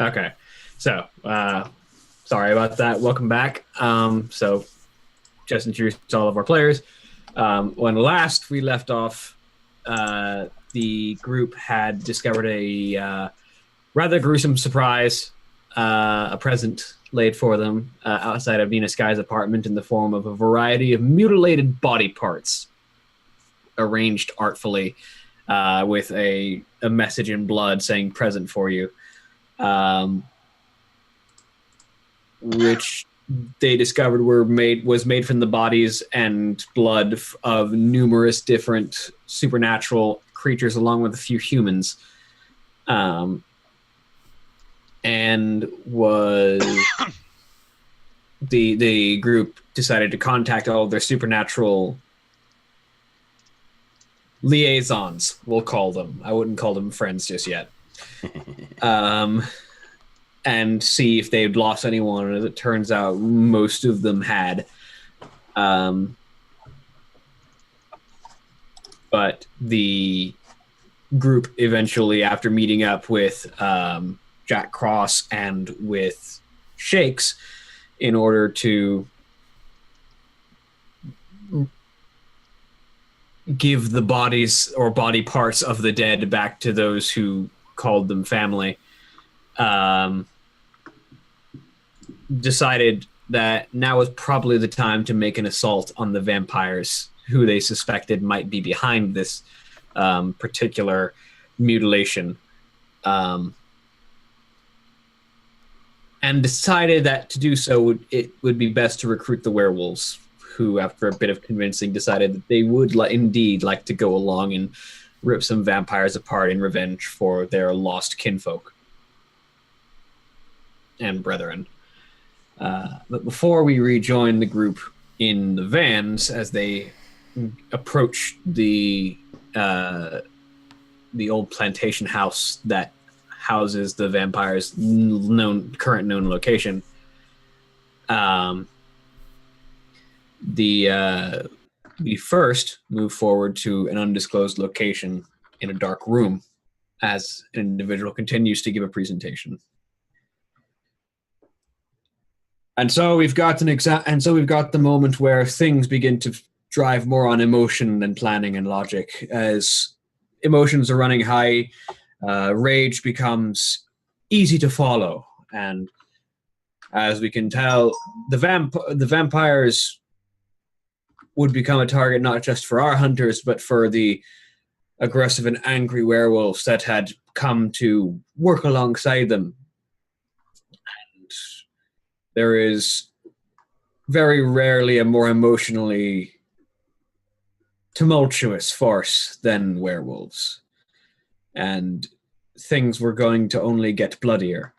Okay. So, sorry about that. Welcome back. So, just introduce all of our players. When last we left off, the group had discovered a rather gruesome surprise, a present laid for them outside of Nina Sky's apartment in the form of a variety of mutilated body parts arranged artfully with a message in blood saying present for you, which they discovered was made from the bodies and blood of numerous different supernatural creatures along with a few humans. And was the group decided to contact all of their supernatural liaisons, we'll call them. I wouldn't call them friends just yet. And see if they'd lost anyone. And as it turns out, most of them had. But the group eventually, after meeting up with Jack Cross and with Shakes in order to give the bodies or body parts of the dead back to those who called them family, decided that now was probably the time to make an assault on the vampires who they suspected might be behind this particular mutilation. And decided that to do so, it would be best to recruit the werewolves, who, after a bit of convincing, decided that they would indeed like to go along and rip some vampires apart in revenge for their lost kinfolk and brethren. But before we rejoin the group in the vans, as they approach the old plantation house that houses the vampires' current known location, we first move forward to an undisclosed location in a dark room as an individual continues to give a presentation. And so we've got the moment where things begin to drive more on emotion than planning and logic. As emotions are running high, rage becomes easy to follow, and as we can tell, the vampires would become a target not just for our hunters, but for the aggressive and angry werewolves that had come to work alongside them. And there is very rarely a more emotionally tumultuous force than werewolves. And things were going to only get bloodier.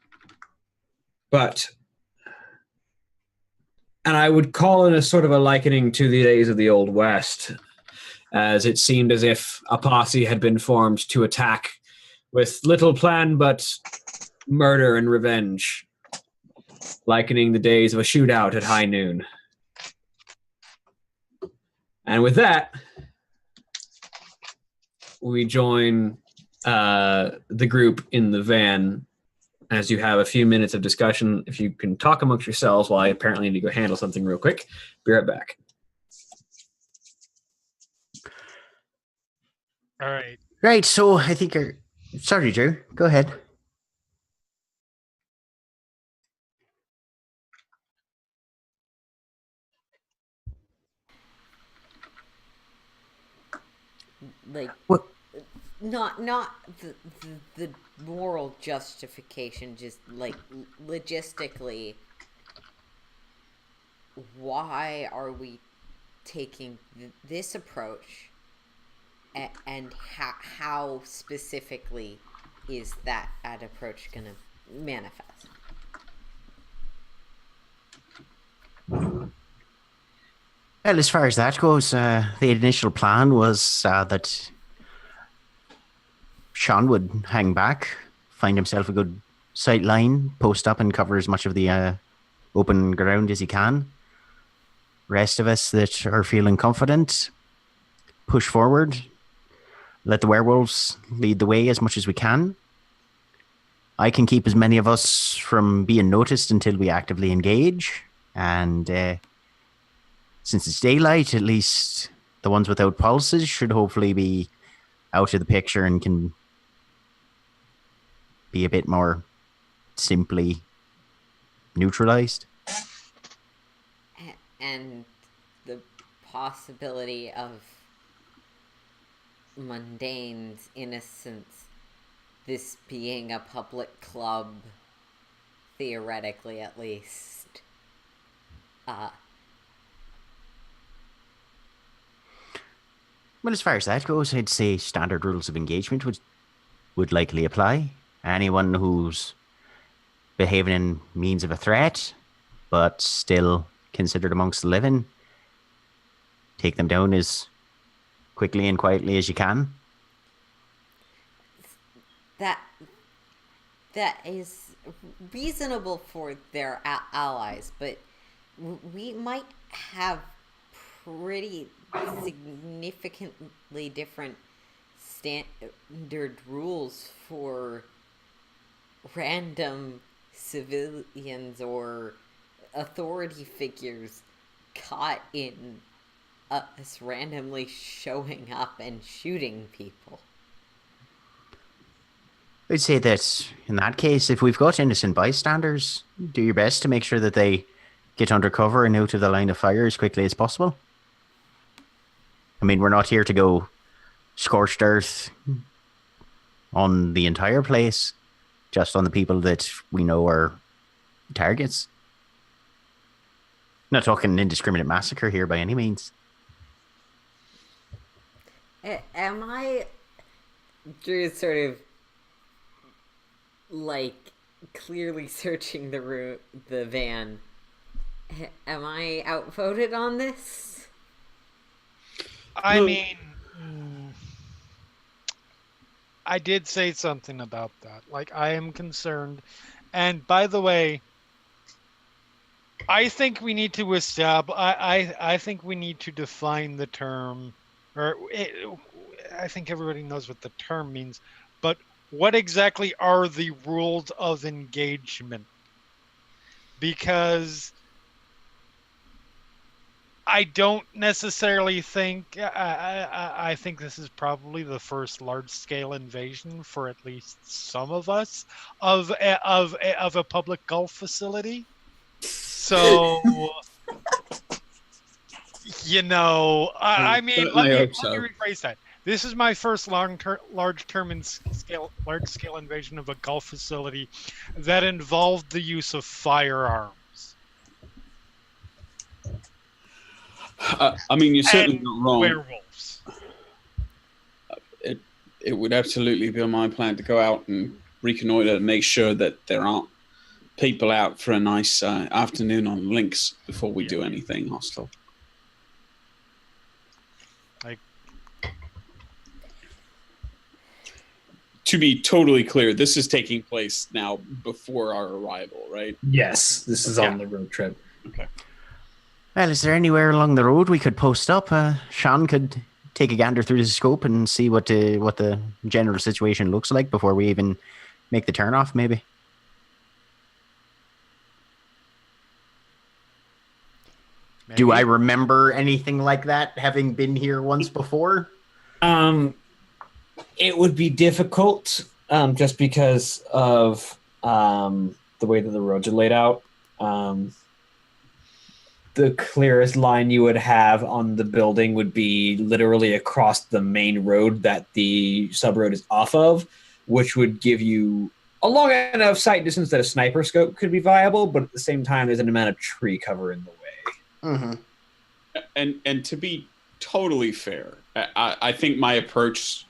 And I would call it a sort of a likening to the days of the Old West, as it seemed as if a posse had been formed to attack with little plan but murder and revenge, likening the days of a shootout at high noon. And with that, we join the group in the van as you have a few minutes of discussion. If you can talk amongst yourselves while I apparently need to go handle something real quick. Be right back. All right. Right, so I think sorry, Drew. Go ahead. Like, what? Not the moral justification, just like logistically, why are we taking this approach, and how specifically is that approach going to manifest? Well, as far as that goes, the initial plan was that Sean would hang back, find himself a good sight line, post up and cover as much of the open ground as he can. Rest of us that are feeling confident, push forward, let the werewolves lead the way as much as we can. I can keep as many of us from being noticed until we actively engage. And since it's daylight, at least the ones without pulses should hopefully be out of the picture and can be a bit more simply neutralized. And the possibility of Mundane's innocence, this being a public club, theoretically at least. Well, as far as that goes, I'd say standard rules of engagement would likely apply. Anyone who's behaving in means of a threat, but still considered amongst the living, take them down as quickly and quietly as you can. That is reasonable for their allies, but we might have pretty significantly different standard rules for random civilians or authority figures caught in us randomly showing up and shooting people. I'd say that in that case, if we've got innocent bystanders, do your best to make sure that they get under cover and out of the line of fire as quickly as possible. I mean, we're not here to go scorched earth on the entire place, just on the people that we know are targets. Not talking indiscriminate massacre here by any means. Am I... Drew is sort of like clearly searching the van. Am I outvoted on this? I mean, I did say something about that. Like, I am concerned. And by the way, I think we need to establish. I think we need to define the term, I think everybody knows what the term means, but what exactly are the rules of engagement? Because I don't necessarily think, I think this is probably the first large-scale invasion for at least some of us of a public golf facility. So, you know, I mean, let me rephrase that. This is my first large-scale invasion of a golf facility that involved the use of firearms. I mean, you're certainly not wrong. Werewolves. It would absolutely be my plan to go out and reconnoiter and make sure that there aren't people out for a nice afternoon on links before we do anything hostile. To be totally clear, this is taking place now before our arrival, right? Yes, this is on the road trip. Okay. Well, is there anywhere along the road we could post up? Sean could take a gander through the scope and see what the general situation looks like before we even make the turn off, maybe. Do I remember anything like that, having been here once before? It would be difficult just because of the way that the roads are laid out. The clearest line you would have on the building would be literally across the main road that the sub-road is off of, which would give you a long enough sight distance that a sniper scope could be viable, but at the same time, there's an amount of tree cover in the way. Mm-hmm. And to be totally fair, I think my approach,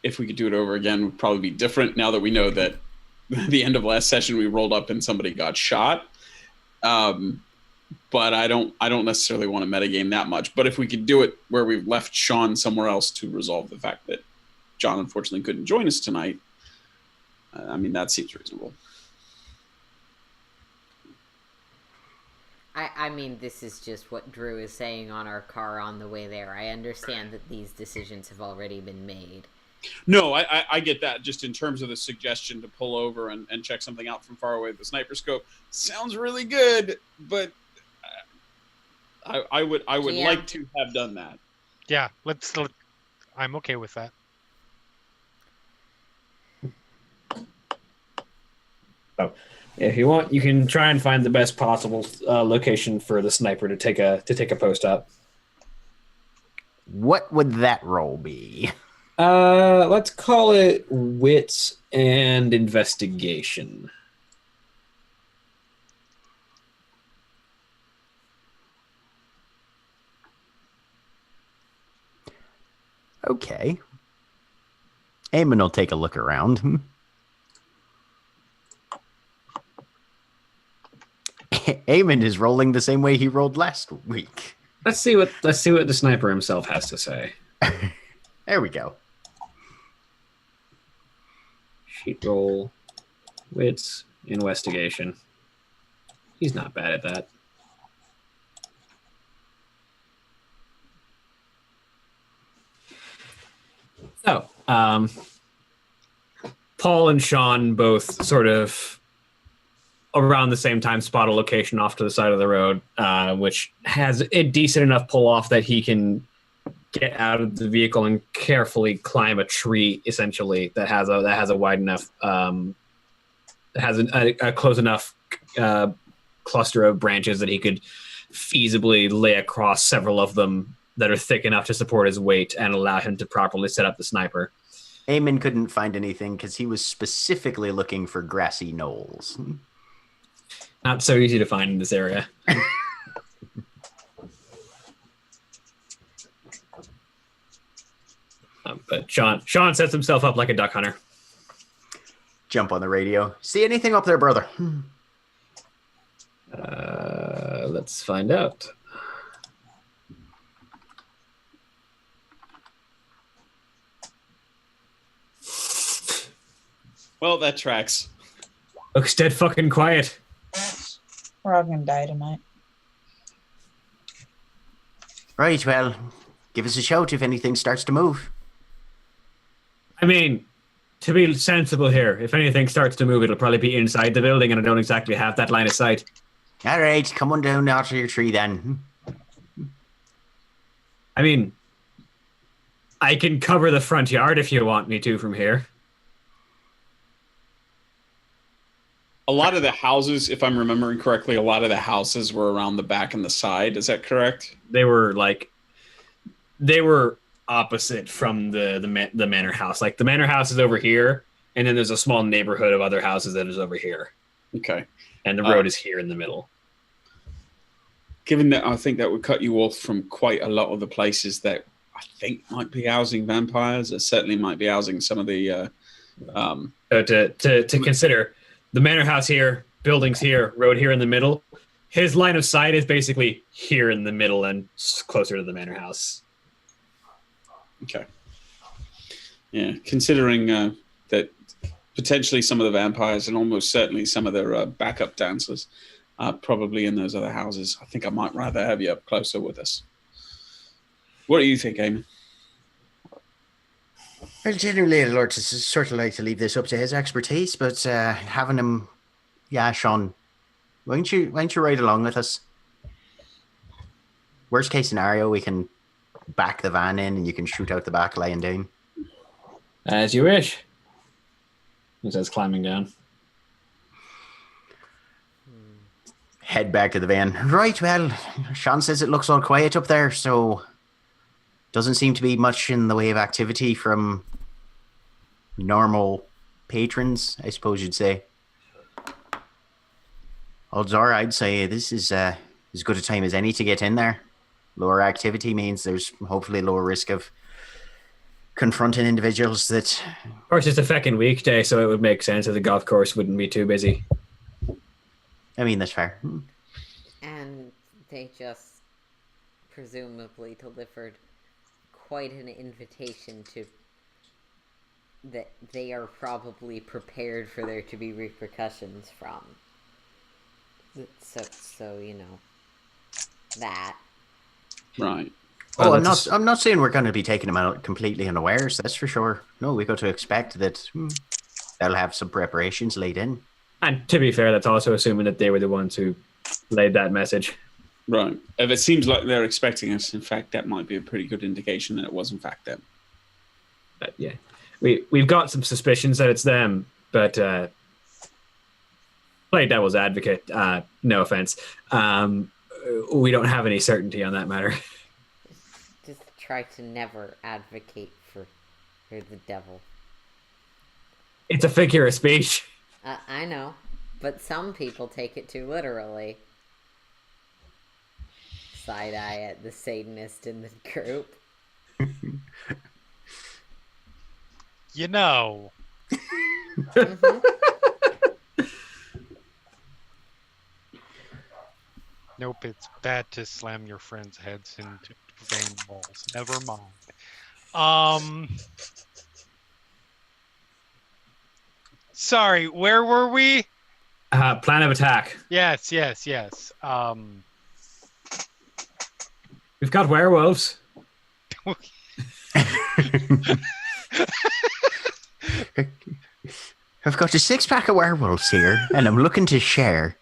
if we could do it over again, would probably be different now that we know that at the end of last session we rolled up and somebody got shot. But I don't necessarily want to metagame that much. But if we could do it where we've left Sean somewhere else to resolve the fact that John unfortunately couldn't join us tonight, I mean, that seems reasonable. I mean, this is just what Drew is saying on our car on the way there. I understand that these decisions have already been made. No, I get that. Just in terms of the suggestion to pull over and check something out from far away with the sniper scope, sounds really good. But I would like to have done that. Yeah, I'm okay with that. Oh, if you want, you can try and find the best possible location for the sniper to take a post up. What would that roll be? Let's call it wits and investigation. Okay. Eamon will take a look around. Eamon is rolling the same way he rolled last week. Let's see what the sniper himself has to say. There we go. Sheet roll, wits, investigation. He's not bad at that. So, Paul and Sean both sort of around the same time spot a location off to the side of the road, which has a decent enough pull off that he can get out of the vehicle and carefully climb a tree, essentially that has a wide enough, has a close enough cluster of branches that he could feasibly lay across several of them that are thick enough to support his weight and allow him to properly set up the sniper. Eamon couldn't find anything because he was specifically looking for grassy knolls. Not so easy to find in this area. But Sean sets himself up like a duck hunter. Jump on the radio. See anything up there, brother? Let's find out. Well, that tracks. Looks dead fucking quiet. We're all gonna die tonight. Right, well, give us a shout if anything starts to move. I mean, to be sensible here, if anything starts to move, it'll probably be inside the building, and I don't exactly have that line of sight. All right, come on down out of your tree then. I mean, I can cover the front yard if you want me to from here. A lot of the houses, if I'm remembering correctly, a lot of the houses were around the back and the side. Is that correct? They were opposite from the manor house. Like the manor house is over here, and then there's a small neighborhood of other houses that is over here. Okay. And the road is here in the middle. Given that, I think that would cut you off from quite a lot of the places that I think might be housing vampires. It certainly might be housing some of the. So to consider, the manor house here, buildings here, road here in the middle. His line of sight is basically here in the middle and closer to the manor house. Okay. Yeah, considering that potentially some of the vampires and almost certainly some of their backup dancers are probably in those other houses, I think I might rather have you up closer with us. What do you think, Eamon? Well, generally, the Lord sort of like to leave this up to his expertise, but having him, yeah, Sean, why don't you ride along with us? Worst case scenario, we can back the van in and you can shoot out the back lying down. As you wish. He says, climbing down. Head back to the van. Right, well, Sean says it looks all quiet up there, so doesn't seem to be much in the way of activity from normal patrons, I suppose you'd say. Odds are, I'd say this is as good a time as any to get in there. Lower activity means there's hopefully lower risk of confronting individuals that... Of course, it's a fucking weekday, so it would make sense that the golf course wouldn't be too busy. I mean, that's fair. And they just presumably delivered quite an invitation to that they are probably prepared for there to be repercussions from. So you know, that. Right. Oh, I'm that's not. I'm not saying we're going to be taking them out completely unawares. That's for sure. No, we got to expect that they'll have some preparations laid in. And to be fair, that's also assuming that they were the ones who laid that message. Right. If it seems like they're expecting us, in fact, that might be a pretty good indication that it was in fact them. Yeah, we've got some suspicions that it's them, but play devil's advocate. No offense. We don't have any certainty on that matter. Just try to never advocate for the devil. It's a figure of speech. I know, but some people take it too literally. Side eye at the Satanist in the group. You know. Nope, it's bad to slam your friends' heads into vein walls. Never mind. Sorry, where were we? Plan of attack. Yes. We've got werewolves. I've got a 6-pack of werewolves here, and I'm looking to share.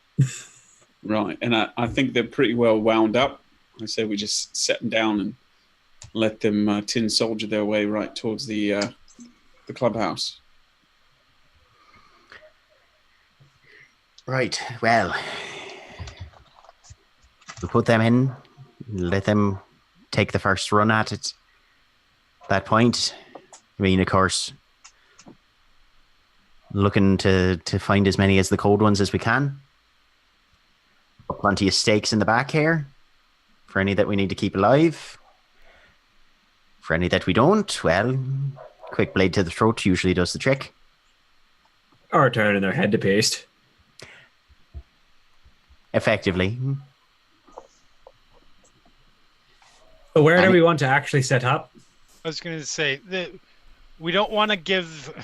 Right, and I think they're pretty well wound up. I say we just set them down and let them tin soldier their way right towards the clubhouse. Right, well, we'll put them in, let them take the first run at it. At that point, I mean, of course, looking to find as many as the cold ones as we can. Plenty of stakes in the back here for any that we need to keep alive. For any that we don't, well, quick blade to the throat usually does the trick. Or turning their head to paste. Effectively. So where do we want to actually set up? I was going to say that we don't want to give.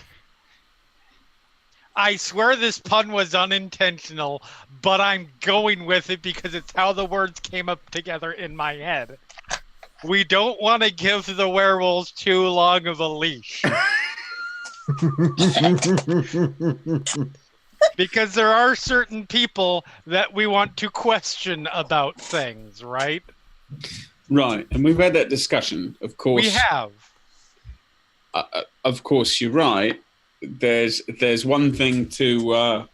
I swear this pun was unintentional, but I'm going with it because it's how the words came up together in my head. We don't want to give the werewolves too long of a leash. Because there are certain people that we want to question about things, right? Right, and we've had that discussion, of course. We have. Of course, you're right. There's one thing to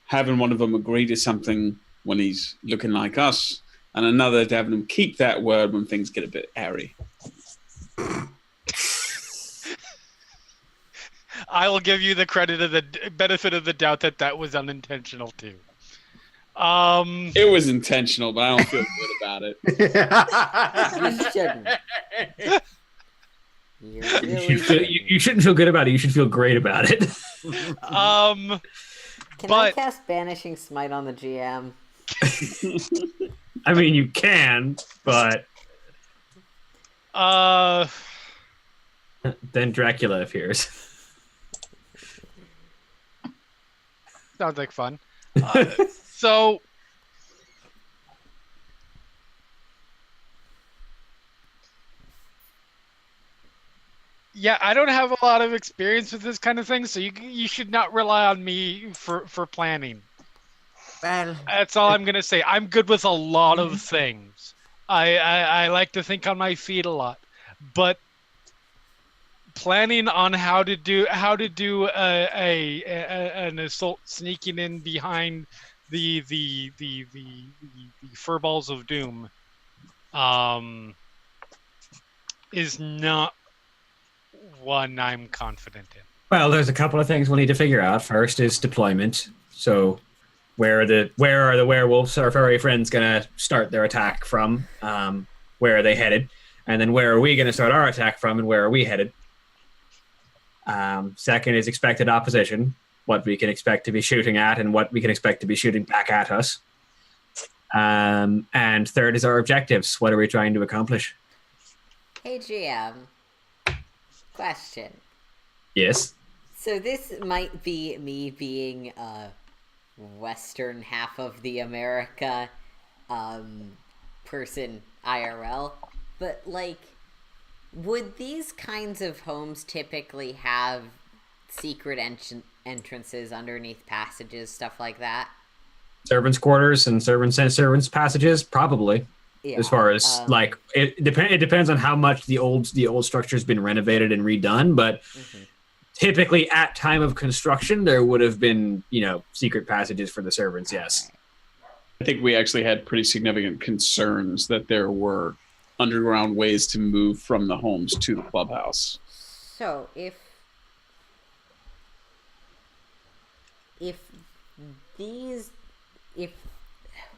having one of them agree to something when he's looking like us, and another to having them keep that word when things get a bit hairy. I will give you the credit of the benefit of the doubt that was unintentional too. It was intentional, but I don't feel good about it. You shouldn't. You shouldn't feel good about it. You should feel great about it. Can I cast Banishing Smite on the GM? I mean, you can, but then Dracula appears. Sounds like fun. So yeah, I don't have a lot of experience with this kind of thing, so you should not rely on me for planning. Well, That's all I'm gonna say. I'm good with a lot of things. I like to think on my feet a lot, but planning on how to do an assault sneaking in behind the furballs of doom is not one I'm confident in. Well, there's a couple of things we'll need to figure out. First is deployment. So where are the werewolves, our furry friends, going to start their attack from? Where are they headed? And then where are we going to start our attack from, and where are we headed? Second is expected opposition, what we can expect to be shooting at and what we can expect to be shooting back at us. And third is our objectives. What are we trying to accomplish? Hey, GM. Question. Yes? So this might be me being western half of the America person IRL. But, like, would these kinds of homes typically have secret entrances underneath passages, stuff like that? Servants' quarters and servants' passages, probably. Yeah. As far as it depends on how much the old structure's been renovated and redone, but typically at time of construction there would have been, secret passages for the servants. Yes. I think we actually had pretty significant concerns that there were underground ways to move from the homes to the clubhouse. So if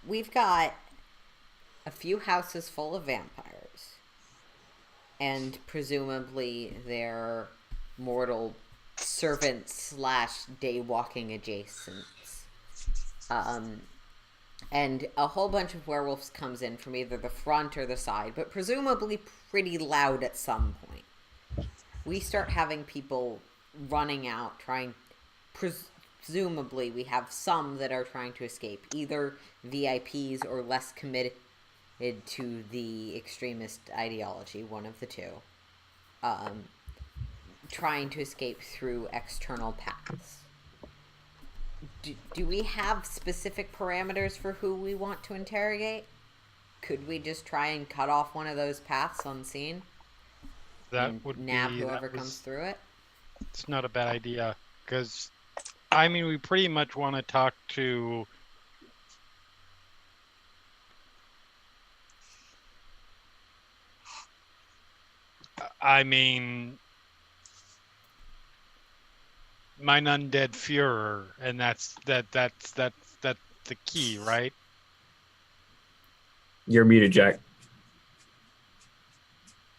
we've got a few houses full of vampires, and presumably they're mortal servants / day walking adjacents, and a whole bunch of werewolves comes in from either the front or the side, but presumably pretty loud at some point. We start having people running out, presumably we have some that are trying to escape, either VIPs or less committed to the extremist ideology, one of the two, trying to escape through external paths. Do we have specific parameters for who we want to interrogate? Could we just try and cut off one of those paths unseen? That would nab whoever comes through it? It's not a bad idea, because, we pretty much want to talk to... mine undead Führer, and that's the key, right? You're muted, Jack.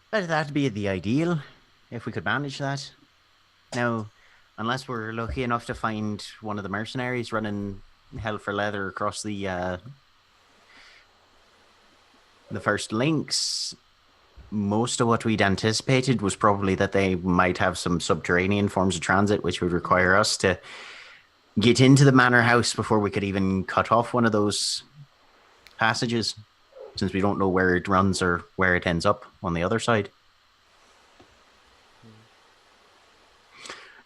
That'd be the ideal, if we could manage that. Now, unless we're lucky enough to find one of the mercenaries running hell for leather across the first links, most of what we'd anticipated was probably that they might have some subterranean forms of transit, which would require us to get into the manor house before we could even cut off one of those passages, since we don't know where it runs or where it ends up on the other side.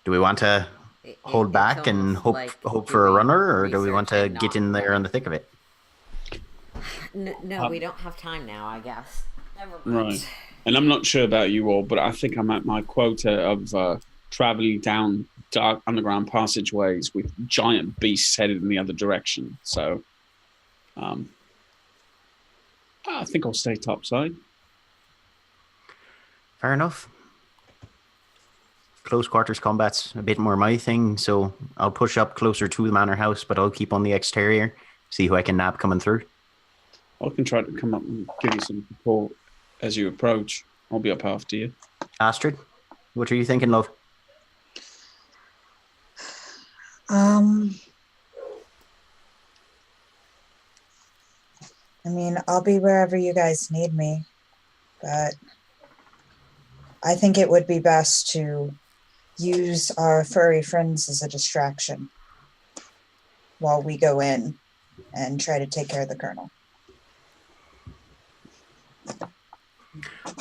Do we want to hold back and hope for a runner, or do we want to get in there in the thick of it? No, we don't have time now, I guess. Never mind. Right. And I'm not sure about you all, but I think I'm at my quota of traveling down dark underground passageways with giant beasts headed in the other direction. So I think I'll stay topside. Fair enough. Close quarters combat's a bit more my thing, so I'll push up closer to the manor house, but I'll keep on the exterior, see who I can nab coming through. I can try to come up and give you some support as you approach. I'll be up after you. Astrid, what are you thinking, love? I'll be wherever you guys need me, but I think it would be best to use our furry friends as a distraction while we go in and try to take care of the colonel.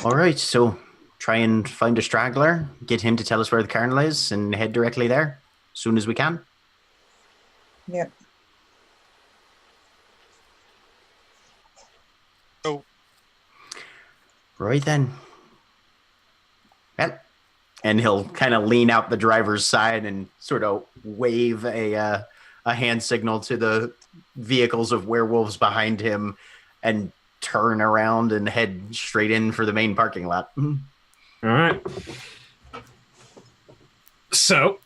All right, so try and find a straggler, get him to tell us where the colonel is, and head directly there as soon as we can. Yep. Oh. Right then. Well, and he'll kind of lean out the driver's side and sort of wave a hand signal to the vehicles of werewolves behind him and turn around and head straight in for the main parking lot. All right. So,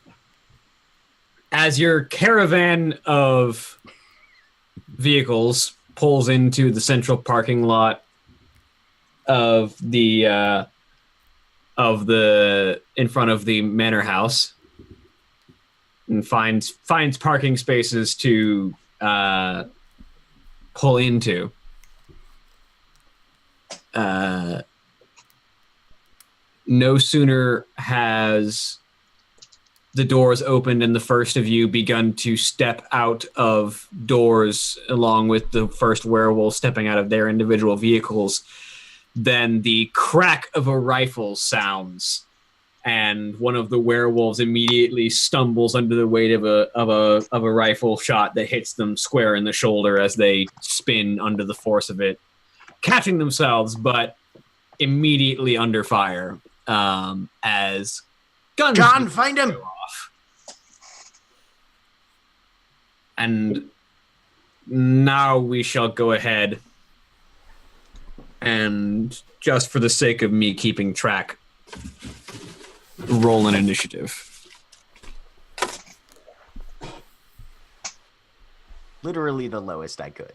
as your caravan of vehicles pulls into the central parking lot of the in front of the manor house, and finds parking spaces to pull into. No sooner has the doors opened and the first of you begun to step out of doors along with the first werewolf stepping out of their individual vehicles then the crack of a rifle sounds, and one of the werewolves immediately stumbles under the weight of a rifle shot that hits them square in the shoulder as they spin under the force of it, catching themselves, but immediately under fire as guns. John, find him! Off. And now we shall go ahead and, just for the sake of me keeping track, roll an initiative. Literally the lowest I could.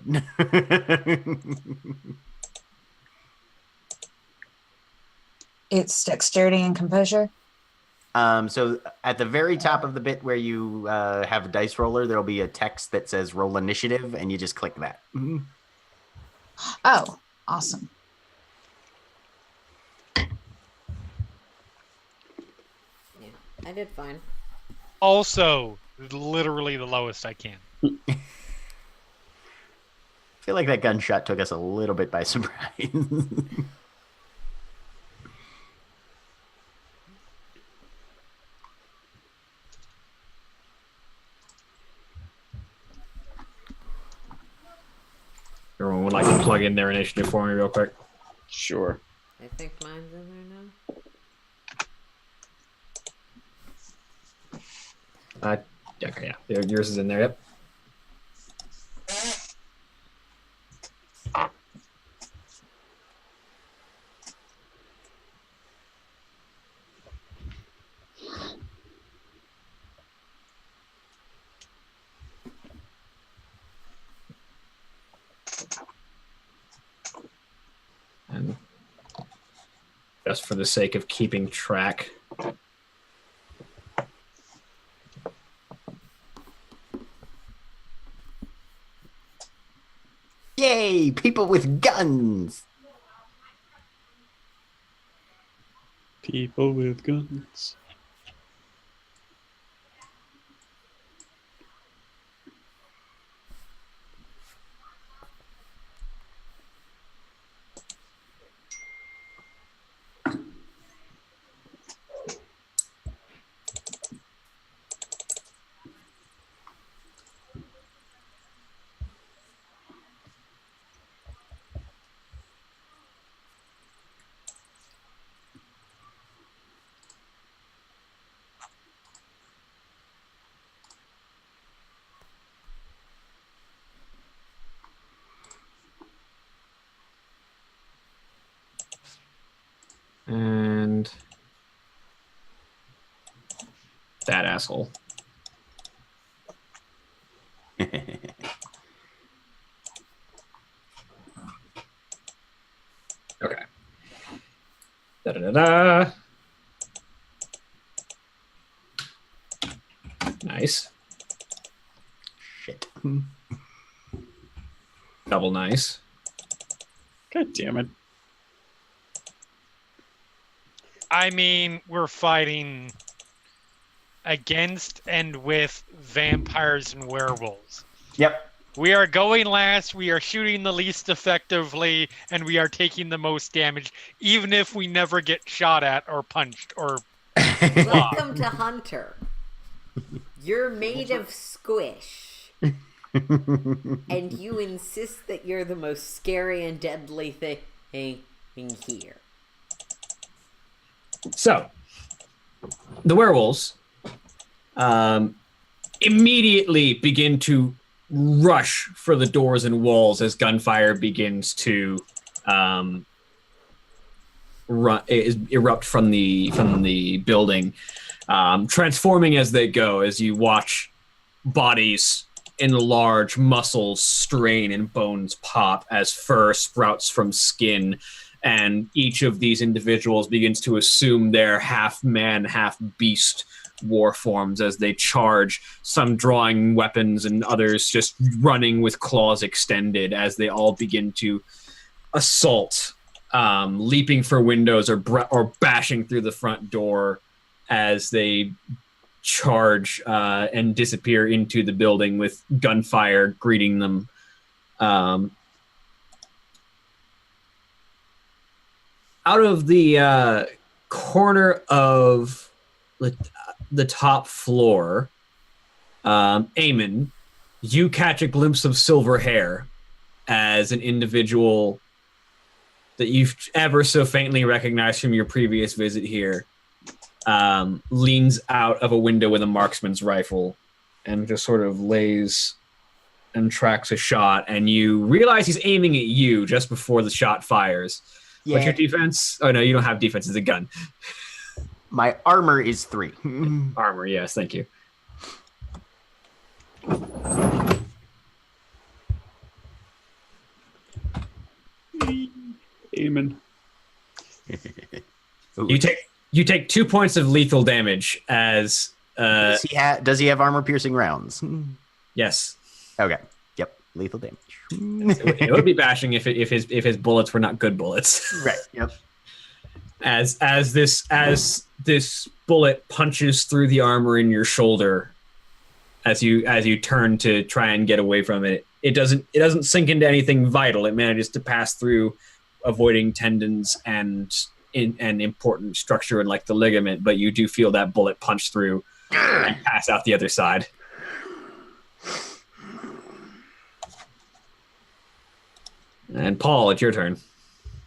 It's dexterity and composure. So at the very top of the bit where you have a dice roller, there'll be a text that says roll initiative, and you just click that. Oh, awesome. Yeah, I did fine. Also, literally the lowest I can. I feel like that gunshot took us a little bit by surprise. Everyone would like to plug in their initiative for me real quick. Sure. I think mine's in there now. Okay, yeah. Yours is in there, yep. And just for the sake of keeping track, Yay! People with guns! People with guns. and that asshole. Okay. Da-da-da-da. Nice. Shit. Double nice. God damn it. I mean, we're fighting against and with vampires and werewolves. Yep. We are going last, we are shooting the least effectively, and we are taking the most damage, even if we never get shot at or punched or... Welcome to Hunter. You're made of squish. And you insist that you're the most scary and deadly thing here. So, the werewolves immediately begin to rush for the doors and walls as gunfire begins to erupt from the building, transforming as they go. As you watch bodies enlarge, muscles strain, and bones pop as fur sprouts from skin. And each of these individuals begins to assume their half-man, half-beast war forms as they charge, some drawing weapons and others just running with claws extended as they all begin to assault, leaping for windows or bashing through the front door as they charge and disappear into the building with gunfire greeting them. out of the corner of the top floor, Eamon, you catch a glimpse of silver hair as an individual that you've ever so faintly recognized from your previous visit here leans out of a window with a marksman's rifle and just sort of lays and tracks a shot, and you realize he's aiming at you just before the shot fires. Yeah. What's your defense? Oh, no, you don't have defense. It's a gun. My armor is 3. Armor, yes, thank you. Amen. You take 2 points of lethal damage as Does he have armor-piercing rounds? yes. Okay. Yep. Lethal damage. It would be bashing if his bullets were not good bullets. Right. Yep. As this bullet punches through the armor in your shoulder, as you turn to try and get away from it, it doesn't sink into anything vital. It manages to pass through, avoiding tendons and an important structure in like the ligament, but you do feel that bullet punch through and pass out the other side. And Paul, it's your turn.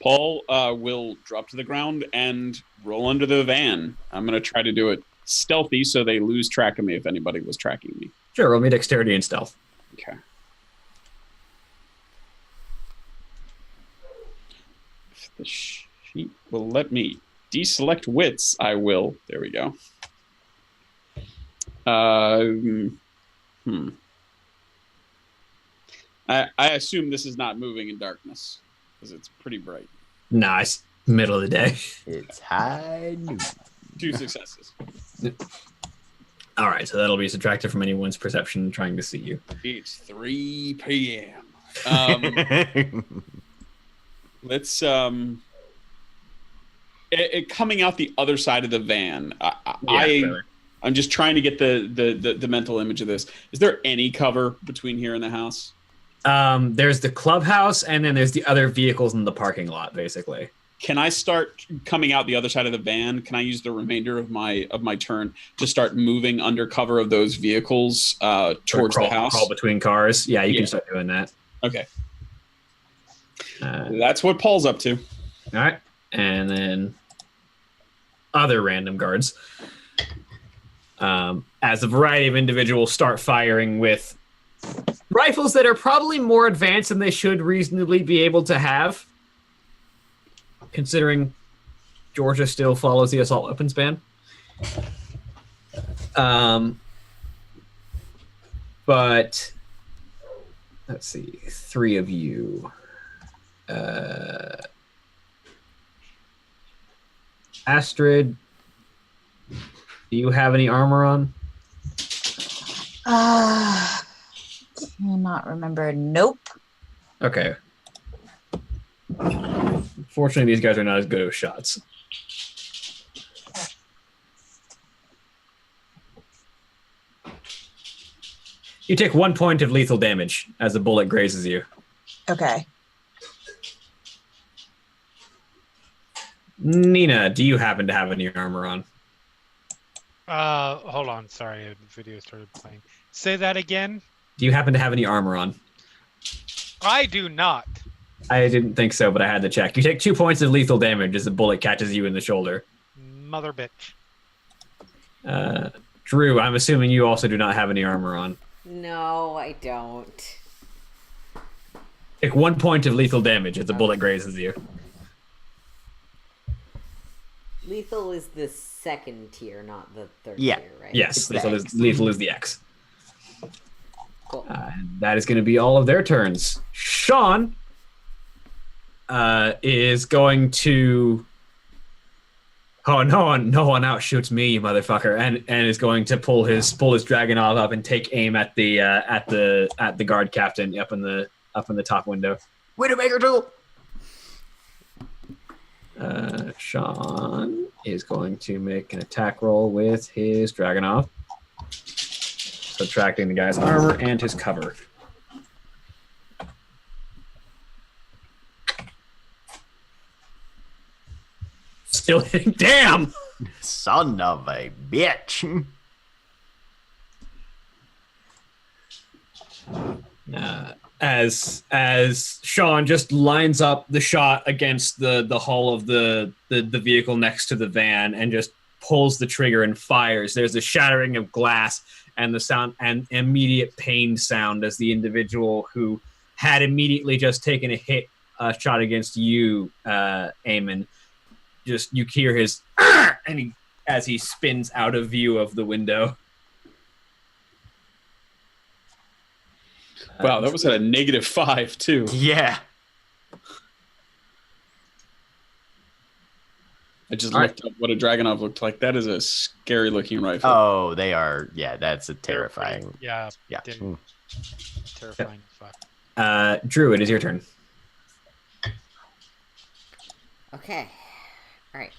Paul will drop to the ground and roll under the van. I'm going to try to do it stealthy so they lose track of me if anybody was tracking me. Sure, roll me dexterity and stealth. Okay. If the sheet will let me deselect wits, I will. There we go. I assume this is not moving in darkness because it's pretty bright. Nice. Middle of the day. It's high noon. 2 successes. All right, so that'll be subtracted from anyone's perception trying to see you. It's 3 p.m. Let's coming out the other side of the van. I'm just trying to get the mental image of this. Is there any cover between here and the house? There's the clubhouse, and then there's the other vehicles in the parking lot, basically. Can I start coming out the other side of the van? Can I use the remainder of my turn to start moving under cover of those vehicles towards the house? Crawl between cars. Yeah, you can start doing that. Okay. That's what Paul's up to. All right. And then other random guards. As a variety of individuals start firing with rifles that are probably more advanced than they should reasonably be able to have, considering Georgia still follows the assault weapons ban. But let's see, 3 of you. Astrid, do you have any armor on? Cannot remember. Nope. Okay. Fortunately, these guys are not as good as shots. You take 1 point of lethal damage as a bullet grazes you. Okay. Nina, do you happen to have any armor on? Hold on. Sorry, the video started playing. Say that again. Do you happen to have any armor on? I do not. I didn't think so, but I had to check. You take 2 points of lethal damage as a bullet catches you in the shoulder. Mother bitch. Drew, I'm assuming you also do not have any armor on. No, I don't. Take 1 point of lethal damage as the bullet grazes you. Lethal is the second tier, not the third tier, right? Yes, lethal is the X. Cool. That is going to be all of their turns. Sean is going to... Oh, no one outshoots me, you motherfucker, and is going to pull his Dragonov up and take aim at the guard captain up in the top window. Widowmaker tool. Sean is going to make an attack roll with his Dragonov, subtracting the guy's armor and his cover. still hitting. Damn! Son of a bitch. As Sean just lines up the shot against the hull of the vehicle next to the van and just pulls the trigger and fires. There's a shattering of glass and the sound and immediate pain sound as the individual who had immediately just taken a hit shot against you, Eamon. Just you hear his and as he spins out of view of the window. Wow, that was at a -5 too. Yeah. I just looked up what a Dragunov looked like. That is a scary looking rifle. Oh, they are. Yeah, that's a terrifying. Yeah. Yeah. Dude. Terrifying. Fuck. Drew, it is your turn. Okay. All right.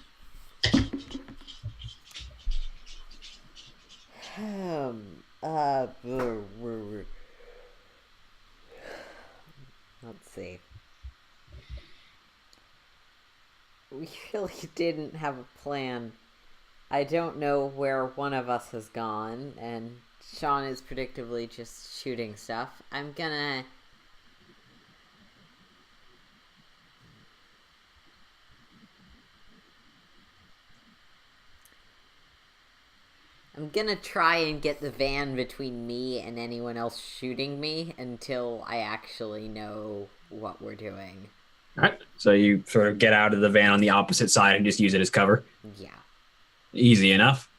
Let's see. We really didn't have a plan. I don't know where one of us has gone, and Sean is predictably just shooting stuff. I'm gonna try and get the van between me and anyone else shooting me until I actually know what we're doing. All right. So you sort of get out of the van on the opposite side and just use it as cover. Yeah. Easy enough.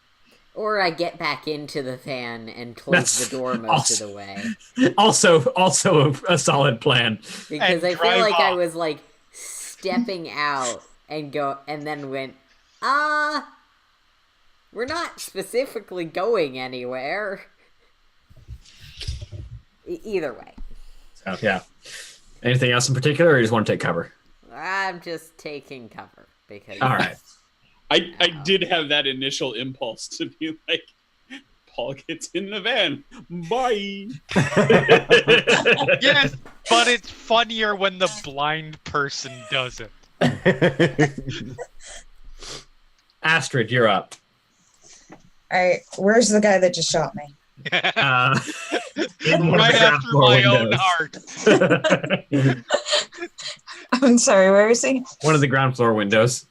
Or I get back into the van and close the door most of the way. Also a solid plan. Because And I feel drive like I off. was like stepping out and then went, we're not specifically going anywhere. Either way. So yeah. Anything else in particular, or you just want to take cover? I'm just taking cover because. All right. I did have that initial impulse to be like, Paul gets in the van. Bye. Yes, but it's funnier when the blind person does it. Astrid, you're up. All right, where's the guy that just shot me? In one of Right the ground after floor my own windows. heart. I'm sorry, where is he? One of the ground floor windows.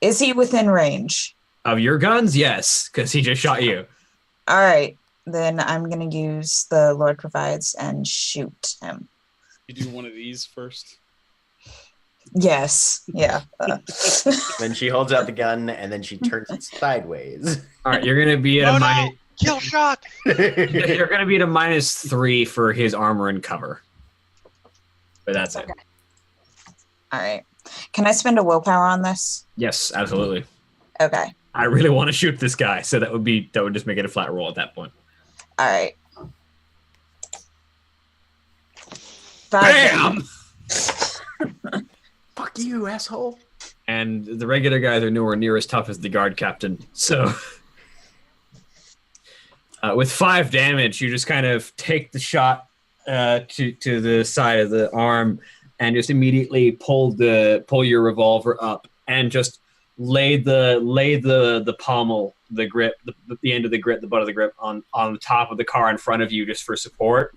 Is he within range? Of your guns? Yes, because he just shot you. All right, then I'm going to use the Lord Provides and shoot him. You do one of these first. Yes, yeah. Then she holds out the gun and then she turns it sideways. All right, you're going to be at Oh a no! Kill shot! You're going to be at a -3 for his armor and cover. But that's it. Okay. All right. Can I spend a willpower on this? Yes, absolutely. Okay. I really want to shoot this guy, so that would just make it a flat roll at that point. All right. Bam! Fuck you, asshole. And the regular guys are nowhere near as tough as the guard captain. So with 5 damage, you just kind of take the shot to the side of the arm and just immediately pull your revolver up and just lay the pommel, the grip, the end of the grip, the butt of the grip on the top of the car in front of you just for support,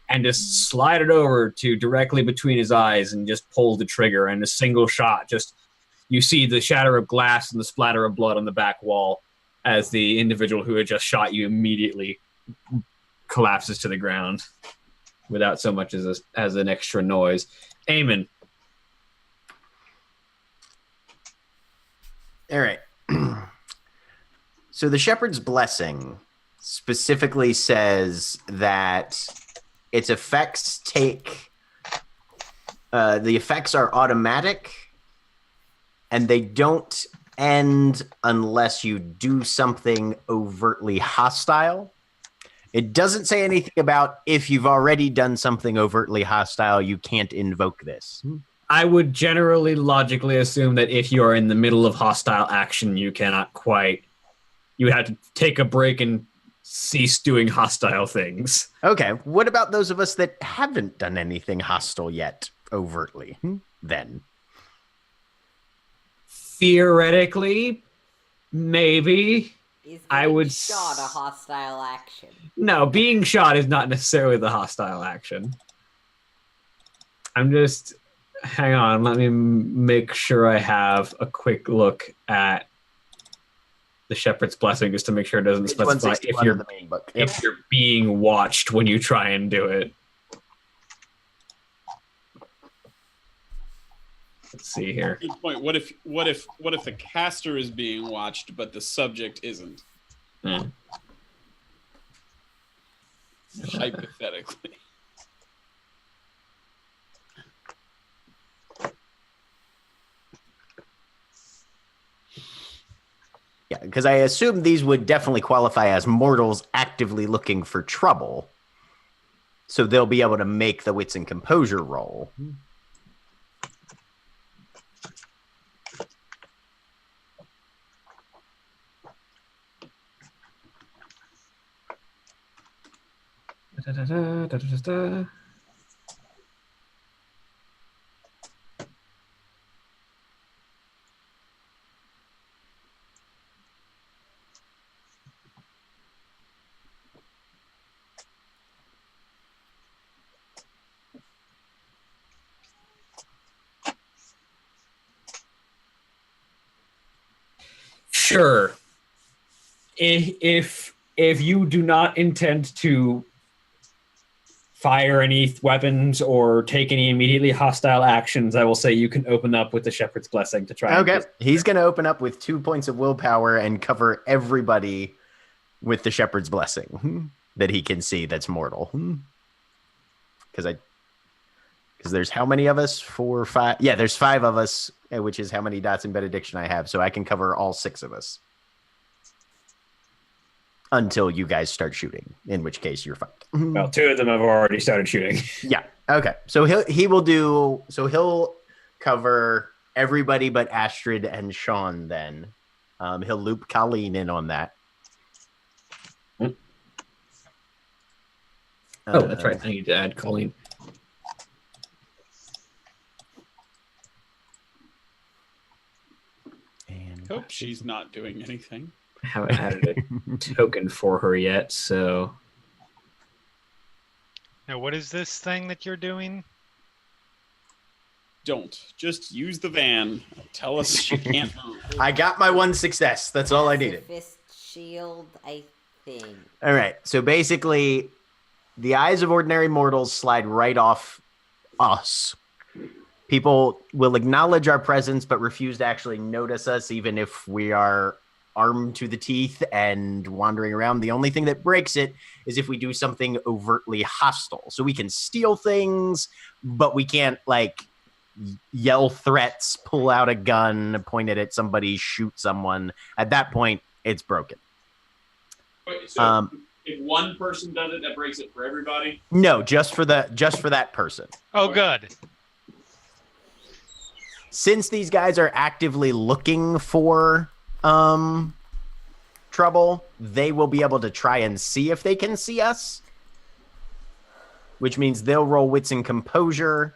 and just slide it over to directly between his eyes and just pull the trigger. And a single shot, just you see the shatter of glass and the splatter of blood on the back wall as the individual who had just shot you immediately collapses to the ground without so much as an extra noise. Eamon. All right. So the Shepherd's Blessing specifically says that its effects the effects are automatic and they don't end unless you do something overtly hostile. It doesn't say anything about if you've already done something overtly hostile, you can't invoke this. I would generally logically assume that if you are in the middle of hostile action, you cannot quite. You would have to take a break and cease doing hostile things. Okay, what about those of us that haven't done anything hostile yet overtly? Then Theoretically, maybe. Is I getting would shot a hostile action? No, being shot is not necessarily the hostile action. I'm just... Hang on, let me make sure I have a quick look at the Shepherd's Blessing just to make sure it doesn't specify if you're, the main book. if you're being watched when you try and do it. Let's see here. Good point. What if the caster is being watched but the subject isn't? Hypothetically. Yeah, because I assume these would definitely qualify as mortals actively looking for trouble. So they'll be able to make the wits and composure roll. Sure. If you do not intend to fire any weapons or take any immediately hostile actions, I will say you can open up with the Shepherd's Blessing to try. Okay, he's going to open up with 2 points of willpower and cover everybody with the Shepherd's Blessing that he can see that's mortal. Because there's how many of us? 4 or 5? Yeah, there's 5 of us, which is how many dots in benediction I have. So I can cover all 6 of us. Until you guys start shooting, in which case you're fucked. Well, 2 of them have already started shooting. Yeah. Okay. So he'll cover everybody but Astrid and Sean then. He'll loop Colleen in on that. Oh, that's right. I need to add Colleen. And Hope she's not doing anything. I haven't added a token for her yet, so... Now, what is this thing that you're doing? Don't. Just use the van. Tell us she can't move. I got my 1 success. That's all I needed. Fist shield, I think. All right. So basically, the eyes of ordinary mortals slide right off us. People will acknowledge our presence but refuse to actually notice us, even if we are armed to the teeth and wandering around. The only thing that breaks it is if we do something overtly hostile. So we can steal things, but we can't yell threats, pull out a gun, point it at somebody, shoot someone. At that point, it's broken. Wait, so if one person does it, that breaks it for everybody? No, just for that person. Oh, good. Since these guys are actively looking for trouble, they will be able to try and see if they can see us, which means they'll roll wits and composure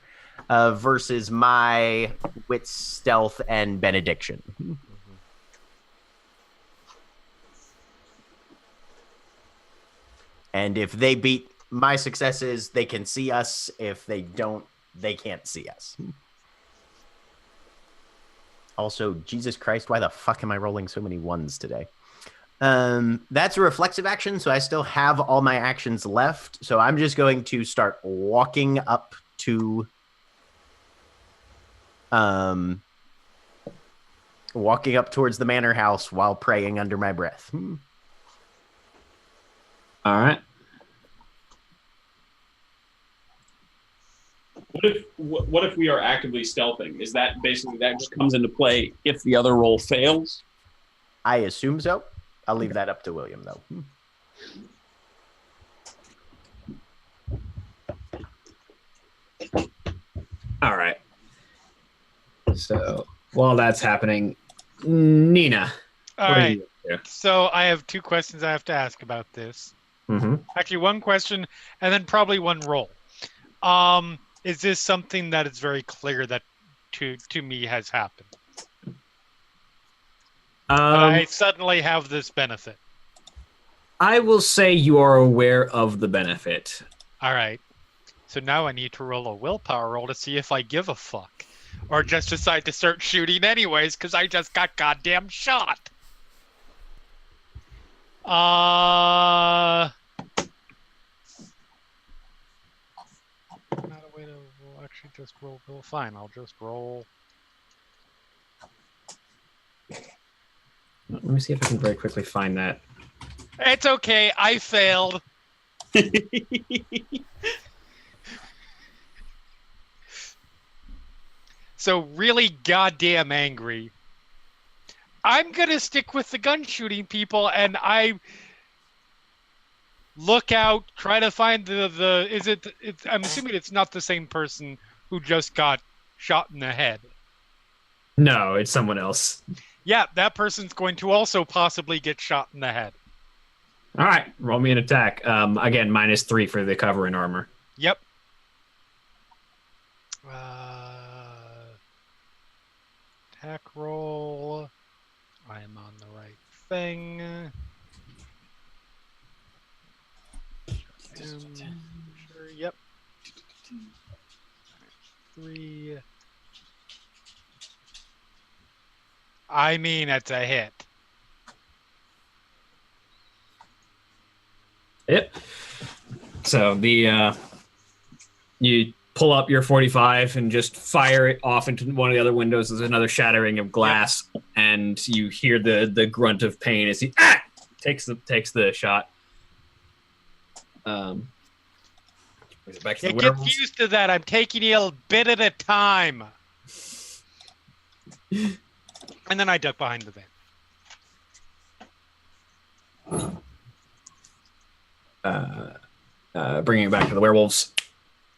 versus my wits, stealth, and benediction. And if they beat my successes, they can see us. If they don't, they can't see us. Also, Jesus Christ, why the fuck am I rolling so many 1s today? That's a reflexive action, so I still have all my actions left. So I'm just going to start walking up to... walking up towards the manor house while praying under my breath. All right. What if we are actively stealthing? Is that basically that just comes into play if the other roll fails? I assume so. I'll leave that up to William, though. All right. So while that's happening, Nina. All what are right. you up to? So I have 2 questions I have to ask about this. Mm-hmm. Actually, 1 question and then probably 1 roll. Is this something that is very clear that to me has happened? But I suddenly have this benefit. I will say you are aware of the benefit. All right. So now I need to roll a willpower roll to see if I give a fuck. Or just decide to start shooting anyways, because I just got goddamn shot. Not a way to actually just roll. Fine, I'll just roll. Let me see if I can very quickly find that. It's okay, I failed. So really goddamn angry. I'm gonna stick with the gun shooting people, and I look out, try to find the I'm assuming it's not the same person who just got shot in the head. No, it's someone else. Yeah, that person's going to also possibly get shot in the head. All right, roll me an attack. Again, -3 for the cover and armor. Yep. Attack roll. I am on the right thing. Sure, yep. 3. I mean, it's a hit. Yep. So you pull up your 45 and just fire it off into one of the other windows. There's another shattering of glass, and you hear the grunt of pain as he takes the shot. Brings it back to the werewolves. Get used to that. I'm taking you a bit at a time. And then I duck behind the van. Bringing it back to the werewolves.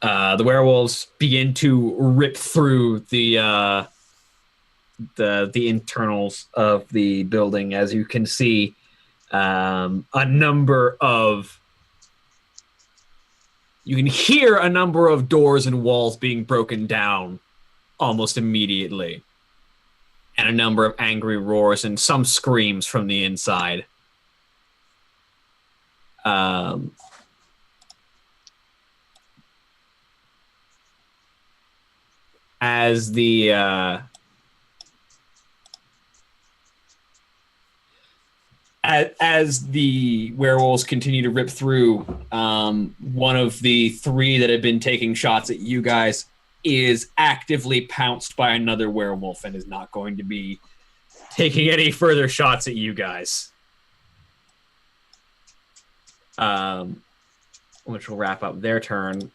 The werewolves begin to rip through the internals of the building. As you can see, you can hear a number of doors and walls being broken down almost immediately, and a number of angry roars and some screams from the inside. As the werewolves continue to rip through, one of the 3 that have been taking shots at you guys is actively pounced by another werewolf and is not going to be taking any further shots at you guys. Which will wrap up their turn.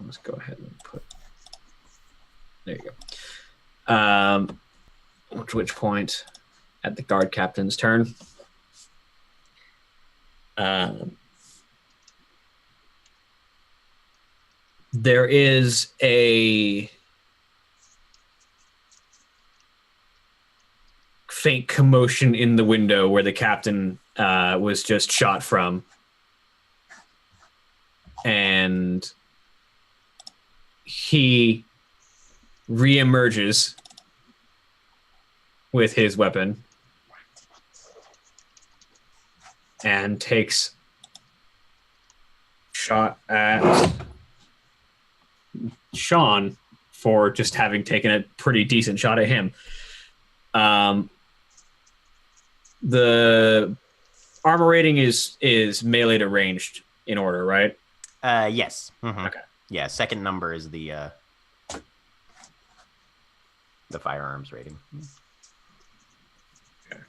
Let's go ahead and put. There you go. At which point, at the guard captain's turn, there is a faint commotion in the window where the captain was just shot from. And he reemerges with his weapon and takes shot at Sean for just having taken a pretty decent shot at him. The armor rating is melee to ranged in order, right? Yes. Mm-hmm. Okay. Yeah, second number is the firearms rating. Okay.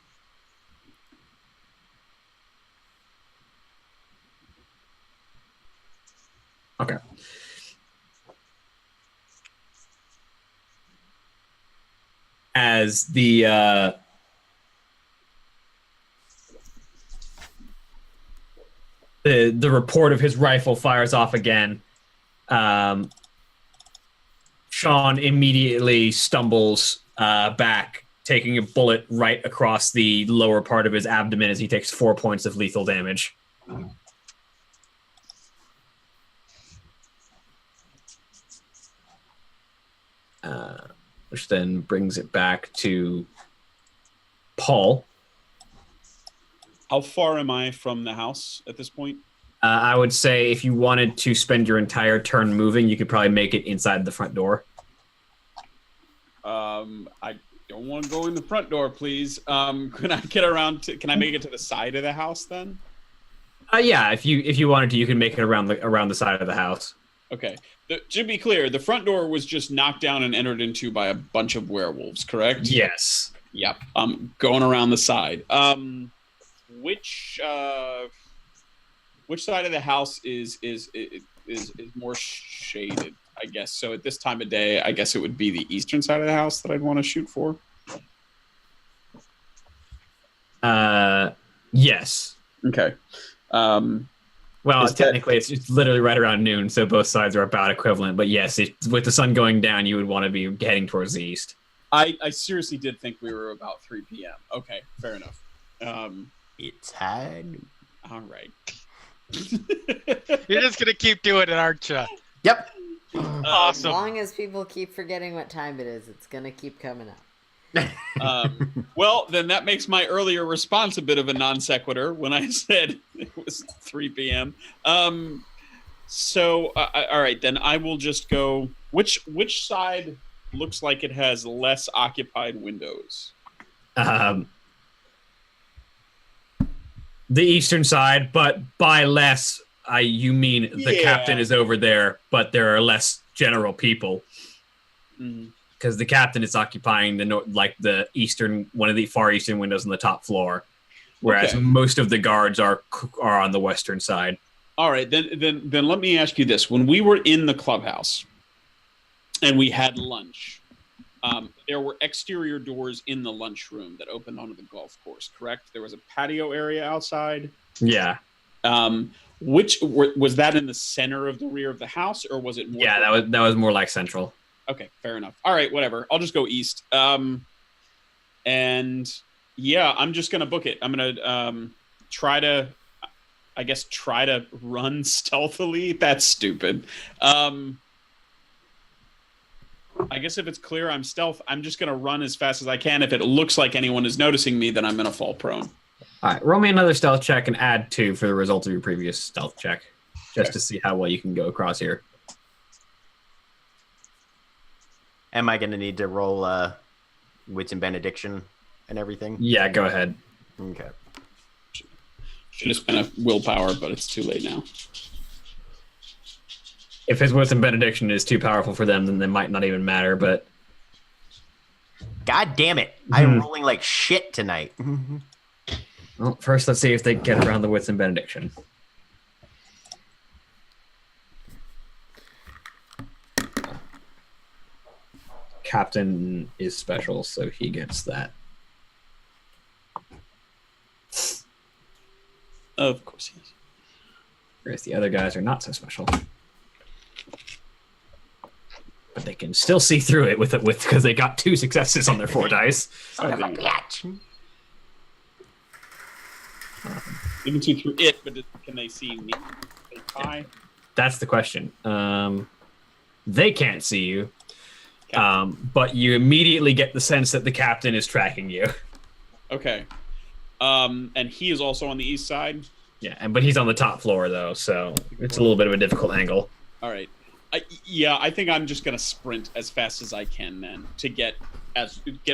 Okay. As the report of his rifle fires off again, Sean immediately stumbles back, taking a bullet right across the lower part of his abdomen as he takes 4 points of lethal damage. which then brings it back to Paul. How far am I from the house at this point? I would say if you wanted to spend your entire turn moving, you could probably make it inside the front door. I don't want to go in the front door, please. Can I get around to? Can I make it to the side of the house then? Yeah, if you wanted to, you can make it around the side of the house. Okay. To be clear, the front door was just knocked down and entered into by a bunch of werewolves, correct? Yes. Yep. Going around the side. Which side of the house is more shaded, I guess? So at this time of day, I guess it would be the eastern side of the house that I'd want to shoot for. Yes. Okay. Well, technically, it's literally right around noon, so both sides are about equivalent. But yes, with the sun going down, you would want to be heading towards the east. I seriously did think we were about 3 p.m. Okay, fair enough. It's high noon. All right. You're just gonna keep doing it, aren't you? Yep. Awesome. As long as people keep forgetting what time it is, it's gonna keep coming up. Well, then that makes my earlier response a bit of a non sequitur when I said it was 3 p.m. So, all right, then I will just go. Which side looks like it has less occupied windows? The eastern side, but by less, you mean the captain is over there, but there are less general people. Because the captain is occupying the eastern, one of the far eastern windows on the top floor, whereas most of the guards are on the western side. All right, then let me ask you this: when we were in the clubhouse and we had lunch, there were exterior doors in the lunchroom that opened onto the golf course. Correct? There was a patio area outside. Yeah. Was that in the center of the rear of the house, or was it more? Yeah, that was more like central. Okay, fair enough. All right, whatever. I'll just go east. And yeah, I'm just gonna book it. I'm gonna try to run stealthily. That's stupid. I guess if it's clear I'm stealth, I'm just gonna run as fast as I can. If it looks like anyone is noticing me, then I'm gonna fall prone. All right, roll me another stealth check and add 2 for the result of your previous stealth check, just to see how well you can go across here. Am I going to need to roll Wits and Benediction and everything? Yeah, go ahead. Okay. Should have spent a willpower, but it's too late now. If his Wits and Benediction is too powerful for them, then they might not even matter, but... God damn it. I'm rolling like shit tonight. Well, first, let's see if they get around the Wits and Benediction. Captain is special, so he gets that. Of course he is. Whereas the other guys are not so special. But they can still see through it because they got 2 successes on their 4 dice. Son of a bitch. You can see through it, but can they see me? That's the question. They can't see you, but you immediately get the sense that the captain is tracking you. Okay. And he is also on the east side? Yeah, but he's on the top floor, though, so it's a little bit of a difficult angle. All right. I think I'm just going to sprint as fast as I can then to get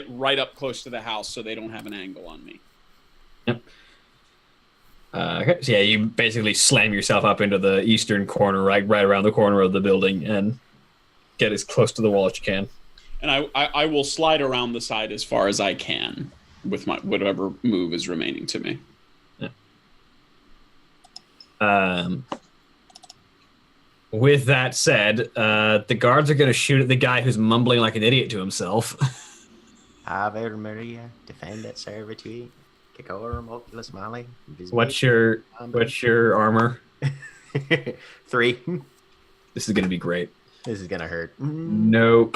right up close to the house so they don't have an angle on me. Yep. Okay, so yeah, you basically slam yourself up into the eastern corner, right around the corner of the building, and get as close to the wall as you can. And I will slide around the side as far as I can with my whatever move is remaining to me. Yeah. With that said, the guards are going to shoot at the guy who's mumbling like an idiot to himself. Ave Maria, defend at servitude. Kikor, Moculus Mali. What's your armor? 3. This is going to be great. This is going to hurt. Nope.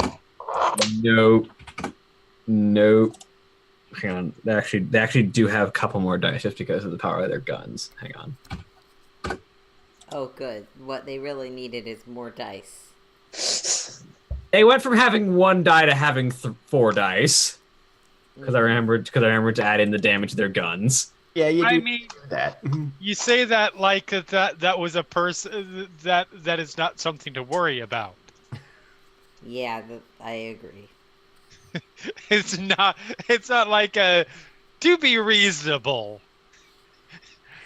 Hang on. They actually do have a couple more dice just because of the power of their guns. Hang on. Oh, good. What they really needed is more dice. They went from having 1 die to having 4 dice. Because I remembered to add in the damage to their guns. Yeah, you do I mean, that. you say that like that was a person that is not something to worry about. Yeah, I agree. It's not like a to be reasonable.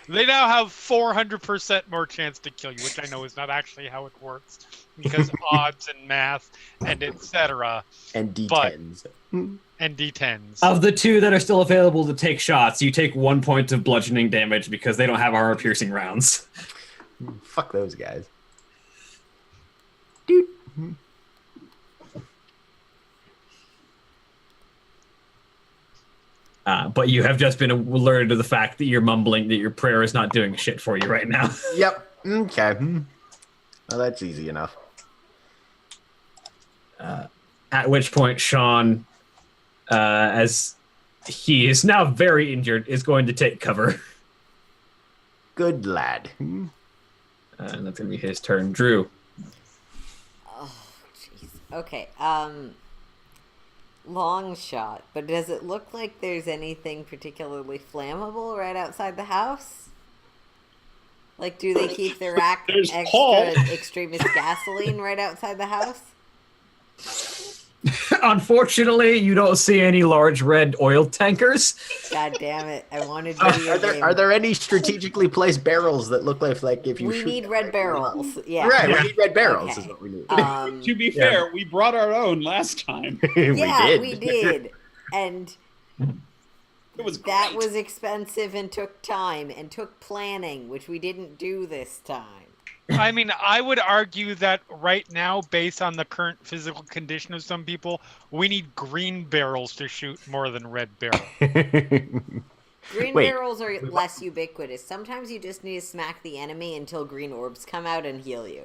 They now have 400% more chance to kill you, which I know is not actually how it works because odds and math and etc. And D10s. And D10s. Of the 2 that are still available to take shots, you take 1 point of bludgeoning damage because they don't have armor-piercing rounds. Fuck those guys. Dude. But you have just been alerted to the fact that you're mumbling that your prayer is not doing shit for you right now. Yep. Okay. Well, that's easy enough. At which point, Sean, as he is now very injured, is going to take cover. Good lad. And that's going to be his turn. Drew. Oh, jeez. Okay. Long shot, but does it look like there's anything particularly flammable right outside the house? Like, do they keep their There's Paul. extra extremist gasoline right outside the house? Unfortunately, you don't see any large red oil tankers. God damn it! I wanted video game. Are there any strategically placed barrels that look like if you We shoot need them, red they barrels. run? Yeah. Right, we need red barrels Okay. is what we need. To be fair, we brought our own last time. We did. And It was great. that was expensive and took time and took planning, which we didn't do this time. I mean, I would argue that right now, based on the current physical condition of some people, we need green barrels to shoot more than red barrels. Green Wait. barrels are less ubiquitous. Sometimes you just need to smack the enemy until green orbs come out and heal you.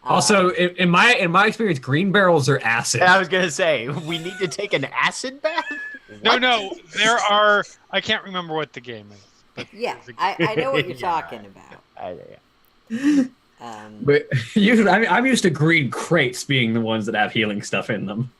Also, in my experience, green barrels are acid. I was gonna say we need to take an acid bath. No, there are. I can't remember what the game is. But Yeah, there's a- I know what you're Yeah. talking about. But usually, I'm used to green crates being the ones that have healing stuff in them.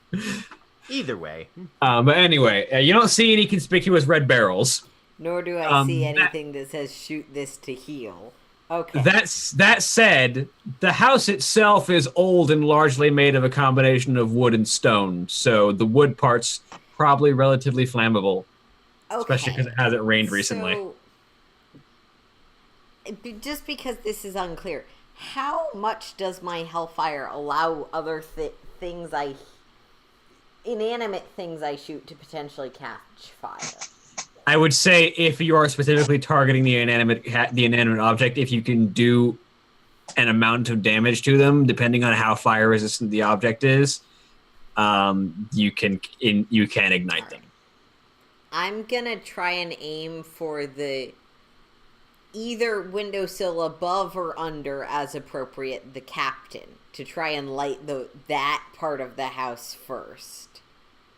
Either way, But anyway, you don't see any conspicuous red barrels. Nor do I see that- anything that says shoot this to heal. Okay. That said, the house itself is old and largely made of a combination of wood and stone, so the wood part's probably relatively flammable, especially because it hasn't rained recently. So, just because this is unclear, how much does my hellfire allow other inanimate things I shoot to potentially catch fire? I would say if you are specifically targeting the inanimate object, if you can do an amount of damage to them, depending on how fire resistant the object is, you can ignite them. I'm gonna try and aim for the either windowsill above or under, as appropriate, the captain, to try and light that part of the house first.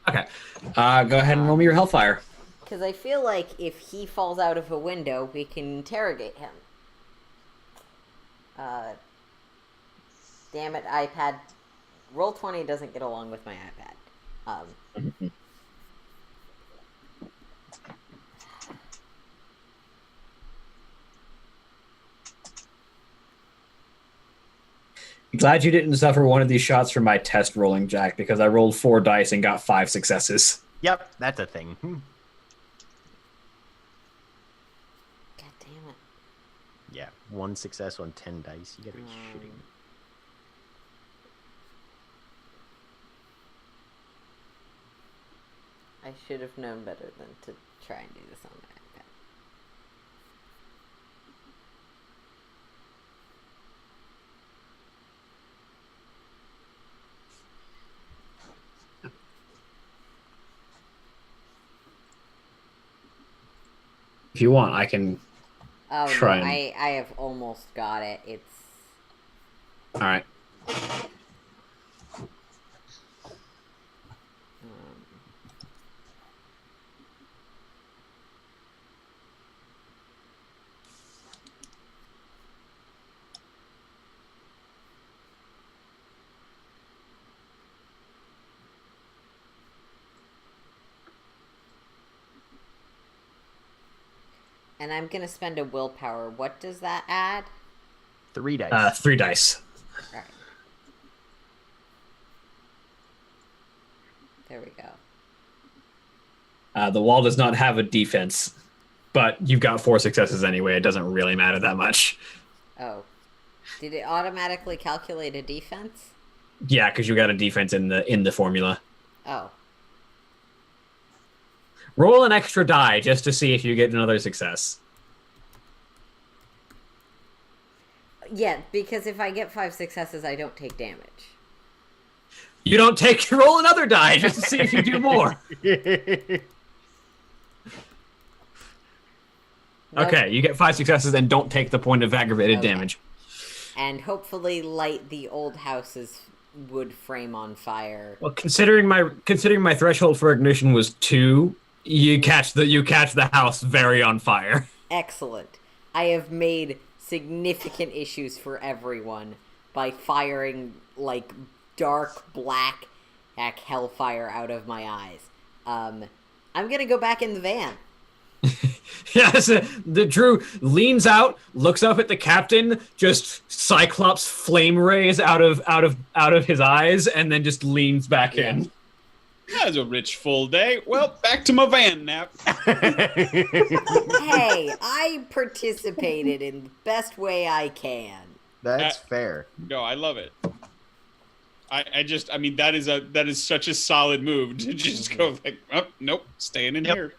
Okay, go ahead and roll me your hellfire. Because I feel like if he falls out of a window, we can interrogate him. Damn it, iPad. Roll20 doesn't get along with my iPad. Glad you didn't suffer one of these shots from my test rolling, Jack, because I rolled 4 dice and got 5 successes. yep, that's a thing. God damn it. Yeah, 1 success on 10 dice. You gotta be shitting me. I should have known better than to try and do this on my iPad. If you want, I can. Oh, Try no, and- I have almost got it. It's... All right. And I'm going to spend a willpower. What does that add? 3 dice. 3 dice. Right. There we go. The wall does not have a defense, but you've got 4 successes anyway. It doesn't really matter that much. Oh. Did it automatically calculate a defense? Yeah, because you got a defense in the formula. Oh. Roll an extra die just to see if you get another success. Yeah, because if I get 5 successes, I don't take damage. You don't take... Roll another die just to see if you do more. Nope. Okay, you get 5 successes and don't take the point of aggravated damage. And hopefully light the old house's wood frame on fire. Well, considering my threshold for ignition was 2, you catch the house very on fire. Excellent. I have made significant issues for everyone by firing like dark black hellfire out of my eyes. I'm gonna go back in the van. Yes, the Drew leans out, looks up at the captain, just Cyclops flame rays out of his eyes, and then just leans back in. That was a rich full day. Well, back to my van nap. Hey, I participated in the best way I can. That's fair. No, I love it. I mean, that is such a solid move to just go like, oh, nope, staying in here.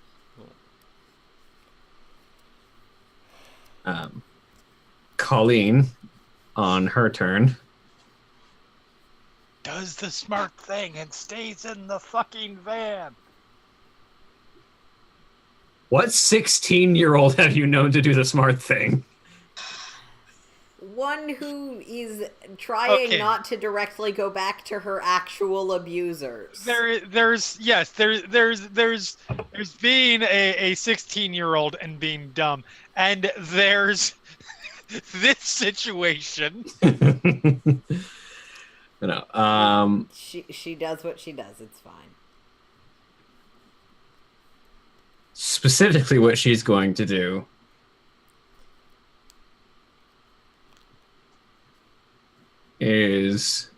Colleen, on her turn, Does the smart thing and stays in the fucking van. what 16-year-old have you known to do the smart thing? One who is trying not to directly go back to her actual abusers. There's being a 16-year-old and being dumb, and there's this situation. No. She does what she does. It's fine. Specifically, what she's going to do is,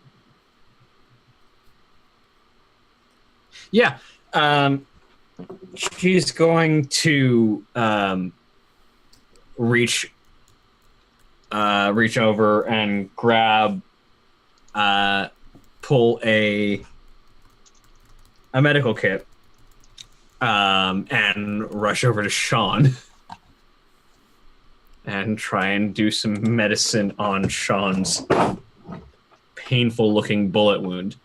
she's going to reach over and grab, pull a medical kit, and rush over to Sean and try and do some medicine on Sean's painful-looking bullet wound.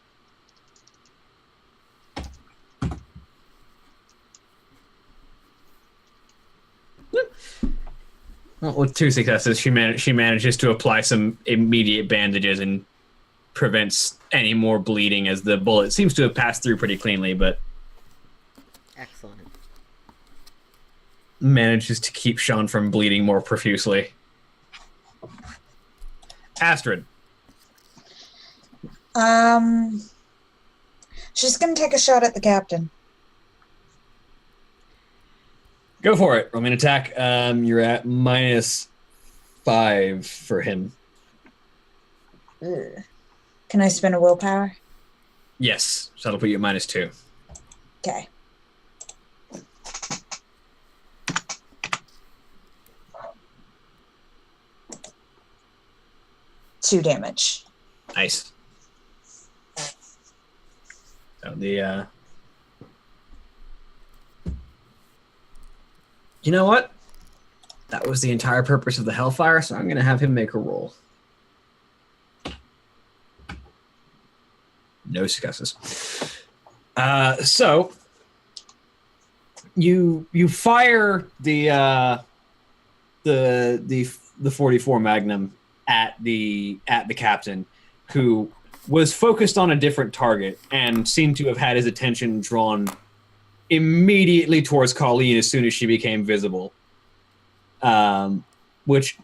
Well, with 2 successes, she manages to apply some immediate bandages and prevents any more bleeding, as the bullet seems to have passed through pretty cleanly, but Excellent. manages to keep Sean from bleeding more profusely. Astrid. She's gonna take a shot at the captain. Go for it. Roll me an attack. You're at -5 for him. Ugh. Can I spend a willpower? Yes, so that'll put you at -2. Okay. Two damage. Nice. So you know what? That was the entire purpose of the Hellfire, so I'm going to have him make a roll. No successes. So you fire the 44 Magnum at the captain, who was focused on a different target and seemed to have had his attention drawn immediately towards Colleen as soon as she became visible, which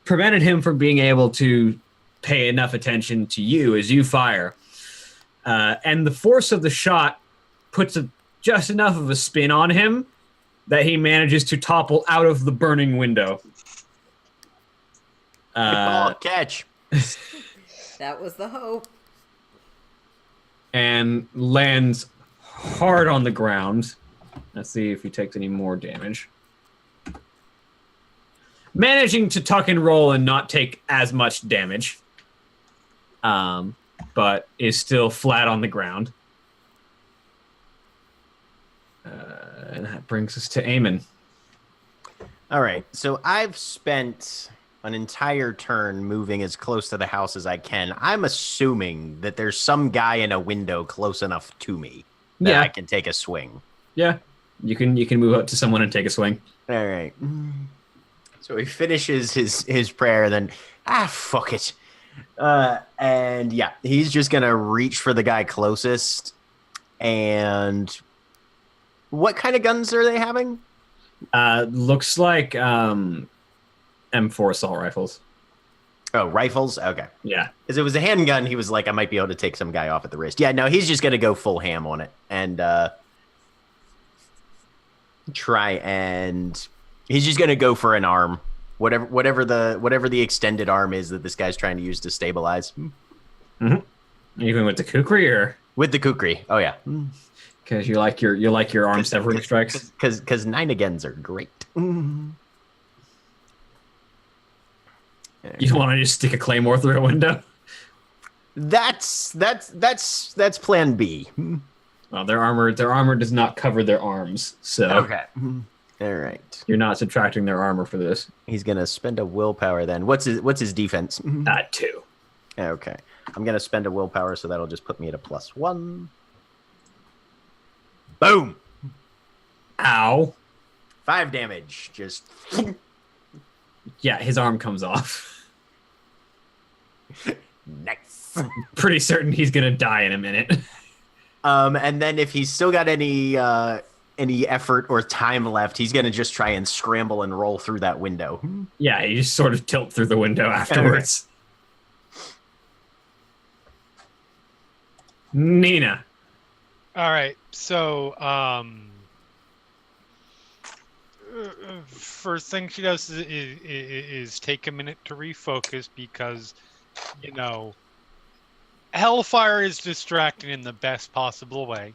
prevented him from being able to pay enough attention to you as you fire. And the force of the shot puts just enough of a spin on him that he manages to topple out of the burning window. Catch. That was the hope. And lands hard on the ground. Let's see if he takes any more damage. Managing to tuck and roll and not take as much damage. But is still flat on the ground. And that brings us to Eamon. All right, so I've spent an entire turn moving as close to the house as I can. I'm assuming that there's some guy in a window close enough to me that I can take a swing. Yeah, you can move up to someone and take a swing. All right. So he finishes his prayer, then fuck it. And yeah, he's just gonna reach for the guy closest. And what kind of guns are they having? Looks like M4 assault rifles. Oh, rifles? Okay. Yeah. Because it was a handgun, he was like, I might be able to take some guy off at the wrist. Yeah, no, he's just gonna go full ham on it and try and he's just gonna go for an arm. Whatever the extended arm is that this guy's trying to use to stabilize. Mm-hmm. Even with the kukri, or with the kukri? Oh yeah, because you like your arm severing strikes. Because 9 agains are great. You don't want to just stick a claymore through a window. That's Plan B. Well, their armor does not cover their arms, so okay. All right. You're not subtracting their armor for this. He's gonna spend a willpower then. What's his defense? 2. Okay. I'm gonna spend a willpower, so that'll just put me at a +1. Boom. Ow. 5 damage. Just. Yeah, his arm comes off. Nice. Pretty certain he's gonna die in a minute. And then if he's still got any effort or time left, he's gonna just try and scramble and roll through that window. Yeah, you just sort of tilt through the window afterwards. Nina. All right, so first thing she does is take a minute to refocus because, you know, hellfire is distracting in the best possible way.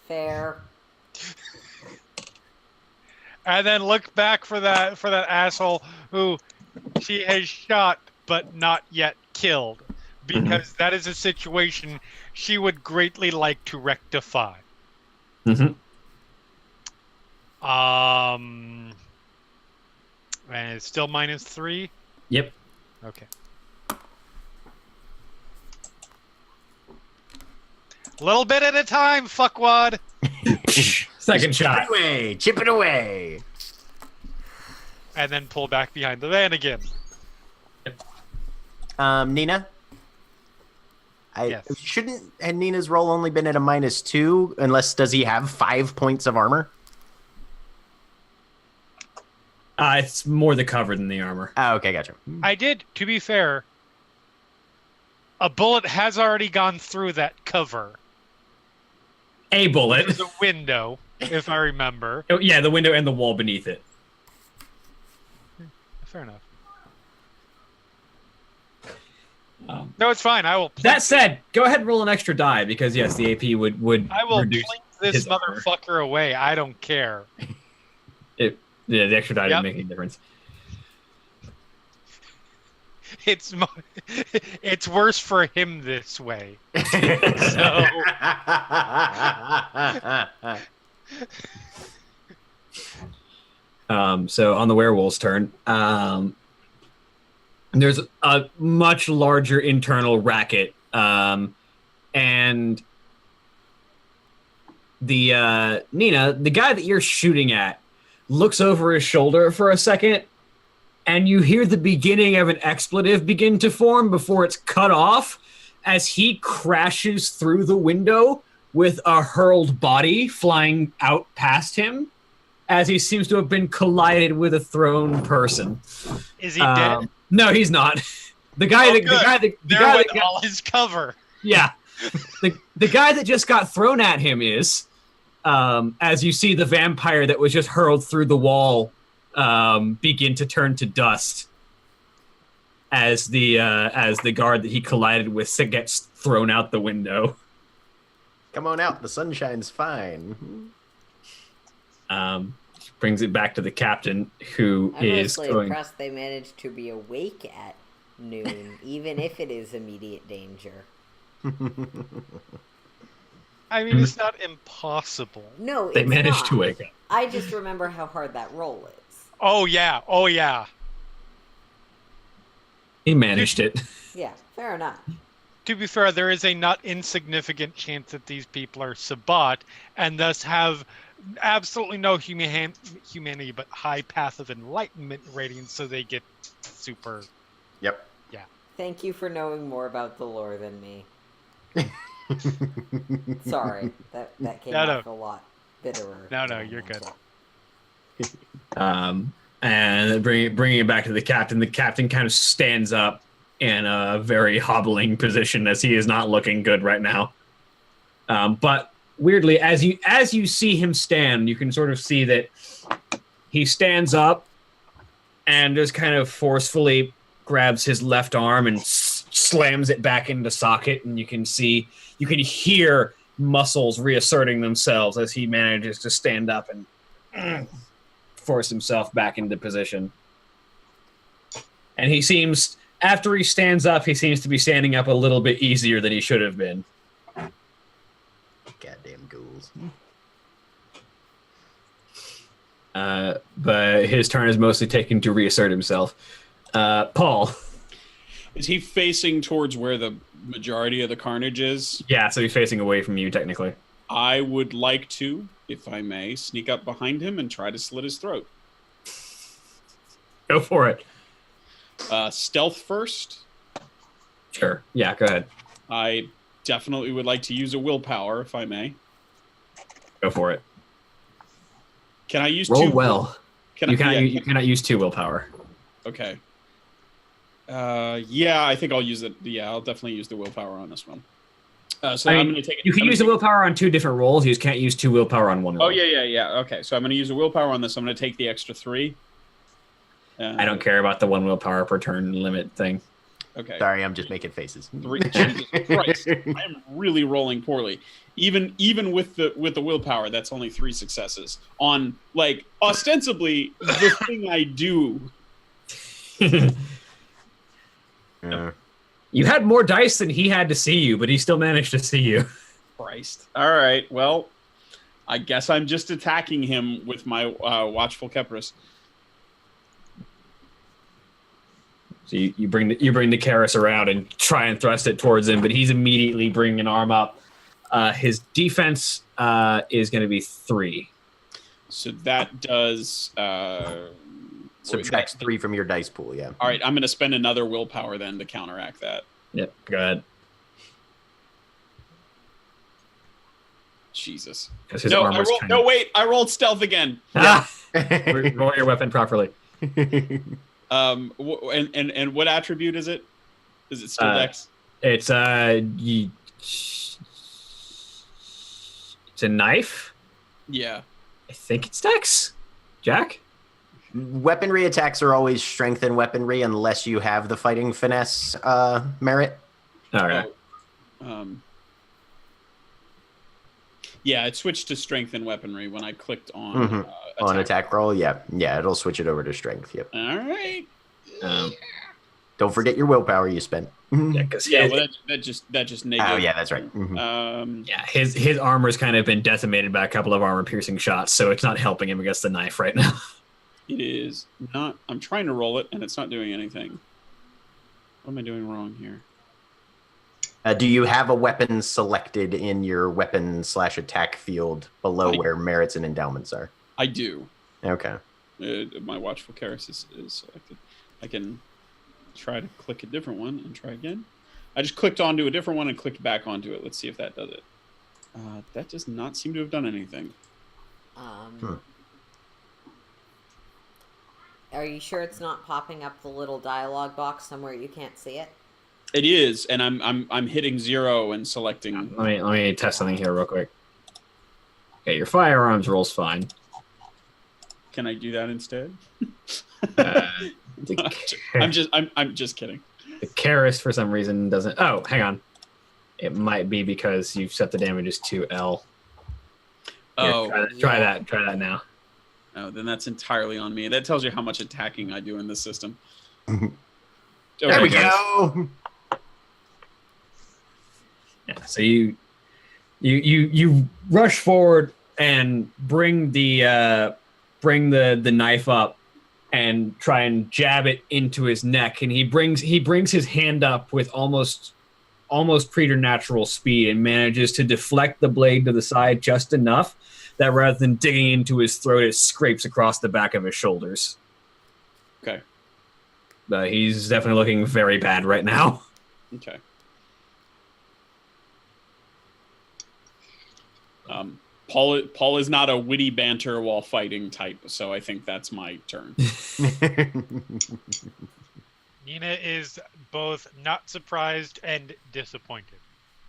Fair. And then look back for that asshole who she has shot but not yet killed, because that is a situation she would greatly like to rectify. Mm-hmm. And it's still -3? Yep. Okay. Little bit at a time, fuckwad. Second shot. Chip it away. And then pull back behind the van again. Nina? Yes. Shouldn't had Nina's roll only been at a -2? Unless, does he have 5 points of armor? It's more the cover than the armor. Oh, okay, gotcha. I did, to be fair, a bullet has already gone through that cover. A bullet. The window, if I remember. Oh, yeah, the window and the wall beneath it. Fair enough. No, it's fine. I will. That said, go ahead and roll an extra die because yes, the AP would. I will reduce plink this his motherfucker armor. away. I don't care. Yeah, the extra die didn't make any difference. It's worse for him this way. So on the werewolf's turn, there's a much larger internal racket, and the Nina, the guy that you're shooting at, looks over his shoulder for a second, and you hear the beginning of an expletive begin to form before it's cut off as he crashes through the window with a hurled body flying out past him, as he seems to have been collided with a thrown person. Is he dead? No, he's not. The guy all his cover. Yeah. The guy that just got thrown at him is, as you see the vampire that was just hurled through the wall begin to turn to dust as the guard that he collided with gets thrown out the window. Come on out. The sunshine's fine. Brings it back to the captain, who I'm is mostly going. impressed they managed to be awake at noon, even if it is immediate danger. I mean, it's not impossible. No, They it's managed not. to wake up. I just remember how hard that roll is. Oh yeah. He managed it. Yeah, fair enough. To be fair, there is a not insignificant chance that these people are Sabbat and thus have absolutely no humanity but high path of enlightenment rating, so they get super. Yep. Thank you for knowing more about the lore than me. Sorry, that came off a lot bitterer. No, you're good. And bringing it back to the captain kind of stands up in a very hobbling position as he is not looking good right now. But weirdly, as you see him stand, you can sort of see that he stands up and just kind of forcefully grabs his left arm and slams it back into socket, and you can hear muscles reasserting themselves as he manages to stand up and force himself back into position. And after he stands up, he seems to be standing up a little bit easier than he should have been. Goddamn ghouls. But his turn is mostly taken to reassert himself. Paul. Is he facing towards where the majority of the carnage is? Yeah, so he's facing away from you, technically. I would like to, if I may, sneak up behind him and try to slit his throat. Go for it. Stealth first. Sure. Yeah, go ahead. I definitely would like to use a willpower, if I may. Go for it. Can I use Roll two? well. You cannot use 2 willpower. Okay. Yeah, I think I'll use it. Yeah, I'll definitely use the willpower on this one. I'm going to take it. You can use the willpower on 2 different rolls. You just can't use 2 willpower on 1 roll. Oh, yeah. Okay, so I'm going to use a willpower on this. I'm going to take the extra 3. I don't care about the 1 willpower per turn limit thing. Okay. Sorry, I'm just making faces. Jesus Christ. I'm really rolling poorly. Even with the willpower, that's only 3 successes on, like, ostensibly the thing I do. You had more dice than he had to see you, but he still managed to see you. Christ. All right. Well, I guess I'm just attacking him with my watchful Kepris. So you bring the Karis around and try and thrust it towards him, but he's immediately bringing an arm up. His defense is going to be 3. So that does Subtracts 3 from your dice pool, yeah. All right, I'm going to spend another willpower then to counteract that. Yep, go ahead. Jesus. Wait, I rolled stealth again. Roll your weapon properly. And what attribute is it? Is it still Dex? It's a knife. Yeah. I think it's Dex. Jack? Weaponry attacks are always strength and weaponry unless you have the fighting finesse merit. All right. Yeah, it switched to strength and weaponry when I clicked on attack roll. Yeah, it'll switch it over to strength. Yep. All right. Don't forget your willpower you spent. That just negated. Oh yeah, that's right. Yeah, his armor's kind of been decimated by a couple of armor piercing shots, so it's not helping him against the knife right now. It is not. I'm trying to roll it, and it's not doing anything. What am I doing wrong here? Do you have a weapon selected in your weapon/attack field below where merits and endowments are? I do. Okay. My watchful Karis is selected. I can try to click a different one and try again. I just clicked onto a different one and clicked back onto it. Let's see if that does it. That does not seem to have done anything. Are you sure it's not popping up the little dialogue box somewhere you can't see it? It is, and I'm hitting 0 and selecting. Let me test something here real quick. Okay, your firearms roll's fine. Can I do that instead? The I'm just kidding. The Karis, for some reason, doesn't... Oh, hang on. It might be because you've set the damages to L. Here, try that now. Oh, then that's entirely on me. That tells you how much attacking I do in this system. There we go. Yeah, so you rush forward and bring the knife up and try and jab it into his neck, and he brings his hand up with almost preternatural speed and manages to deflect the blade to the side just enough that rather than digging into his throat, it scrapes across the back of his shoulders. Okay. He's definitely looking very bad right now. Okay. Paul is not a witty banter while fighting type, so I think that's my turn. Nina is both not surprised and disappointed.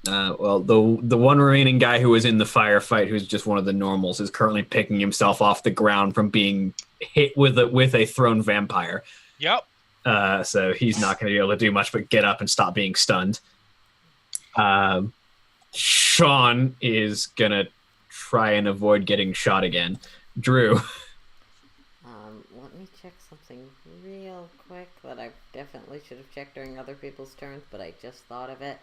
Well, the one remaining guy who was in the firefight, who's just one of the normals, is currently picking himself off the ground from being hit with a thrown vampire. Yep. So he's not going to be able to do much but get up and stop being stunned. Sean is going to try and avoid getting shot again. Drew. Let me check something real quick that I definitely should have checked during other people's turns, but I just thought of it.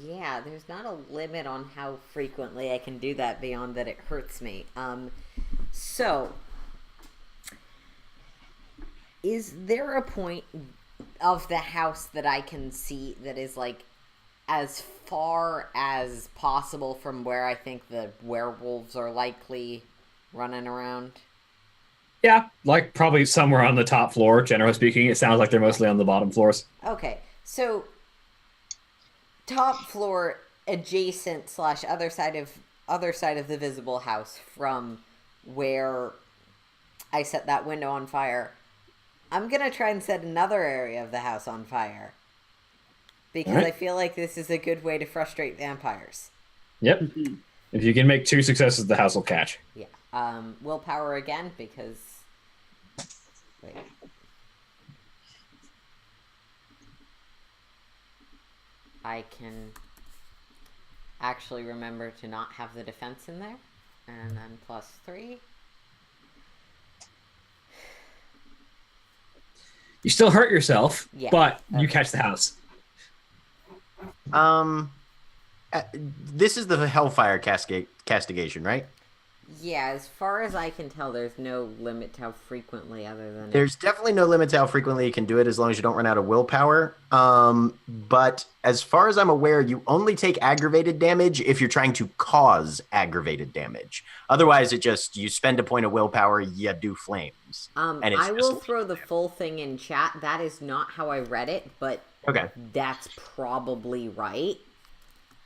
Yeah, there's not a limit on how frequently I can do that beyond that it hurts me. So, is there a point of the house that I can see that is like as far as possible from where I think the werewolves are likely running around? Yeah, like probably somewhere on the top floor, generally speaking. It sounds like they're mostly on the bottom floors. Okay, so top floor adjacent / other side of the visible house from where I set that window on fire. I'm gonna try and set another area of the house on fire because I feel like this is a good way to frustrate vampires. Yep. If you can make 2 successes, the house will catch. Yeah. Willpower again because... Wait. I can actually remember to not have the defense in there. And then +3. You still hurt yourself, Yeah, but you catch the house. This is the Hellfire castigation, right? Yeah, as far as I can tell, there's no limit to how frequently other than... There's definitely no limit to how frequently you can do it as long as you don't run out of willpower. But as far as I'm aware, you only take aggravated damage if you're trying to cause aggravated damage. Otherwise, you spend a point of willpower, you do flames. And I will throw the full thing in chat. That is not how I read it, but that's probably right.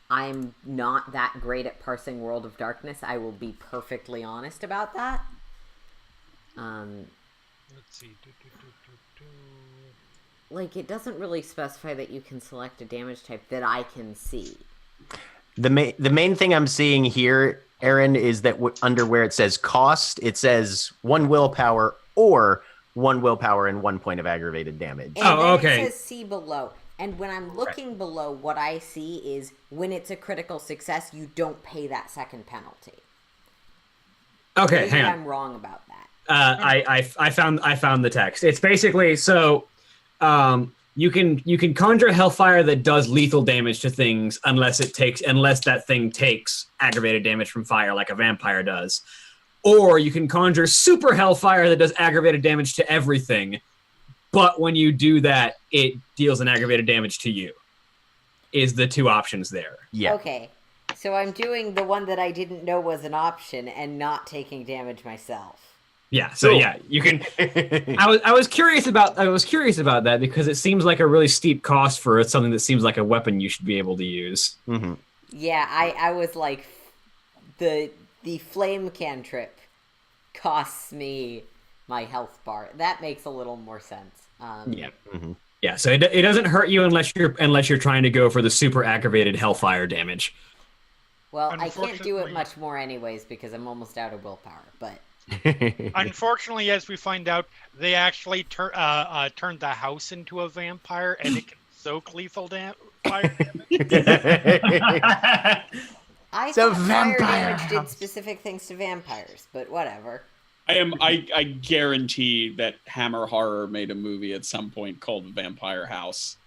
I'm not that great at parsing World of Darkness. I will be perfectly honest about that. Let's see. Like, it doesn't really specify that you can select a damage type that I can see. The main thing I'm seeing here, Aaron, is that under where it says cost, it says 1 willpower or 1 willpower and 1 point of aggravated damage. And then it says see below. And when I'm looking below, what I see is when it's a critical success, you don't pay that second penalty. Okay, Maybe hang on. I'm wrong about that. I found the text. It's basically so you can conjure hellfire that does lethal damage to things unless that thing takes aggravated damage from fire like a vampire does. Or you can conjure super hellfire that does aggravated damage to everything. But when you do that, it deals an aggravated damage to you. Is the 2 options there? Yeah. Okay, so I'm doing the one that I didn't know was an option and not taking damage myself. Yeah. So yeah, you can. I was curious about that because it seems like a really steep cost for something that seems like a weapon you should be able to use. Mm-hmm. Yeah, I was like, the flame cantrip costs me my health bar. That makes a little more sense. Yeah. Mm-hmm. Yeah, so it doesn't hurt you unless you're trying to go for the super aggravated hellfire damage. Well, I can't do it much more anyways because I'm almost out of willpower, but... Unfortunately, as we find out, they actually turned the house into a vampire, and it can soak lethal fire damage. I thought fire damage did specific things to vampires, but whatever. I guarantee that Hammer Horror made a movie at some point called Vampire House.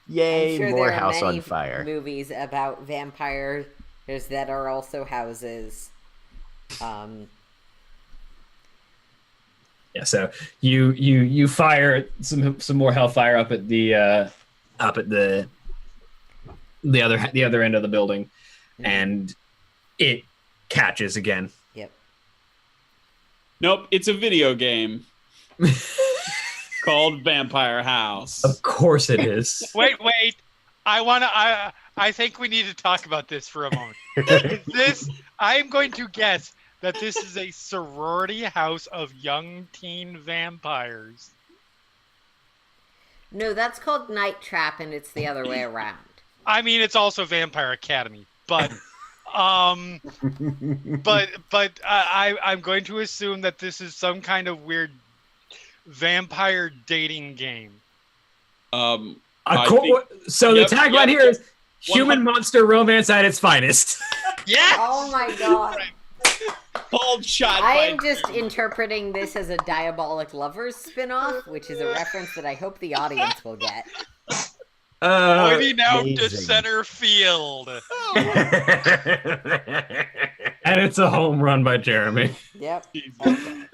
Yay, sure more there are house many on fire. Movies about vampires that are also houses. Yeah, so you fire some more hellfire up at the other end of the building, and it catches again. Yep. Nope, it's a video game called Vampire House. Of course it is. Wait. I think we need to talk about this for a moment. I'm going to guess that this is a sorority house of young teen vampires. No, that's called Night Trap, and it's the other way around. I mean, it's also Vampire Academy, but I'm going to assume that this is some kind of weird vampire dating game. The tagline here is human monster romance at its finest. Yes! Oh my god. Bold shot. I am just interpreting this as a Diabolic Lovers spin-off, which is a reference that I hope the audience will get. Pointing out to center field. And it's a home run by Jeremy. Yep. Okay.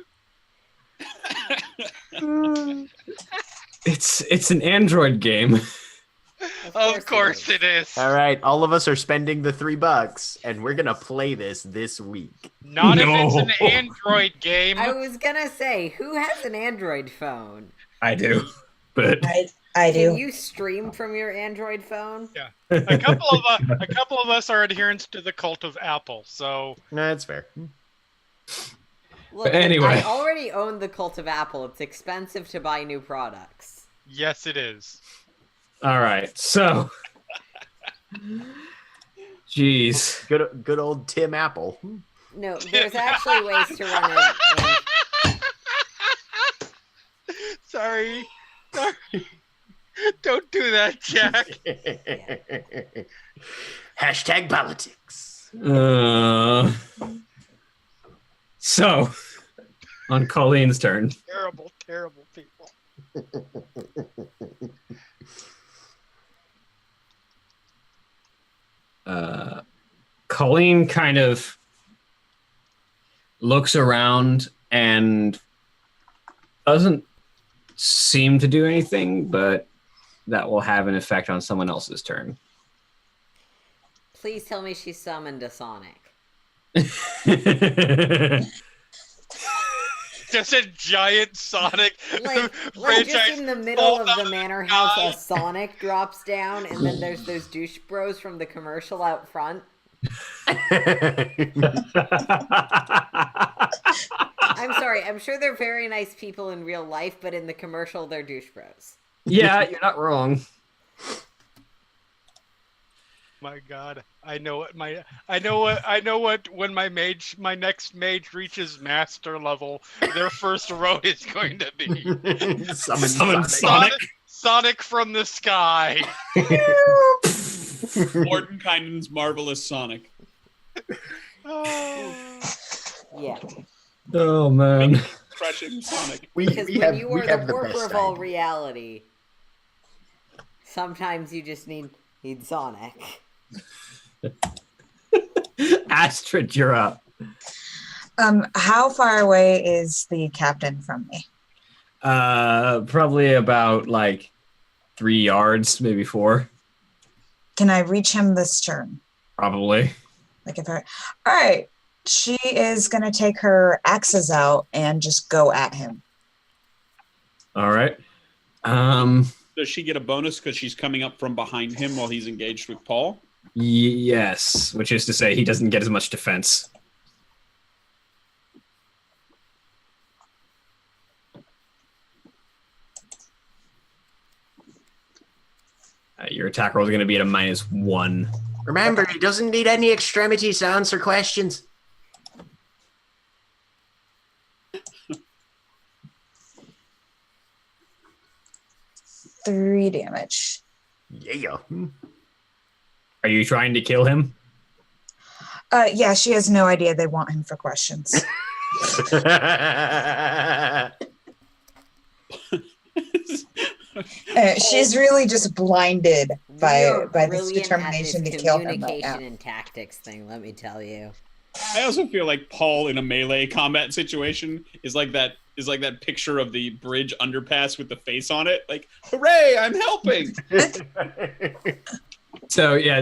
It's an Android game. Of course it is. All right, all of us are spending the $3, and we're gonna play this week. Not if it's an Android game. I was gonna say, who has an Android phone? I do, but I do. Can you stream from your Android phone? Yeah, a couple of us are adherents to the cult of Apple, so No, that's fair. Look, But anyway. I already own the cult of Apple. It's expensive to buy new products. yes, it is. all right. So, jeez, Good old Tim Apple. No, there's actually ways to run it. Sorry. Don't do that, Jack. Hashtag politics. So on Colleen's turn. Terrible, terrible people. Colleen kind of looks around and doesn't seem to do anything, but that will have an effect on someone else's turn. Please tell me she summoned a Sonic. Just a giant Sonic Like just in the middle of the manor house, a Sonic drops down, and then there's those douche bros from the commercial out front. I'm sorry, I'm sure they're very nice people in real life, but in the commercial, they're douche bros. Yeah, you're not wrong. My God, I know what when my next mage reaches master level, their first road is going to be Summon Sonic. Sonic from the sky. Mordenkainen's Marvelous Sonic. Yeah. Oh man. Crushing Sonic. Because when you are the worker of all reality, sometimes you just need Sonic. Astrid, you're up. How far away is the captain from me? Probably about like 3 yards, maybe 4. Can I reach him this turn? Probably. All right. She is going to take her axes out and just go at him. All right. Does she get a bonus because she's coming up from behind him while he's engaged with Paul? Yes, which is to say he doesn't get as much defense. Your attack roll is going to be at a -1. Remember, he doesn't need any extremities to answer questions. 3 damage. Yeah. Are you trying to kill him? Yeah, she has no idea they want him for questions. She's really just blinded by this determination to kill him right now. Communication and tactics thing, let me tell you. I also feel like Paul in a melee combat situation is like that picture of the bridge underpass with the face on it. Like, hooray, I'm helping. So yeah,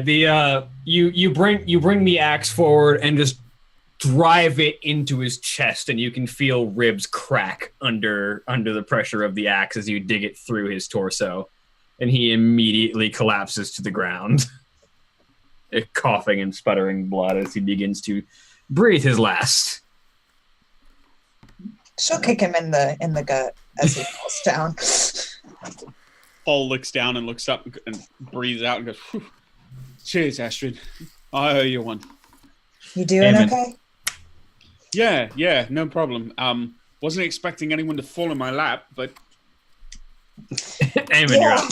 you bring the axe forward and just drive it into his chest, and you can feel ribs crack under the pressure of the axe as you dig it through his torso, and he immediately collapses to the ground, coughing and sputtering blood as he begins to breathe his last. She'll kick him in the gut as he falls down. Paul looks down and looks up and breathes out and goes, "Whew. Cheers, Astrid. I owe you one." You doing okay? Yeah, no problem. Wasn't expecting anyone to fall in my lap, but... Eamon, you're up.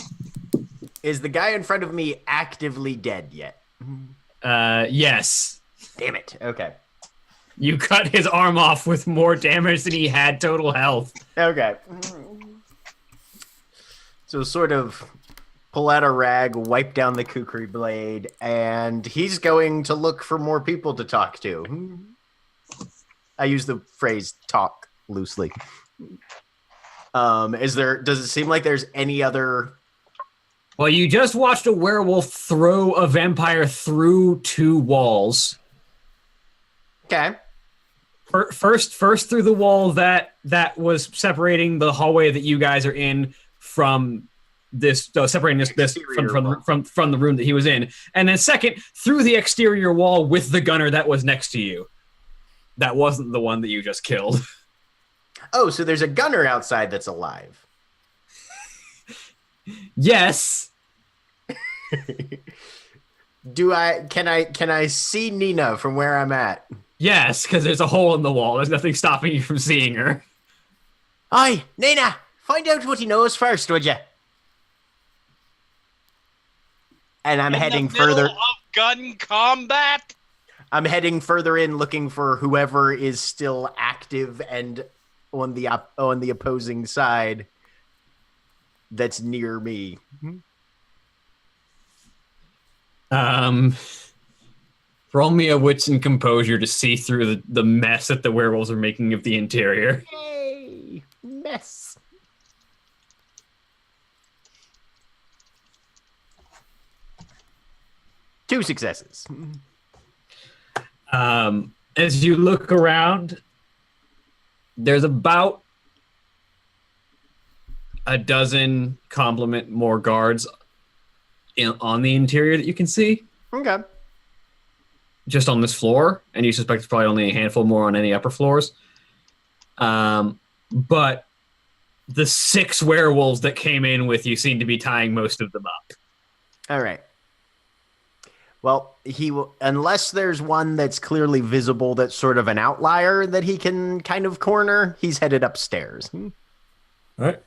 Is the guy in front of me actively dead yet? Yes. Damn it. Okay. You cut his arm off with more damage than he had total health. Okay. So sort of pull out a rag, wipe down the kukri blade, and he's going to look for more people to talk to. I use the phrase talk loosely. Does it seem like there's any other... Well, you just watched a werewolf throw a vampire through 2 walls. Okay. First through the wall that was separating the hallway that you guys are in from this, separating this from the room that he was in, and then second through the exterior wall with the gunner that was next to you. That wasn't the one that you just killed. Oh, so there's a gunner outside that's alive. Yes. Can I see Nina from where I'm at? Yes, because there's a hole in the wall. There's nothing stopping you from seeing her. Aye, Nina, find out what he knows first, would you? And I'm heading further. Of gun combat. I'm heading further in, looking for whoever is still active and on the opposing side that's near me. Roll me a wits and composure to see through the mess that the werewolves are making of the interior. Yay! Mess. Two successes. As you look around, there's about a dozen complement more guards on the interior that you can see. Okay. Just on this floor, and you suspect there's probably only a handful more on any upper floors. But the 6 werewolves that came in with you seem to be tying most of them up. All right. Well, he will, unless there's one that's clearly visible that's sort of an outlier that he can kind of corner, he's headed upstairs. All right.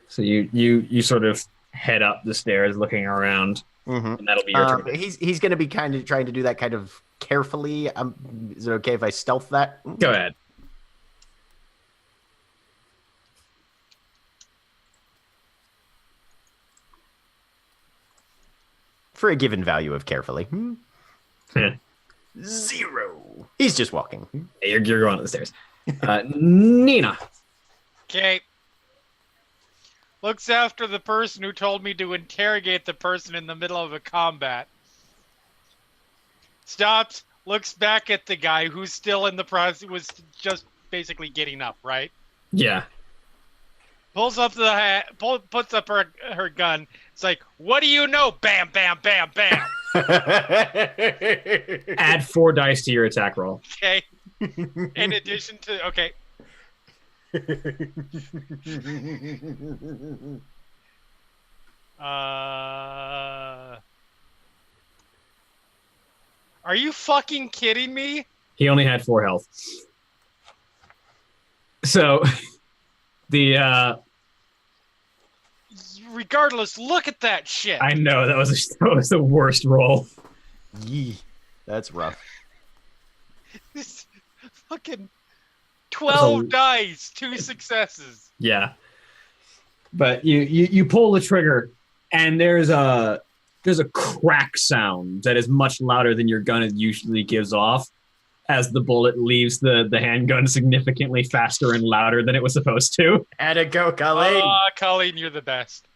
So you sort of head up the stairs looking around, and that'll be your turn. He's going to be kind of trying to do that kind of carefully. Is it okay if I stealth that? Go ahead. For a given value of carefully. 0. He's just walking. Hey, you're going up the stairs. Nina. Okay. Looks after the person who told me to interrogate the person in the middle of a combat. Stops, looks back at the guy who's still in the process, was just basically getting up, right? Yeah. Pulls up the hat, puts up her gun. It's like, what do you know? Bam, bam, bam, bam. Add 4 dice to your attack roll. Okay. In addition to, okay. Are you fucking kidding me? He only had 4 health. So, Regardless, look at that shit. I know that was the worst roll. Yee. That's rough. This fucking 12 dice, 2 successes. Yeah. But you pull the trigger, and there's a crack sound that is much louder than your gun usually gives off, as the bullet leaves the handgun significantly faster and louder than it was supposed to. And a go, Colleen. Colleen, you're the best.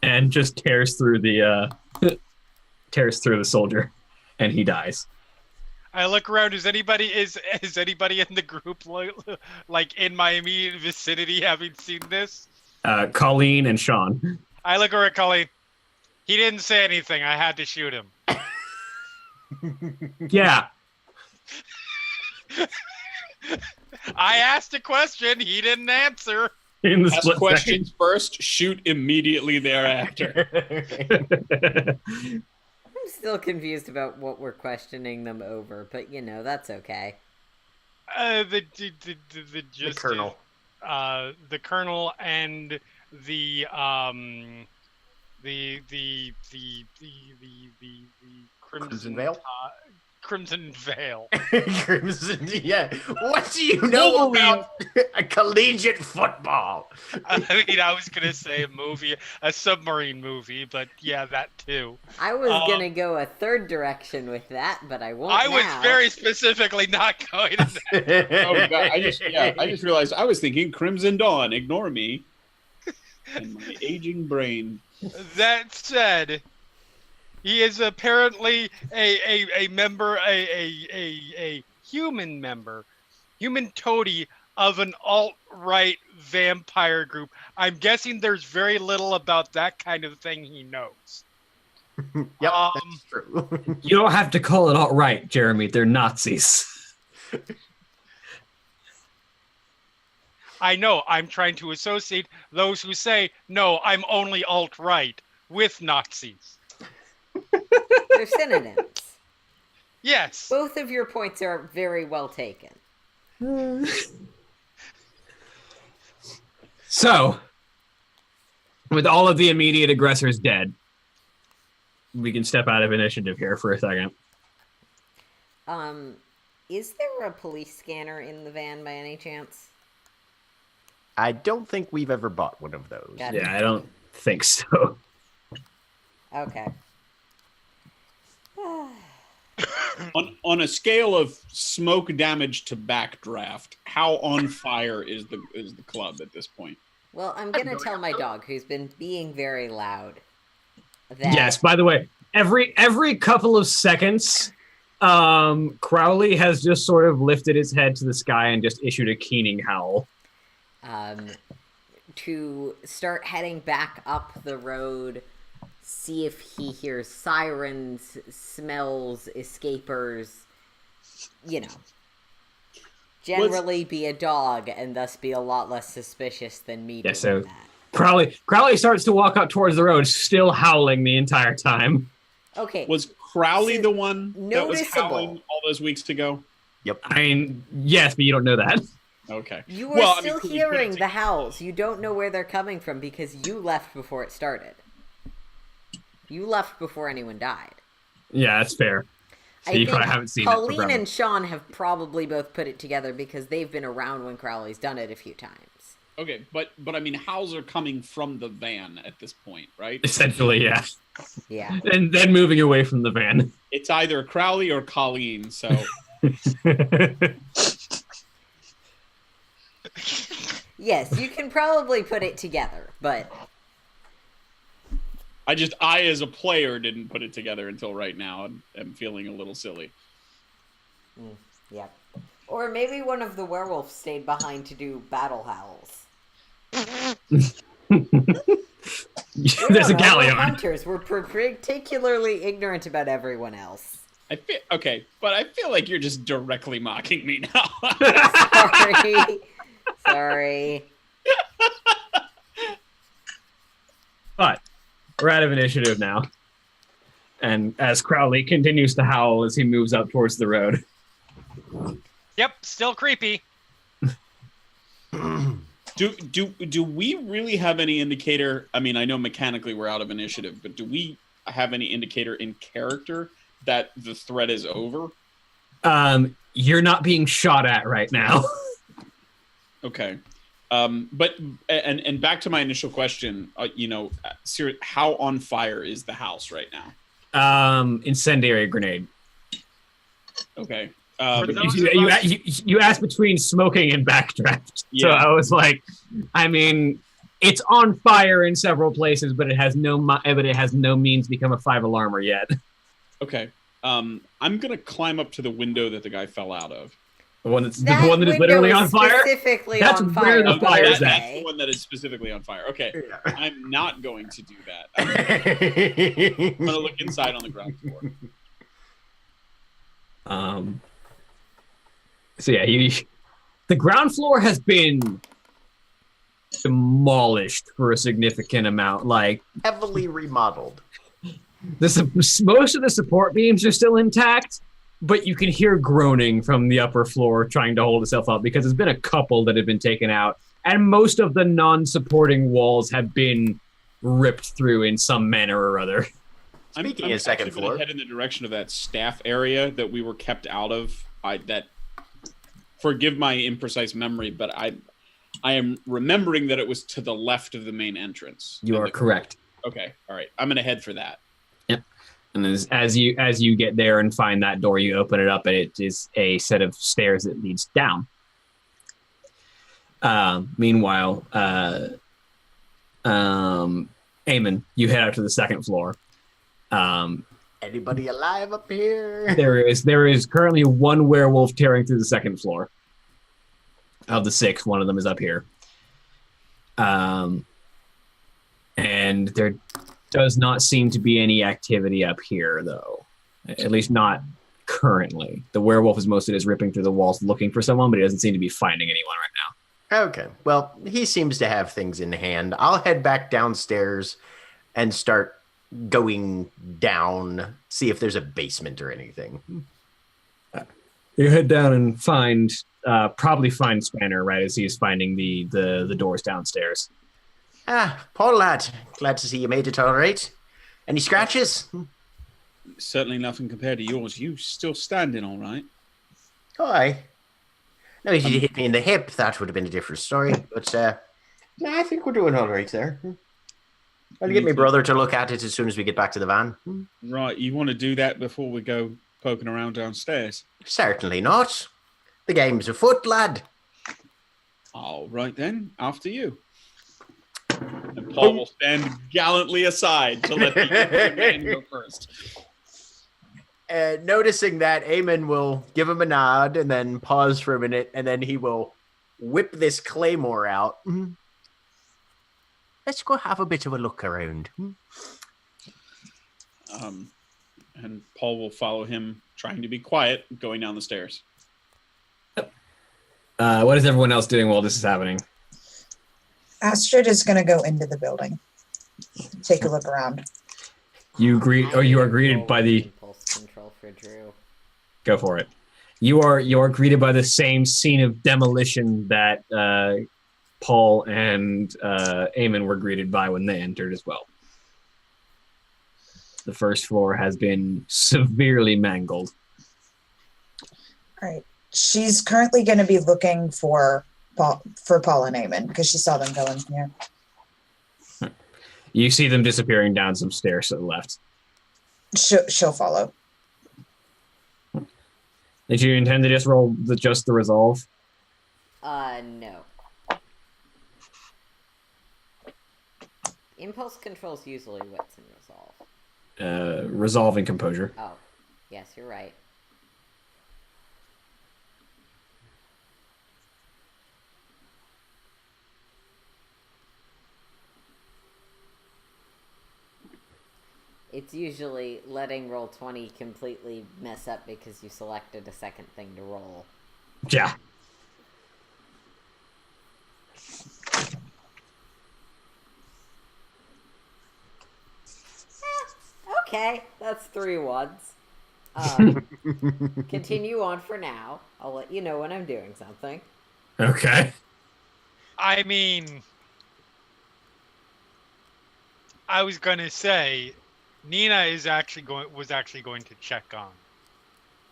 And just tears through the soldier, and he dies. I look around. Is anybody in the group like in my immediate vicinity having seen this? Colleen and Sean. I look over at Colleen. He didn't say anything. I had to shoot him. Yeah. I asked a question. He didn't answer. In the Ask questions first, shoot immediately thereafter. I'm still confused about what we're questioning them over, but that's okay. The colonel. The colonel and the Crimson Veil. Crimson Veil. Crimson, yeah. What do you know about a collegiate football? I mean, I was gonna say a submarine movie, but yeah, that too. I was gonna go a third direction with that, but I won't. I was very specifically not going to that. Oh God! I just realized I was thinking Crimson Dawn. Ignore me and my aging brain. That said, he is apparently a member, a human member, human toady of an alt-right vampire group. I'm guessing there's very little about that kind of thing he knows. Yep, that's true. You don't have to call it alt-right, Jeremy. They're Nazis. I know. I'm trying to associate those who say, no, I'm only alt-right with Nazis. They're synonyms. Yes. Both of your points are very well taken. So, with all of the immediate aggressors dead, we can step out of initiative here for a second. Is there a police scanner in the van by any chance? I don't think we've ever bought one of those. Got it. Yeah, I don't think so. Okay. On a scale of smoke damage to backdraft, how on fire is the club at this point? Well, I'm gonna tell my dog, who's been being very loud, that Yes, by the way, every couple of seconds, Crowley has just sort of lifted his head to the sky and just issued a keening howl. to start heading back up the road, see if he hears sirens, smells escapers, generally be a dog and thus be a lot less suspicious than me doing that. Crowley starts to walk up towards the road, still howling the entire time. Okay. Was Crowley the one that was noticeable. howling all those weeks ago? Yep. I mean, yes, but you don't know that. Okay. You are still hearing the howls. You don't know where they're coming from because you left before it started. You left before anyone died. Yeah, that's fair. So you probably haven't seen Colleen it. and Sean have probably both put it together because they've been around when Crowley's done it a few times. Okay, but I mean, howls are coming from the van at this point, right? Essentially, yeah. Yeah. And then moving away from the van. It's either Crowley or Colleen, so... Yes, you can probably put it together, but... I as a player didn't put it together until right now, and I'm feeling a little silly. Yeah. Or maybe one of the werewolves stayed behind to do battle howls. There's a galleon. We're hunters. We're particularly ignorant about everyone else. I feel like you're just directly mocking me now. Sorry. But we're out of initiative now. And as Crowley continues to howl as he moves up towards the road. Yep, still creepy. Do we really have any indicator? I mean, I know mechanically we're out of initiative, but do we have any indicator in character that the threat is over? You're not being shot at right now. Okay. But back to my initial question, how on fire is the house right now? Incendiary grenade. Okay. You asked between smoking and backdraft. Yeah. So I was like, I mean, it's on fire in several places, but it has no means to become a 5 alarmer yet. Okay. I'm gonna climb up to the window that the guy fell out of. The one that is literally on fire. That's on where the fire is at. That's the one that is specifically on fire. Okay. Yeah. I'm not going to do that. I'm gonna look inside on the ground floor. So yeah, the ground floor has been demolished for a significant amount, like heavily remodeled. Most of the support beams are still intact, but you can hear groaning from the upper floor trying to hold itself up because there's been a couple that have been taken out, and most of the non-supporting walls have been ripped through in some manner or other. Speaking of second floor, head in the direction of that staff area that we were kept out of. Forgive my imprecise memory, but I am remembering that it was to the left of the main entrance. You are correct. Okay, all right. I'm gonna head for that. Yep. And then as you get there and find that door, you open it up, and it is a set of stairs that leads down. Meanwhile, Eamon, you head out to the second floor. Anybody alive up here? There is currently one werewolf tearing through the second floor. Of the 6, one of them is up here. And there does not seem to be any activity up here, though. At least not currently. The werewolf is most of it is ripping through the walls looking for someone, but he doesn't seem to be finding anyone right now. Okay. Well, he seems to have things in hand. I'll head back downstairs and start going down, see if there's a basement or anything. You head down and probably find Spanner right as he's finding the doors downstairs. Paul lad, glad to see you made it all right. Any scratches? Certainly nothing compared to yours. You still standing all right? Oh, aye. No, if you hit me in the hip, that would have been a different story. But I think we're doing all right there. I'll get my brother to look at it as soon as we get back to the van. Right, you want to do that before we go poking around downstairs? Certainly not. The game's afoot, lad. All right then, after you. And Paul will stand gallantly aside to let the man go first. Noticing that, Eamon will give him a nod and then pause for a minute, and then he will whip this claymore out. Let's go have a bit of a look around. And Paul will follow him, trying to be quiet, going down the stairs. What is everyone else doing while this is happening? Astrid is going to go into the building. Take a look around. You are greeted by the impulse control for Drew. Go for it. You are greeted by the same scene of demolition that Paul and Eamon were greeted by when they entered as well. The first floor has been severely mangled. All right. She's currently going to be looking for Paul and Eamon because she saw them go in here. You see them disappearing down some stairs to the left. She'll follow. Did you intend to just roll just the resolve? No. Impulse control's usually what's in resolve. Resolve and composure. Oh, yes, you're right. It's usually letting roll 20 completely mess up because you selected a second thing to roll. Yeah. Okay, that's 3 ones. Continue on for now. I'll let you know when I'm doing something. Okay. I mean, I was gonna say, Nina was actually going to check on.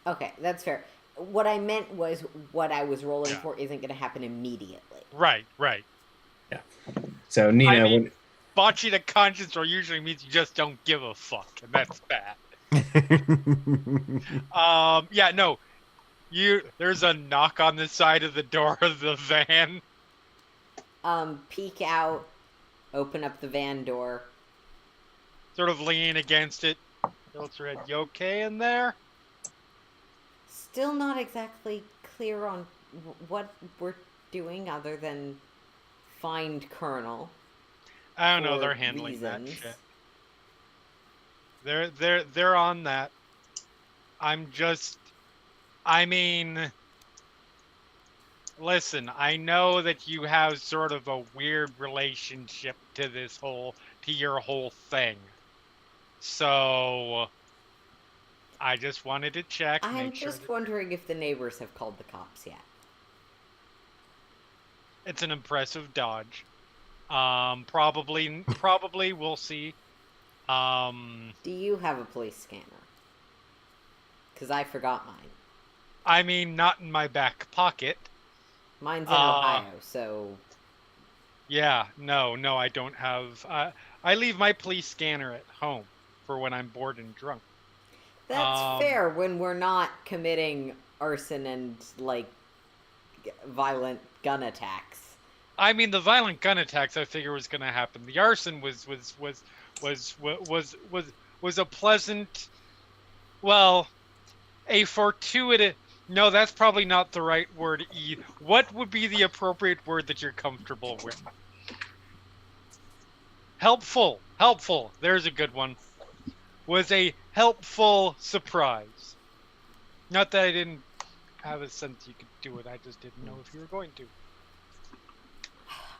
Okay, that's fair. What I meant was what I was rolling Yeah. for isn't going to happen immediately. Right. So Nina, I mean, botching a conscience roll usually means you just don't give a fuck, and that's bad. Yeah, no. There's a knock on the side of the door of the van. Peek out, open up the van door. Sort of leaning against it. Filter it. You okay in there? Still not exactly clear on what we're doing other than find Colonel. I don't know. for They're handling that reasons. shit. They're on that. I mean, listen, I know that you have sort of a weird relationship to your whole thing. So I just wanted to check. I'm just wondering if the neighbors have called the cops yet. It's an impressive dodge. Probably we'll see. Do you have a police scanner? Because I forgot mine. I mean, not in my back pocket. Mine's in Ohio, so... Yeah, no, I don't have... I leave my police scanner at home for when I'm bored and drunk. That's fair when we're not committing arson and, like, violent gun attacks. I mean, the violent gun attacks I figure was going to happen. The arson was a pleasant, well, a fortuitous. No, that's probably not the right word. What would be the appropriate word that you're comfortable with? Helpful. There's a good one. Was a helpful surprise. Not that I didn't have a sense you could do it. I just didn't know if you were going to.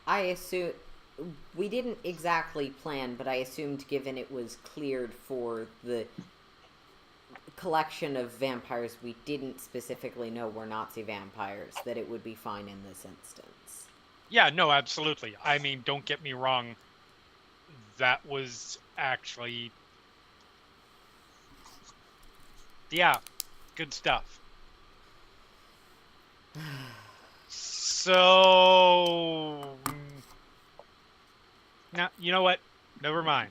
I assume... We didn't exactly plan, but I assumed given it was cleared for the collection of vampires we didn't specifically know were Nazi vampires, that it would be fine in this instance. Yeah, no, absolutely. I mean, don't get me wrong. That was actually... Yeah, good stuff. So... Now, you know what? Never mind.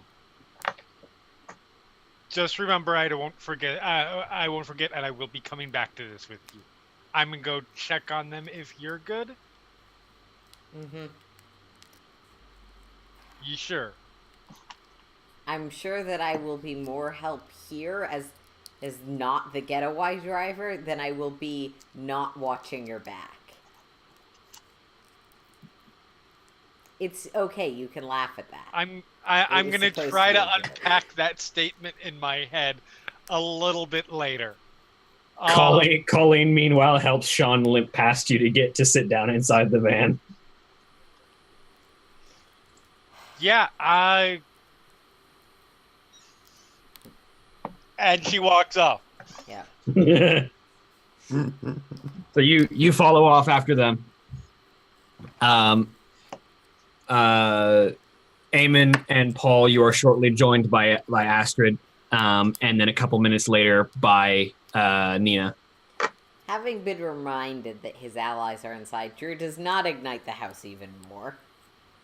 Just remember, I won't forget, and I will be coming back to this with you. I'm gonna go check on them if you're good. Mm-hmm. You sure? I'm sure that I will be more help here as not the getaway driver than I will be not watching your back. It's okay, you can laugh at that. I'm gonna try to unpack that statement in my head a little bit later. Colleen, meanwhile, helps Sean limp past you to sit down inside the van. Yeah, and she walks off. Yeah. So you follow off after them. Eamon and Paul, you are shortly joined by Astrid, and then a couple minutes later by Nina. Having been reminded that his allies are inside, Drew does not ignite the house even more.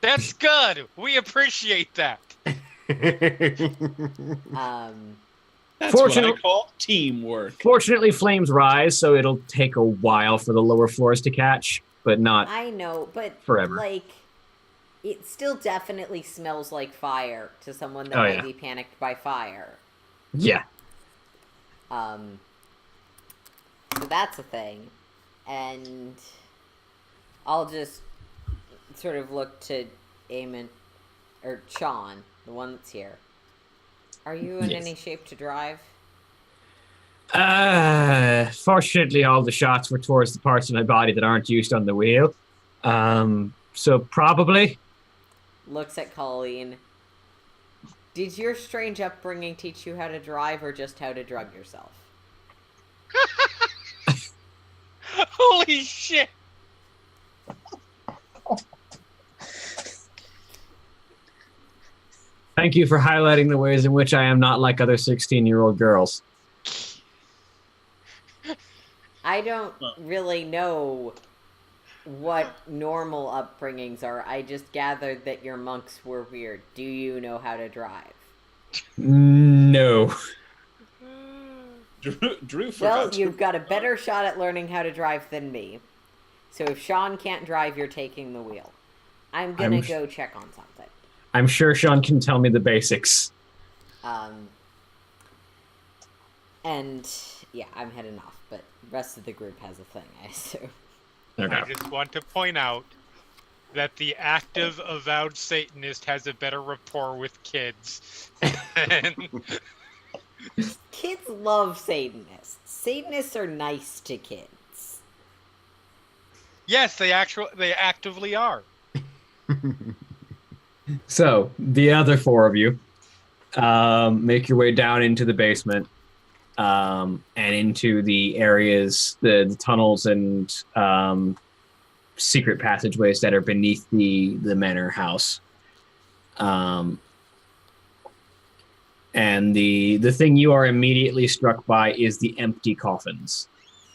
That's good. We appreciate that. That's what I call teamwork. Fortunately, flames rise, so it'll take a while for the lower floors to catch, but not I know, but forever. Like, it still definitely smells like fire to someone that Oh, might yeah. be panicked by fire. Yeah. So that's a thing. And I'll just sort of look to Eamon, or Sean, the one that's here. Are you in Yes. any shape to drive? Fortunately, all the shots were towards the parts of my body that aren't used on the wheel. So probably. Looks at Colleen. Did your strange upbringing teach you how to drive or just how to drug yourself? Holy shit! Thank you for highlighting the ways in which I am not like other 16-year-old girls. I don't really know what normal upbringings are. I just gathered that your monks were weird. Do you know how to drive? No. Drew forgot. Well, you've got a better shot at learning how to drive than me. So if Sean can't drive, you're taking the wheel. I'm gonna go check on something. I'm sure Sean can tell me the basics. And yeah, I'm heading off, but the rest of the group has a thing, I assume. Okay. I just want to point out that the active avowed Satanist has a better rapport with kids. Kids love Satanists. Satanists are nice to kids. Yes, they actively are. So, the other four of you make your way down into the basement and into the areas, the tunnels and secret passageways that are beneath the manor house. And the thing you are immediately struck by is the empty coffins.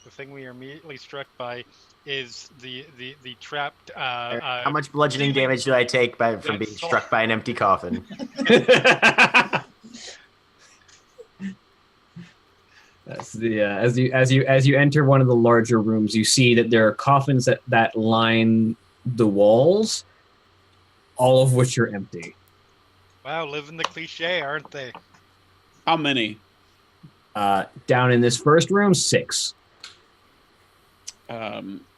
The thing we are immediately struck by is the trapped. How much bludgeoning damage do I take from being struck by an empty coffin? That's the as you enter one of the larger rooms, you see that there are coffins that line the walls, all of which are empty. Wow, living the cliche, aren't they? How many? Down in this first room, 6.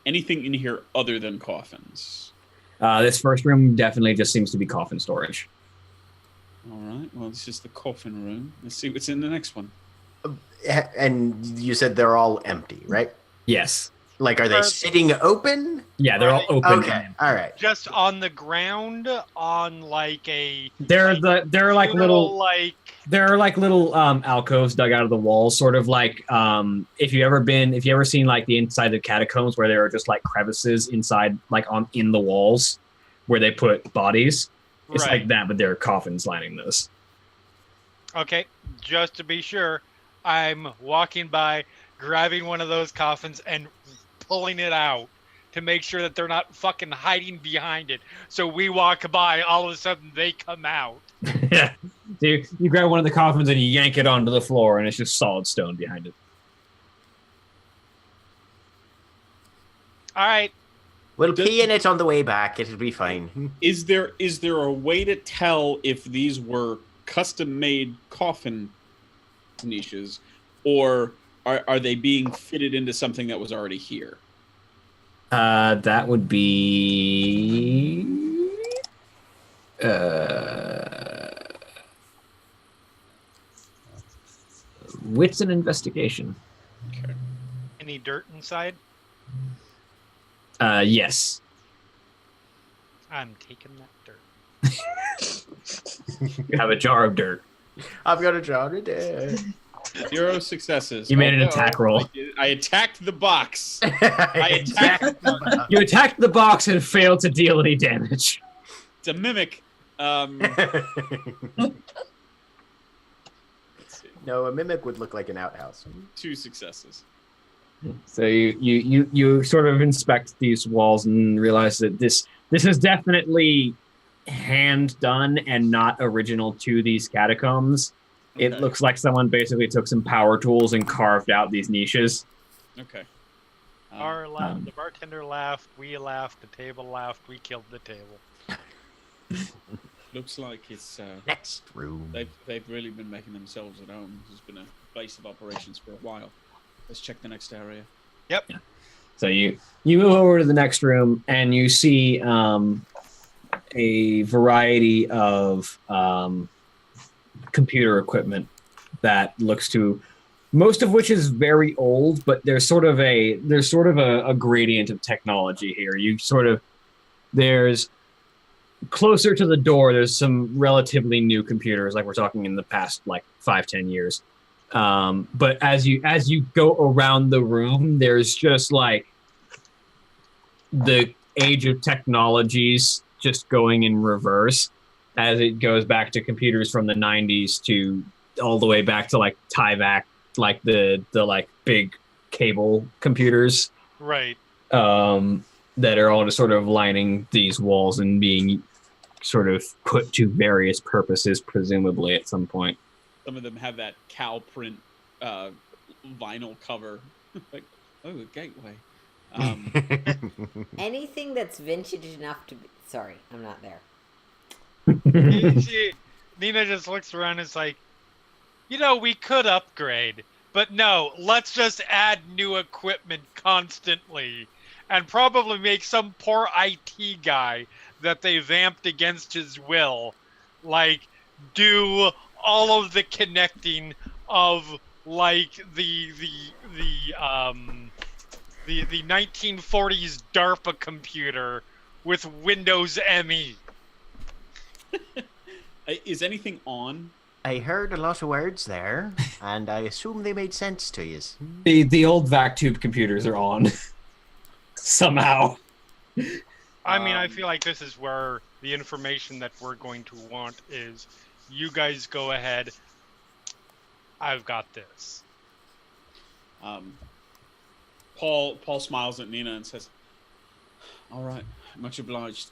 Anything in here other than coffins? This first room definitely just seems to be coffin storage. All right. Well, this is the coffin room. Let's see what's in the next one. And you said they're all empty, right? Yes. Like, are they sitting open? Yeah, they're all open. Okay, all right. Just on the ground, on like a. They're like little alcoves dug out of the walls, sort of like if you ever seen like the inside of the catacombs where there are just like crevices inside, like in the walls where they put bodies. It's like that, but there are coffins lining those. Okay, just to be sure, I'm walking by, grabbing one of those coffins and pulling it out to make sure that they're not fucking hiding behind it. So we walk by, all of a sudden they come out. Yeah. So you grab one of the coffins and you yank it onto the floor, and it's just solid stone behind it. All right. We'll pee in it on the way back. It'll be fine. Is there a way to tell if these were custom-made coffin niches, or are they being fitted into something that was already here? That would be wits and investigation. Okay. Any dirt inside? Yes. I'm taking that dirt. You have a jar of dirt. I've got a jar of dirt. 0 successes. You made an attack roll. I attacked the box. You attacked the box and failed to deal any damage. It's a mimic. Let's see. No, a mimic would look like an outhouse. 2 successes. So you sort of inspect these walls and realize that this is definitely hand done and not original to these catacombs. Okay. It looks like someone basically took some power tools and carved out these niches. Okay. The bartender laughed, we laughed, the table laughed, we killed the table. Looks like it's Next room. they've really been making themselves at home. There's been a base of operations for a while. Let's check the next area. Yep. Yeah. So you move over to the next room and you see a variety of computer equipment that looks to, most of which is very old, but there's sort of a gradient of technology here. There's closer to the door, there's some relatively new computers, like we're talking in the past like 5-10 years. But as you go around the room, there's just like the age of technologies just going in reverse as it goes back to computers from the 90s to all the way back to like Tyvek, like the like big cable computers. Right. That are all just sort of lining these walls and being sort of put to various purposes, presumably at some point. Some of them have that cow print vinyl cover. Like, oh, a gateway. Anything that's vintage enough to be... Sorry, I'm not there. Nina just looks around and is like, we could upgrade, but no, let's just add new equipment constantly and probably make some poor IT guy that they vamped against his will, like, do all of the connecting of, like, the 1940s DARPA computer with Windows ME. Is anything on? I heard a lot of words there, and I assume they made sense to you. The old vac tube computers are on. Somehow. I mean, I feel like this is where the information that we're going to want is, you guys go ahead. I've got this. Paul smiles at Nina and says, "All right, much obliged.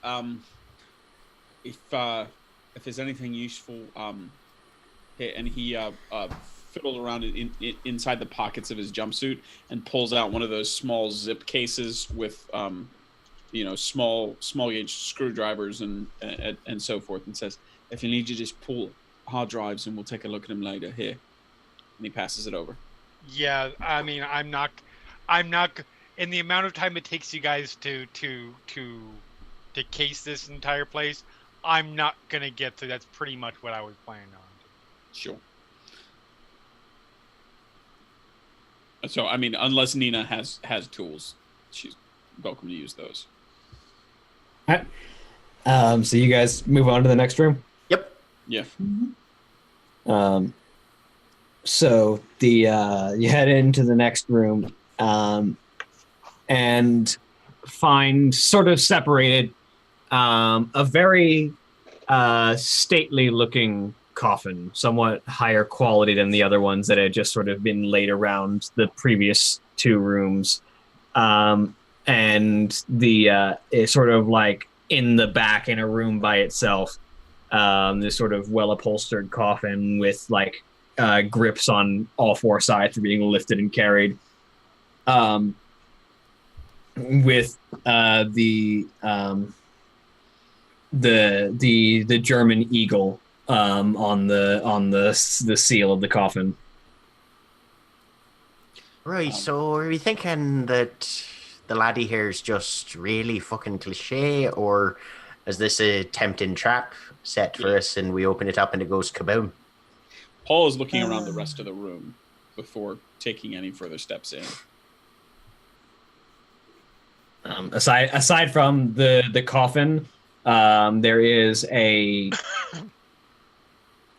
If there's anything useful, here," and he fiddled around inside the pockets of his jumpsuit and pulls out one of those small zip cases with small gauge screwdrivers and so forth, and says, "If you need, you just pull hard drives and we'll take a look at them later. Here." And he passes it over. Yeah, I mean, I'm not in the amount of time it takes you guys to case this entire place, I'm not gonna get through. That's pretty much what I was planning on. Sure. So, I mean, unless Nina has tools, she's welcome to use those. All right. So you guys move on to the next room? Yep. Yeah. Mm-hmm. So you head into the next room and find sort of separated a very stately looking coffin, somewhat higher quality than the other ones that had just sort of been laid around the previous two rooms. And the is sort of like in the back in a room by itself, this sort of well upholstered coffin with like grips on all four sides for being lifted and carried, with the German eagle on the seal of the coffin. Right, so are we thinking that the laddie here is just really fucking cliche, or is this a tempting trap set for us and we open it up and it goes kaboom? Paul is looking around the rest of the room before taking any further steps in. Aside from the coffin, there is a...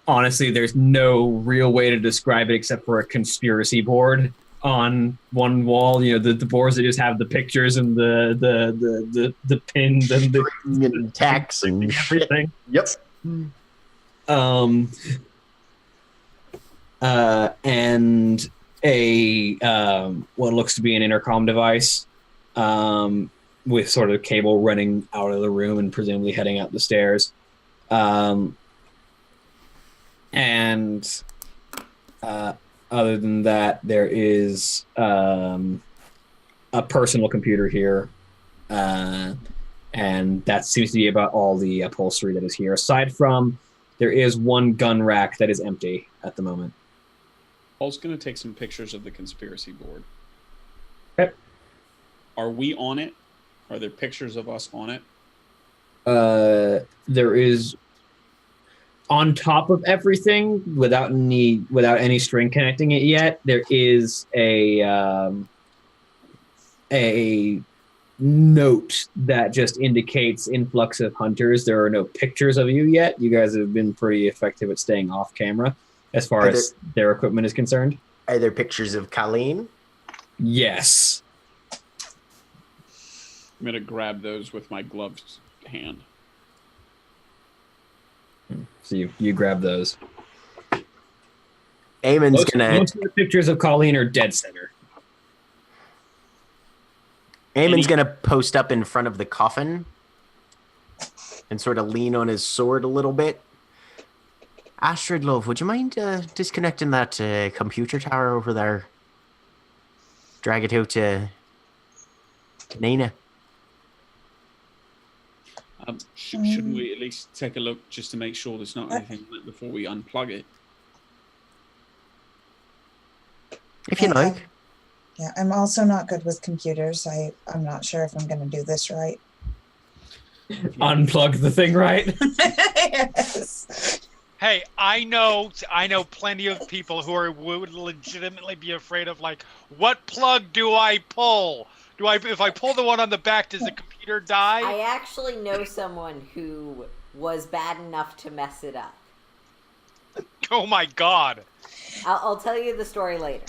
Honestly, there's no real way to describe it except for a conspiracy board on one wall. You know, the boards that just have the pictures and the pins and the tags and everything. Yep. And a what looks to be an intercom device, with sort of cable running out of the room and presumably heading out the stairs. And other than that, there is a personal computer here, and that seems to be about all the upholstery that is here. Aside from, there is one gun rack that is empty at the moment. Paul's going to take some pictures of the conspiracy board. Okay. Are we on it? Are there pictures of us on it? There is, on top of everything, without any string connecting it yet, there is a note that just indicates influx of hunters. There are no pictures of you yet. You guys have been pretty effective at staying off camera as far as their equipment is concerned. Are there pictures of Colleen? Yes. I'm going to grab those with my gloved hand. So you grab those. Eamon's gonna. Most of the pictures of Colleen are dead center. Eamon's gonna post up in front of the coffin and sort of lean on his sword a little bit. Astrid, love, would you mind disconnecting that computer tower over there? Drag it out to Nina. Shouldn't we at least take a look just to make sure there's not anything on it before we unplug it? If you like. Yeah, I'm also not good with computers. I'm not sure if I'm going to do this right. Unplug the thing, right? Yes. Hey, I know plenty of people who would legitimately be afraid of, like, what plug do I pull? If I pull the one on the back, does the computer die? I actually know someone who was bad enough to mess it up. Oh my god. I'll tell you the story later.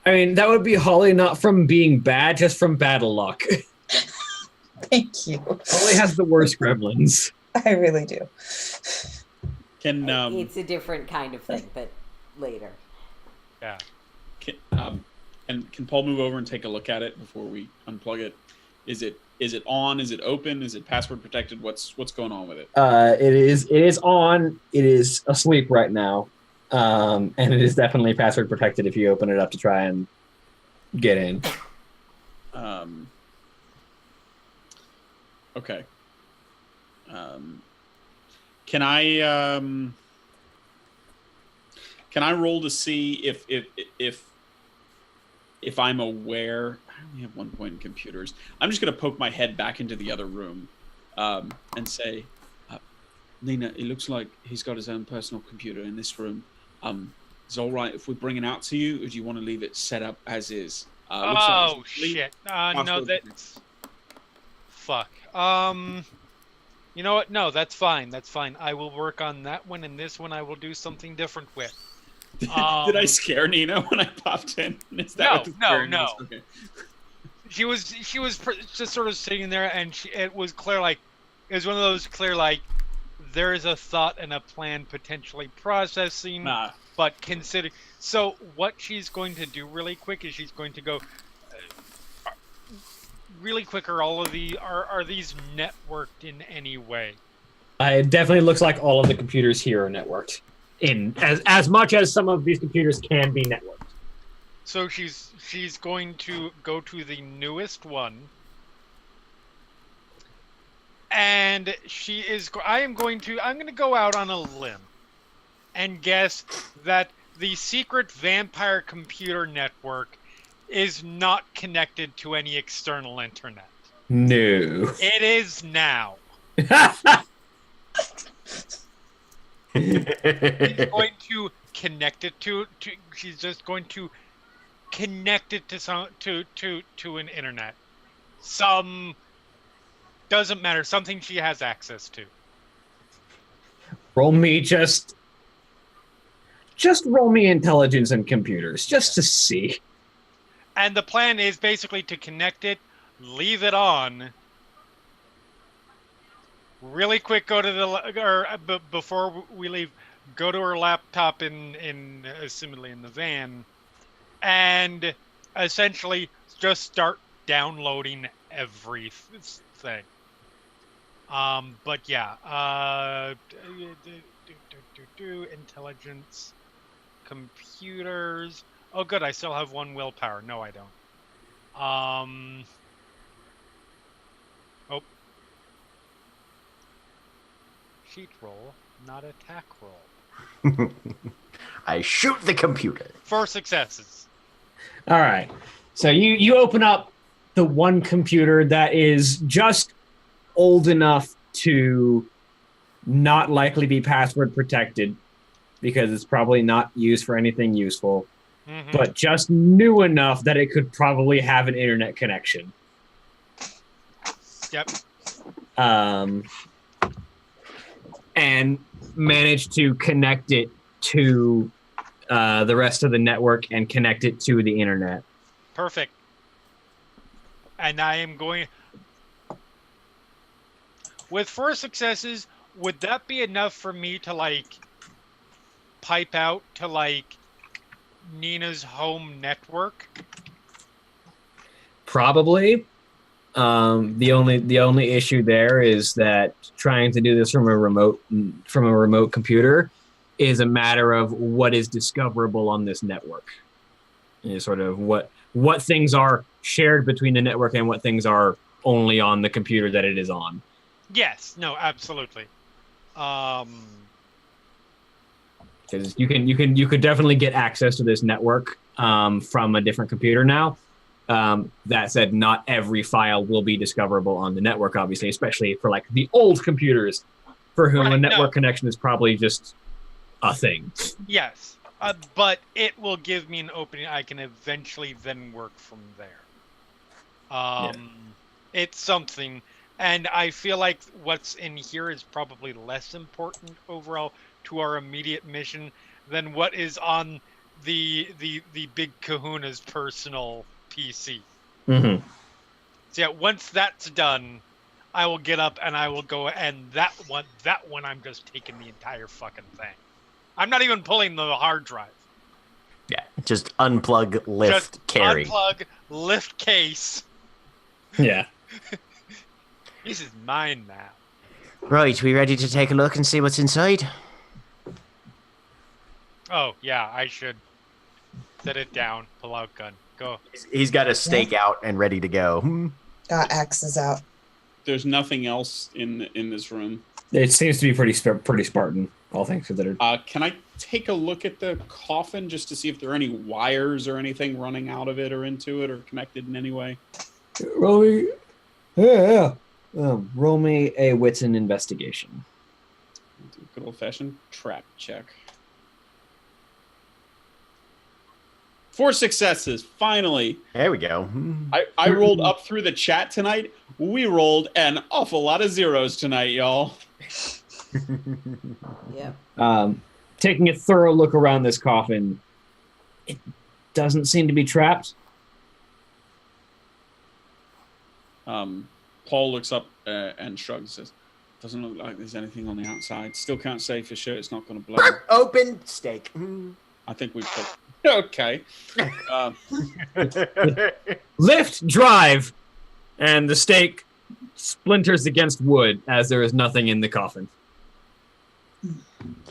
I mean, that would be Holly not from being bad, just from bad luck. Thank you. Holly has the worst gremlins. I really do. It's a different kind of thing, but later. Yeah. Can Paul move over and take a look at it before we unplug it? Is it on? Is it open? Is it password protected? What's going on with it? It is on. It is asleep right now. And it is definitely password protected if you open it up to try and get in. Okay. Can I roll to see if I'm aware? I only have 1 point in computers. I'm just gonna poke my head back into the other room, and say, Nina, it looks like he's got his own personal computer in this room. Is it all right if we bring it out to you, or do you want to leave it set up as is? Shit. No, that's... Fuck. You know what? No, that's fine. That's fine. I will work on that one, and this one I will do something different with. Did I scare Nina when I popped in? Is that No. Okay. She was just sort of sitting there, and it was clear, like, it was one of those clear, like, there is a thought and a plan potentially processing, but consider. So what she's going to do really quick is she's going to go really quick. Are these networked in any way? It definitely looks like all of the computers here are networked. In as much as some of these computers can be networked. So she's going to go to the newest one, and I'm going to go out on a limb and guess that the secret vampire computer network is not connected to any external internet. No. It is now. She's going to connect it to she's just going to connect it to an internet. Doesn't matter, something she has access to. Roll me just roll me intelligence and computers just to see. And the plan is basically to connect it, leave it on. Really quick, go to before we leave, go to her laptop assumedly in the van, and essentially just start downloading everything. But yeah, intelligence, computers. Oh, good, I still have 1 willpower. No, I don't. Sheet roll, not attack roll. I shoot the computer. 4 successes. All right. So you open up the one computer that is just old enough to not likely be password protected because it's probably not used for anything useful, but just new enough that it could probably have an internet connection. Yep. And manage to connect it to the rest of the network and connect it to the internet. Perfect. And I am going... With 4 successes, would that be enough for me to, like, pipe out to, like, Nina's home network? Probably. The only issue there is that trying to do this from a remote computer is a matter of what is discoverable on this network. Is sort of what things are shared between the network and what things are only on the computer that it is on. Yes. No, absolutely. Because you could definitely get access to this network from a different computer now. That said, not every file will be discoverable on the network, obviously, especially for like the old computers for whom a network connection is probably just a thing. Yes, but it will give me an opening I can eventually then work from there. It's something, and I feel like what's in here is probably less important overall to our immediate mission than what is on the big kahuna's personal PC. Mm-hmm. So yeah, once that's done, I will get up and I will go, and that one I'm just taking the entire fucking thing. I'm not even pulling the hard drive. Yeah, just unplug, lift, just carry. Unplug, lift case. Yeah. This is mine now. Right, we ready to take a look and see what's inside? Oh, yeah, I should set it down. Pull out gun. Go. He's got a stake out and ready to go. Got axes out. There's nothing else in this room. It seems to be pretty Spartan, all things considered. Can I take a look at the coffin just to see if there are any wires or anything running out of it or into it or connected in any way? Roll me a wits and investigation. Good old-fashioned trap check. 4 successes, finally. There we go. I rolled up through the chat tonight. We rolled an awful lot of zeros tonight, y'all. Yep. Taking a thorough look around this coffin, it doesn't seem to be trapped. Paul looks up and shrugs and says, doesn't look like there's anything on the outside. Still can't say for sure it's not going to blow. Open stake. I think we've put... Okay. Lift, drive, and the stake splinters against wood as there is nothing in the coffin.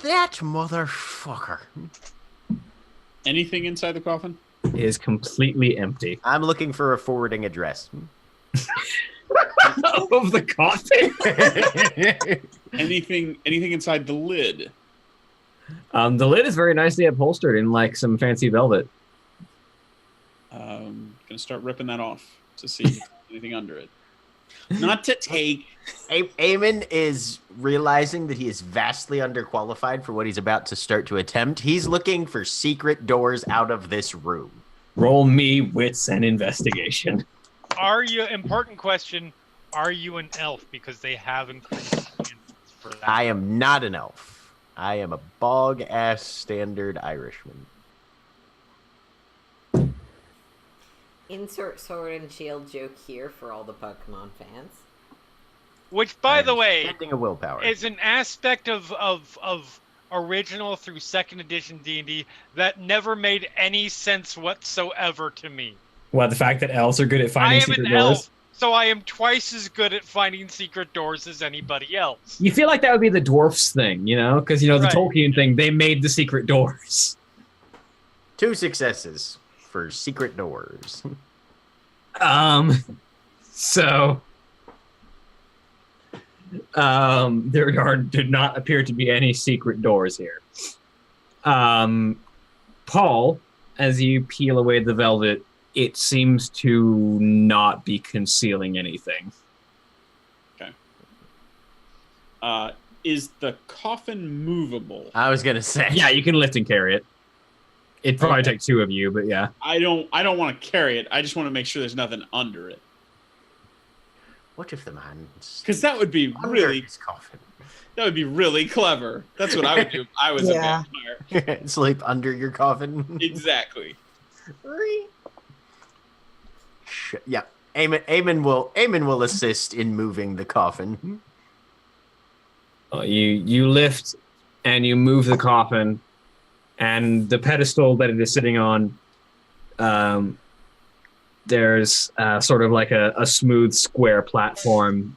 That motherfucker. Anything inside the coffin? It is completely empty. I'm looking for a forwarding address. Of the coffin? Anything inside the lid? The lid is very nicely upholstered in like some fancy velvet. Gonna start ripping that off to see if there's anything under it. Not to take. Eamon is realizing that he is vastly underqualified for what he's about to start to attempt. He's looking for secret doors out of this room. Roll me wits and investigation. Important question, are you an elf? Because they have increased for that. I am not an elf. I am a bog-ass standard Irishman. Insert sword and shield joke here for all the Pokemon fans. Which, by the way, Spending a willpower. is an aspect of original through 2nd edition D&D that never made any sense whatsoever to me. What, the fact that elves are good at finding secret doors? Elf, so I am twice as good at finding secret doors as anybody else. You feel like that would be the dwarfs thing, you know? Because, you know, the Right. Tolkien thing, they made the secret doors. 2 successes for secret doors. There did not appear to be any secret doors here. Paul, as you peel away the velvet, it seems to not be concealing anything. Okay. Is the coffin movable? I was gonna say. Yeah, you can lift and carry it. It'd probably take 2 of you, but yeah. I don't want to carry it. I just want to make sure there's nothing under it. What if the man's Because that would be under really his coffin? that would be really clever. That's what I would do if I was Yeah. a vampire. Sleep under your coffin. Exactly. Yeah. Eamon will assist in moving the coffin. You lift and you move the coffin, and the pedestal that it is sitting on, there's sort of like a smooth square platform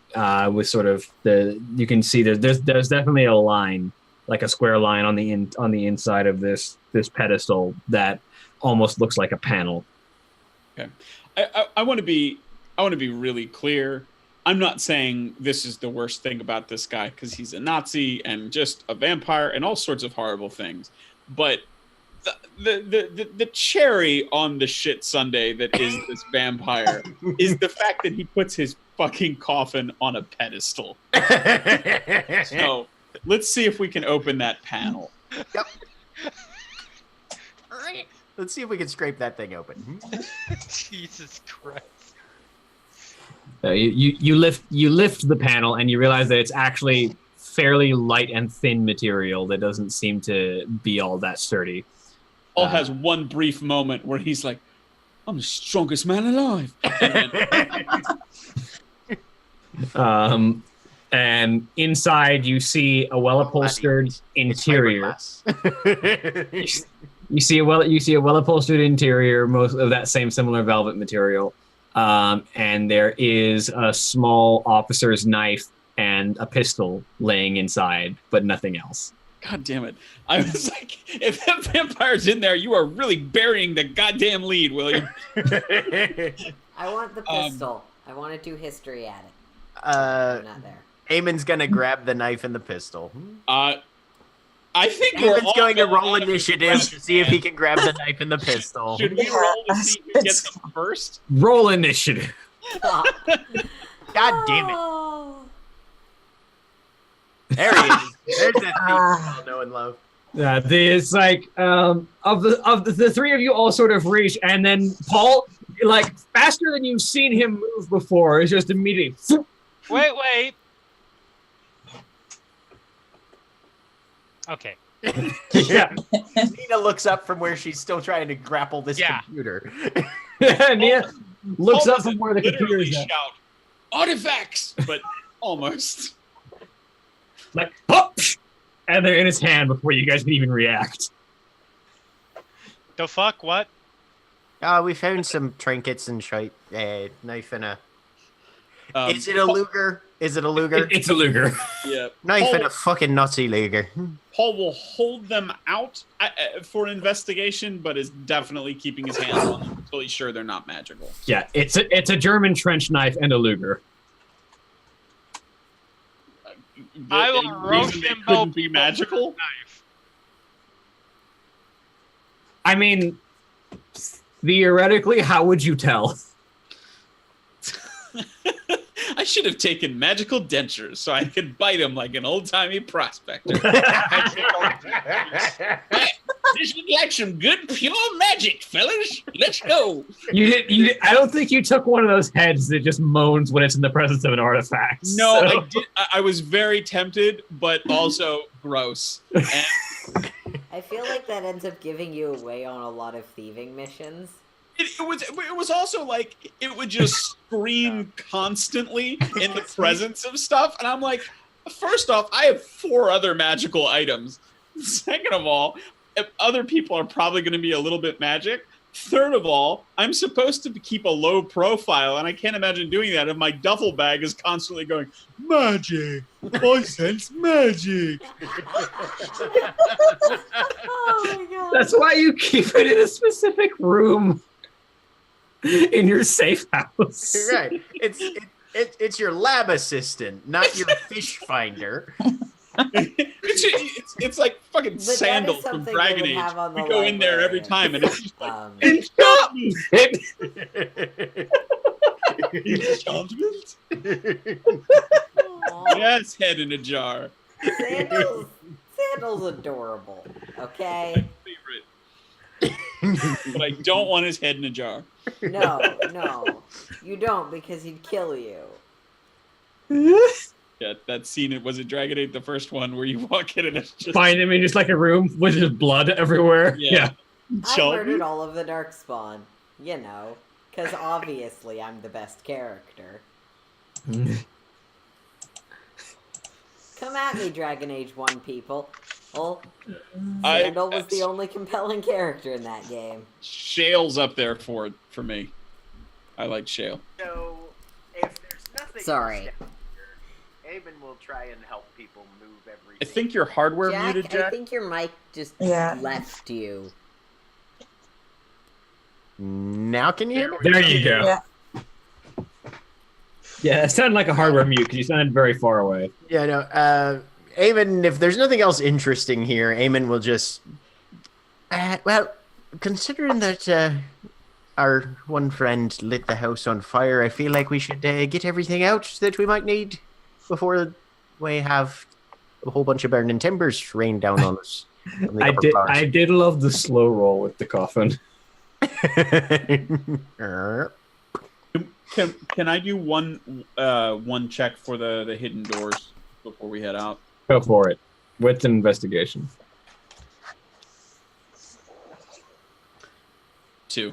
with sort of you can see there's definitely a line, like a square line on the inside of this pedestal that almost looks like a panel. Okay. I want to be really clear. I'm not saying this is the worst thing about this guy because he's a Nazi and just a vampire and all sorts of horrible things. But the cherry on the shit sundae that is this vampire is the fact that he puts his fucking coffin on a pedestal. So let's see if we can open that panel. Yep. All right. Let's see if we can scrape that thing open. Jesus Christ. You lift the panel and you realize that it's actually fairly light and thin material that doesn't seem to be all that sturdy. Paul has one brief moment where he's like, "I'm the strongest man alive." And inside you see a well-upholstered interior. You see a well-upholstered interior, most of that same similar velvet material. And there is a small officer's knife and a pistol laying inside, but nothing else. God damn it. I was like, if that vampire's in there, you are really burying the goddamn lead, William. I want the pistol. I want to do history at it. I'm not there. Eamon's gonna grab the knife and the pistol. I think Eamon's going to roll initiative to see if he can grab the knife and the pistol. Should we roll to see who gets them first? Roll initiative. God damn it. Oh. There he is. There's that thing we all know and love. It's like of the three of you all sort of reach, and then Paul, like faster than you've seen him move before, is just immediately. Wait. Okay. Yeah. Nina looks up from where she's still trying to grapple this computer. Nia looks Paul up from where the doesn't computer literally is at. shout artifacts, but almost. Like, pop! And they're in his hand before you guys can even react. The fuck? What? We found some trinkets and shite. Knife and a... Is it a Paul, Luger? Is it a Luger? It's a Luger. Yeah. Knife and a fucking Nazi Luger. Paul will hold them out for investigation, but is definitely keeping his hands on them until he's sure they're not magical. Yeah, it's a German trench knife and a Luger. I will roast them. them both. Couldn't be magical. Knife. I mean, theoretically, how would you tell? I should have taken magical dentures so I could bite him like an old-timey prospector. This looked like some good pure magic, fellas. Let's go. I don't think you took one of those heads that just moans when it's in the presence of an artifact. No, so. I did. I was very tempted, but also gross. And I feel like that ends up giving you away on a lot of thieving missions. it was also like it would just scream constantly in the presence of stuff, and I'm like, first off, I have 4 other magical items. Second of all, if other people are probably going to be a little bit magic. Third of all, I'm supposed to keep a low profile, and I can't imagine doing that if my duffel bag is constantly going, magic, I sense magic. Oh my god. That's why you keep it in a specific room in your safe house. Right. It's your lab assistant, not your fish finder. It's like fucking But Sandal that is from something Dragon they would have Age. on We the go in there every librarian. time, and it's just like, enchantment. Aw. Yes, head in a jar. Sandal's adorable. Okay. Favorite. But I don't want his head in a jar. No, you don't because he'd kill you. Yeah, that scene, was it Dragon Age, the first one, where you walk in and it's just... Find him in just like a room with just blood everywhere. Yeah. I Shelby? murdered all of the Darkspawn. You know, because obviously I'm the best character. Come at me, Dragon Age 1 people. Well, Sandal was the only compelling character in that game. Shale's up there for me. I like Shale. So, if there's nothing Sorry. else down here, Eamon will try and help people move everything. I think your hardware muted, Jack. I think your mic just Yeah. left you. Now can you hear me? There you go. Yeah. Yeah, it sounded like a hardware mute because you sounded very far away. Yeah, no. Eamon, if there's nothing else interesting here, Eamon will just... well, considering that our one friend lit the house on fire, I feel like we should get everything out that we might need before we have a whole bunch of burning timbers rain down on us. On the upper floors. I did love the slow roll with the coffin. Can I do one check for the hidden doors before we head out? Go for it. With an investigation. 2.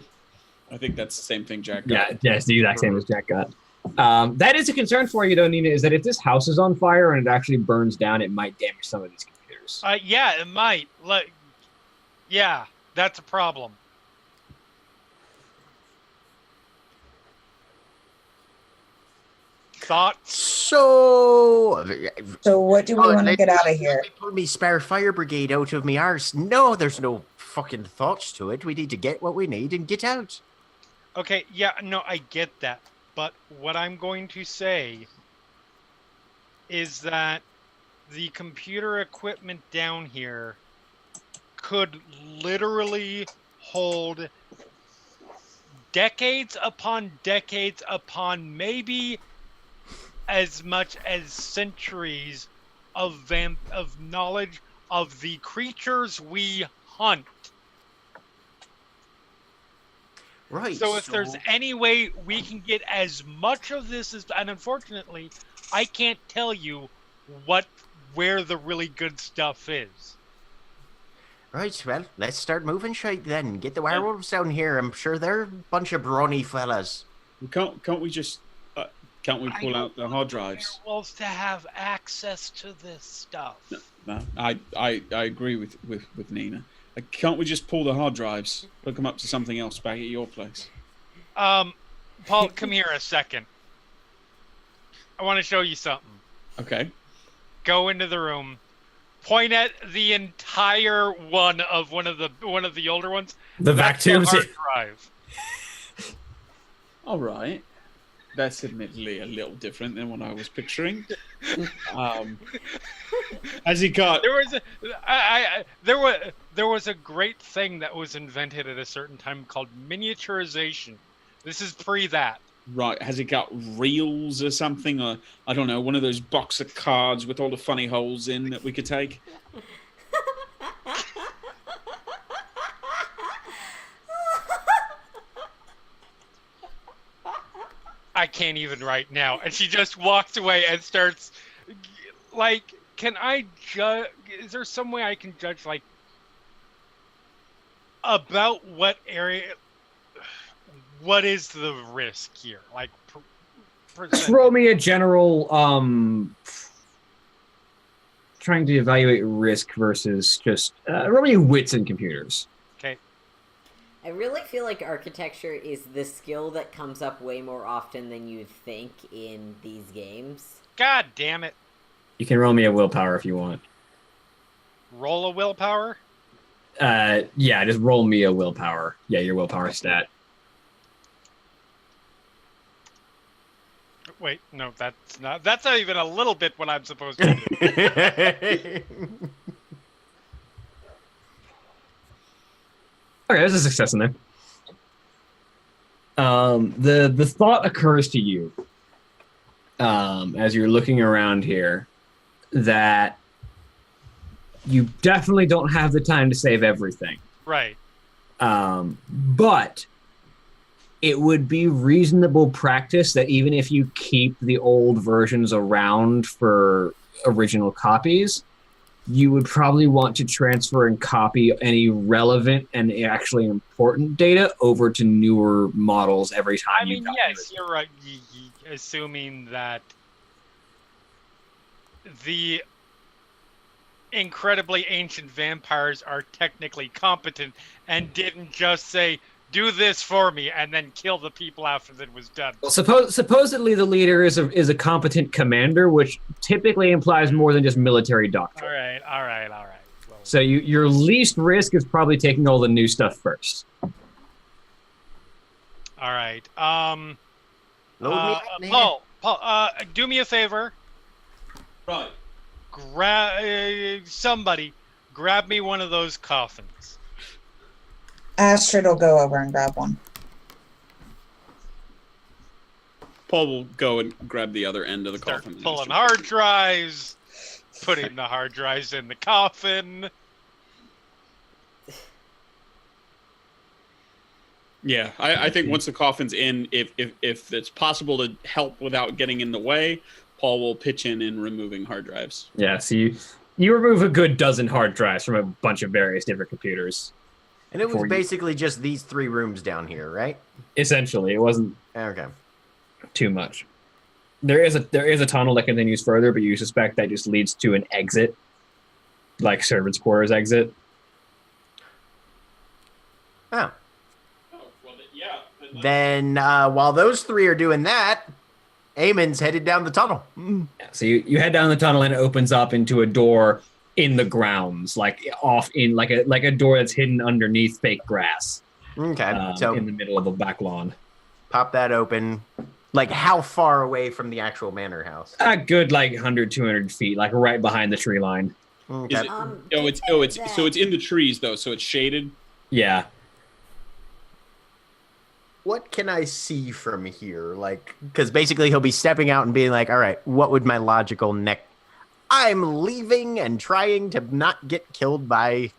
I think that's the same thing Jack got. Yeah, it's the exact same as Jack got. That is a concern for you, though, Nina, is that if this house is on fire and it actually burns down, it might damage some of these computers. Yeah, it might. Yeah, that's a problem. Thoughts? So what do we want to get out of here? Pull me spare fire brigade out of me arse. No, there's no fucking thoughts to it. We need to get what we need and get out. Okay, yeah, no, I get that. But what I'm going to say is that the computer equipment down here could literally hold decades upon maybe as much as centuries of knowledge of the creatures we hunt. Right. So if there's any way we can get as much of this as, and unfortunately, I can't tell you where the really good stuff is. Right, well, let's start moving shite then. Get the werewolves down here. I'm sure they're a bunch of brawny fellas. Can't we just... can't we pull out the hard drives? Werewolves to have access to this stuff. No, I agree with Nina. Can't we just pull the hard drives, hook them up to something else back at your place? Paul, come here a second. I want to show you something. Okay. Go into the room. Point at the entire one of the older ones. The vac tubes. Hard drive. All right. That's admittedly a little different than what I was picturing. Has he got? There was a great thing that was invented at a certain time called miniaturization. This is pre that. Right. Has he got reels or something? Or I don't know, one of those box of cards with all the funny holes in that we could take? I can't even right now. And she just walks away and starts, like, can I judge? Is there some way I can judge, like, about what area? What is the risk here? Like, throw me a general, trying to evaluate risk versus just, roll me wits in computers. Okay. I really feel like architecture is the skill that comes up way more often than you'd think in these games. God damn it. You can roll me a willpower if you want. Roll a willpower? Yeah, just roll me a willpower. Yeah, your willpower stat. Wait, no, that's not even a little bit what I'm supposed to do. Okay, there's a success in there. The thought occurs to you as you're looking around here that you definitely don't have the time to save everything. Right. But it would be reasonable practice that even if you keep the old versions around for original copies, you would probably want to transfer and copy any relevant and actually important data over to newer models every time. I mean, yes, you're right. Assuming that the incredibly ancient vampires are technically competent and didn't just say, do this for me, and then kill the people after that was done. Well, supposedly the leader is a competent commander, which typically implies more than just military doctrine. All right. Well, so your least risk is probably taking all the new stuff first. All right. Paul, do me a favor. Right. Somebody, grab me one of those coffins. Astrid will go over and grab one. Paul will go and grab the other end of the coffin. Start pulling hard drives, putting the hard drives in the coffin. Yeah, I think once the coffin's in, if it's possible to help without getting in the way, Paul will pitch in removing hard drives. Yeah, so you remove a good dozen hard drives from a bunch of various different computers. And it was basically just these 3 rooms down here, right? Essentially, it wasn't Okay. too much. There is a tunnel that continues further, but you suspect that just leads to an exit, like servants' quarters exit. Oh. Well, yeah. Then while those 3 are doing that, Eamon's headed down the tunnel. Yeah, so you head down the tunnel and it opens up into a door in the grounds, like off in like a door that's hidden underneath fake grass. Okay, so in the middle of a back lawn. Pop that open. Like how far away from the actual manor house? A good 100, 200 feet, like right behind the tree line. Okay. It's in the trees though, so it's shaded. Yeah. What can I see from here? Because basically he'll be stepping out and being like, all right, what would my logical next... I'm leaving and trying to not get killed by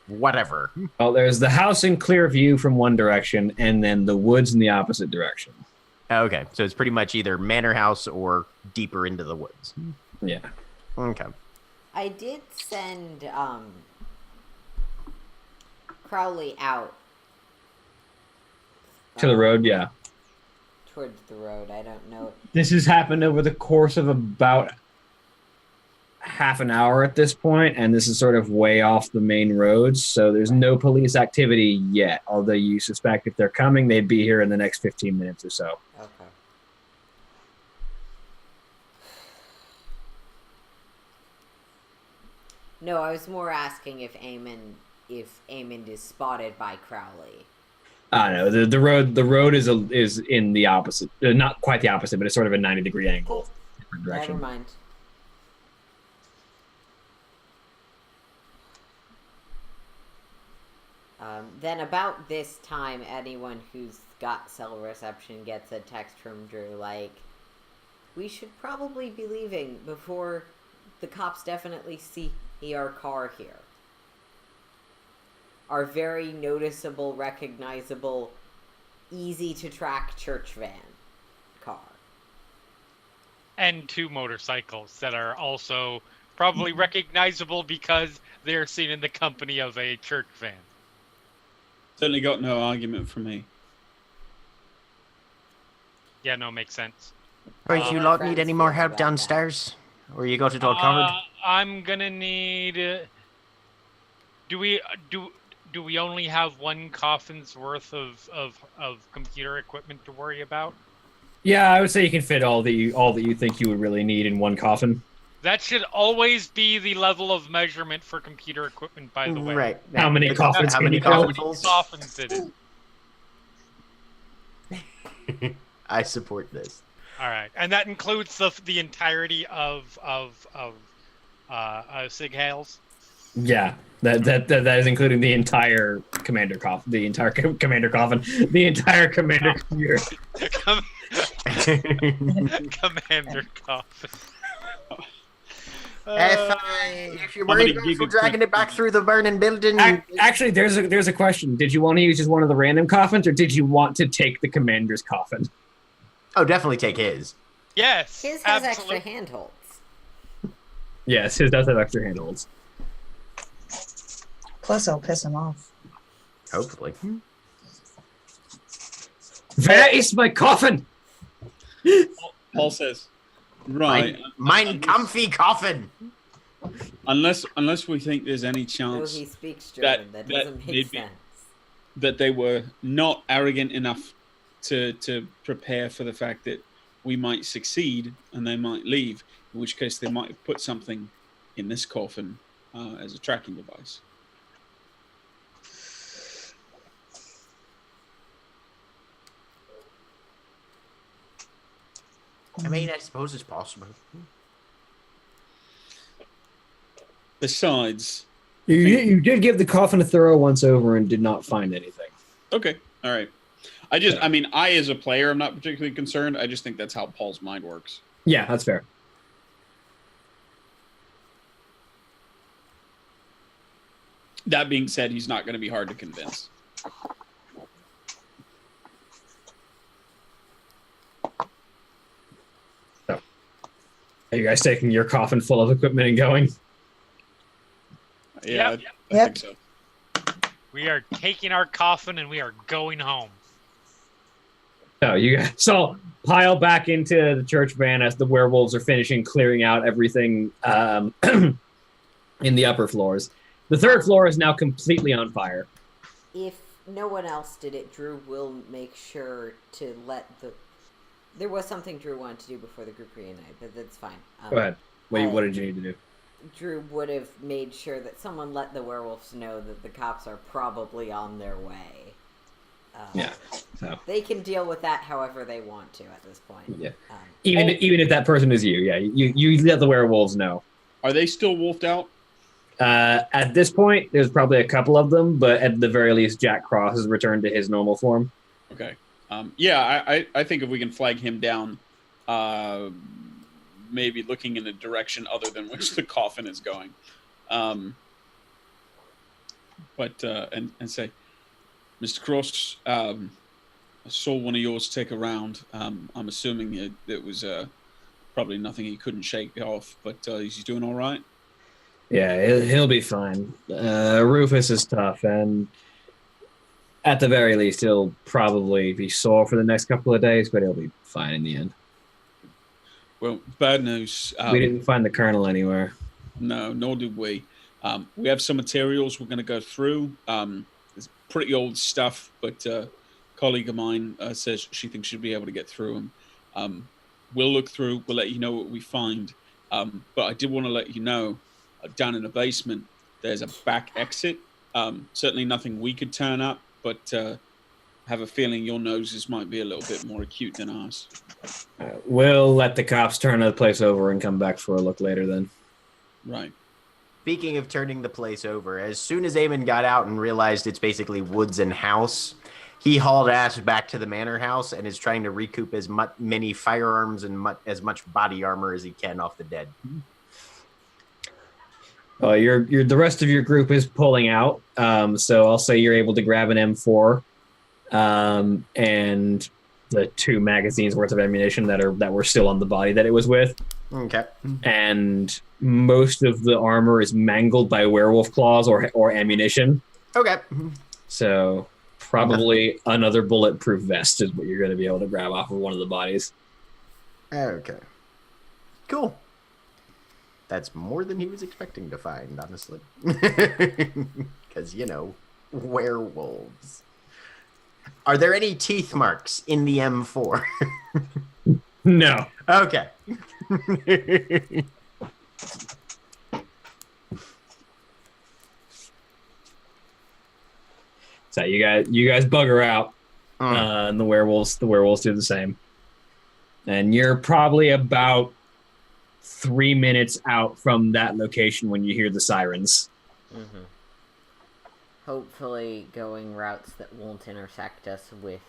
whatever. Well, there's the house in clear view from one direction, and then the woods in the opposite direction. Okay, so it's pretty much either manor house or deeper into the woods. Yeah. Okay. I did send Crowley out. To the road, yeah. Towards the road. I don't know. This has happened over the course of about half an hour at this point, and this is sort of way off the main roads, so there's no police activity yet, although you suspect if they're coming, they'd be here in the next 15 minutes or so. Okay. No, I was more asking if Eamon is spotted by Crowley. No, the road is in the opposite, not quite the opposite, but it's sort of a 90-degree angle. Different direction. Never mind. Then about this time, anyone who's got cell reception gets a text from Drew like, we should probably be leaving before the cops definitely see our car here. Our very noticeable, recognizable, easy to track church van car. And 2 motorcycles that are also probably recognizable because they're seen in the company of a church van. Certainly got no argument from me. Yeah, no, makes sense. Right, you lot need any more help downstairs? Or you got it all covered? I'm gonna need... Do we only have 1 coffin's worth of computer equipment to worry about? Yeah, I would say you can fit all that you think you would really need in 1 coffin. That should always be the level of measurement for computer equipment, by the way. Right. How many coffins? How many coffins? Coffins it is. I support this. All right, and that includes the entirety of Sig Hales. Yeah, that is including the entire commander coffin, the entire commander computer. Commander coffin. If you're How many worried about giga dragging it back through the burning building, Actually, there's a question. Did you want to use just one of the random coffins, or did you want to take the commander's coffin? oh, definitely take his. Yes, His has absolutely. extra handholds. Yes, his does have extra handholds. Plus, I'll piss him off. Hopefully. Where is my coffin? Paul says, right. Mine comfy coffin. Unless we think there's any Though chance he speaks German, that doesn't make maybe- sense. that they were not arrogant enough to prepare for the fact that we might succeed and they might leave, in which case they might have put something in this coffin as a tracking device. I mean, I suppose it's possible. Besides, You did give the coffin a thorough once over and did not find anything. okay, all right. I mean, I as a player, I'm not particularly concerned. I just think that's how Paul's mind works. Yeah, that's fair. That being said, he's not going to be hard to convince. Are you guys taking your coffin full of equipment and going? Yeah, Yep. I Yep. think so. We are taking our coffin and we are going home. No, you guys all pile back into the church van as the werewolves are finishing clearing out everything in the upper floors. The third floor is now completely on fire. If no one else did it, Drew will make sure to let the... There was something Drew wanted to do before the group reunited, but that's fine. Go ahead. What did you need to do? Drew would have made sure that someone let the werewolves know that the cops are probably on their way. Yeah. So They can deal with that however they want to at this point. yeah, even if that person is you, yeah, you let the werewolves know. Are they still wolfed out? At this point, there's probably a couple of them, but at the very least, Jack Cross has returned to his normal form. Okay. Yeah, I think if we can flag him down, maybe looking in a direction other than which the coffin is going, and say, Mr. Cross, I saw one of yours take a round. I'm assuming it was probably nothing he couldn't shake off, but he's doing all right. Yeah, he'll be fine. Rufus is tough, and at the very least, he'll probably be sore for the next couple of days, but he'll be fine in the end. Well, bad news. We didn't find the colonel anywhere. No, nor did we. We have some materials we're going to go through. It's pretty old stuff, but a colleague of mine says she thinks she'll be able to get through them. We'll look through. We'll let you know what we find. But I did want to let you know, down in the basement, there's a back exit. Certainly nothing we could turn up, but have a feeling your noses might be a little bit more acute than ours. We'll let the cops turn the place over and come back for a look later then. Right. Speaking of turning the place over, as soon as Eamon got out and realized it's basically woods and house, he hauled ass back to the manor house and is trying to recoup as many firearms and as much body armor as he can off the dead. The rest of your group is pulling out, so I'll say you're able to grab an M4 and the 2 magazines worth of ammunition that were still on the body that it was with. Okay. And most of the armor is mangled by werewolf claws or ammunition. Okay. So probably another bulletproof vest is what you're going to be able to grab off of one of the bodies. Okay. Cool. That's more than he was expecting to find, honestly. Because, werewolves. Are there any teeth marks in the M4? No. Okay. So you guys bugger out, and the werewolves do the same. And you're probably about 3 minutes out from that location when you hear the sirens. Mm-hmm. Hopefully going routes that won't intersect us with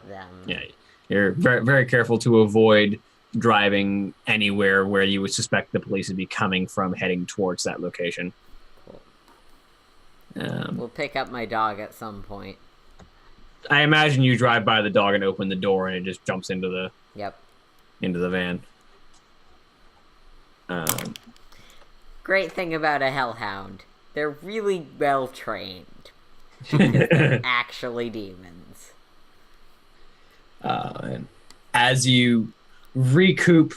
them. Yeah, you're very, very careful to avoid driving anywhere where you would suspect the police would be coming from, heading towards that location. Cool. We'll pick up my dog at some point. I imagine you drive by the dog and open the door, and it just jumps into the van. Great thing about a hellhound, they're really well trained. They're actually demons. And as you recoup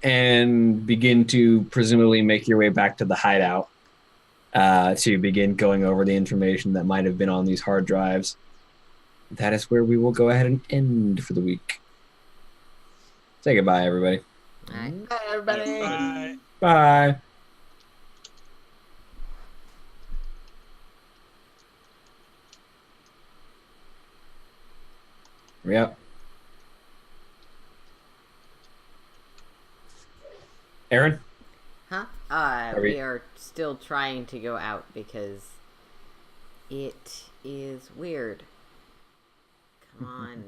and begin to presumably make your way back to the hideout, to begin going over the information that might have been on these hard drives, that is where we will go ahead and end for the week. Say goodbye, everybody. Bye, everybody. Bye. Bye. Yep. Aaron? Huh? We are still trying to go out because it is weird. Come on.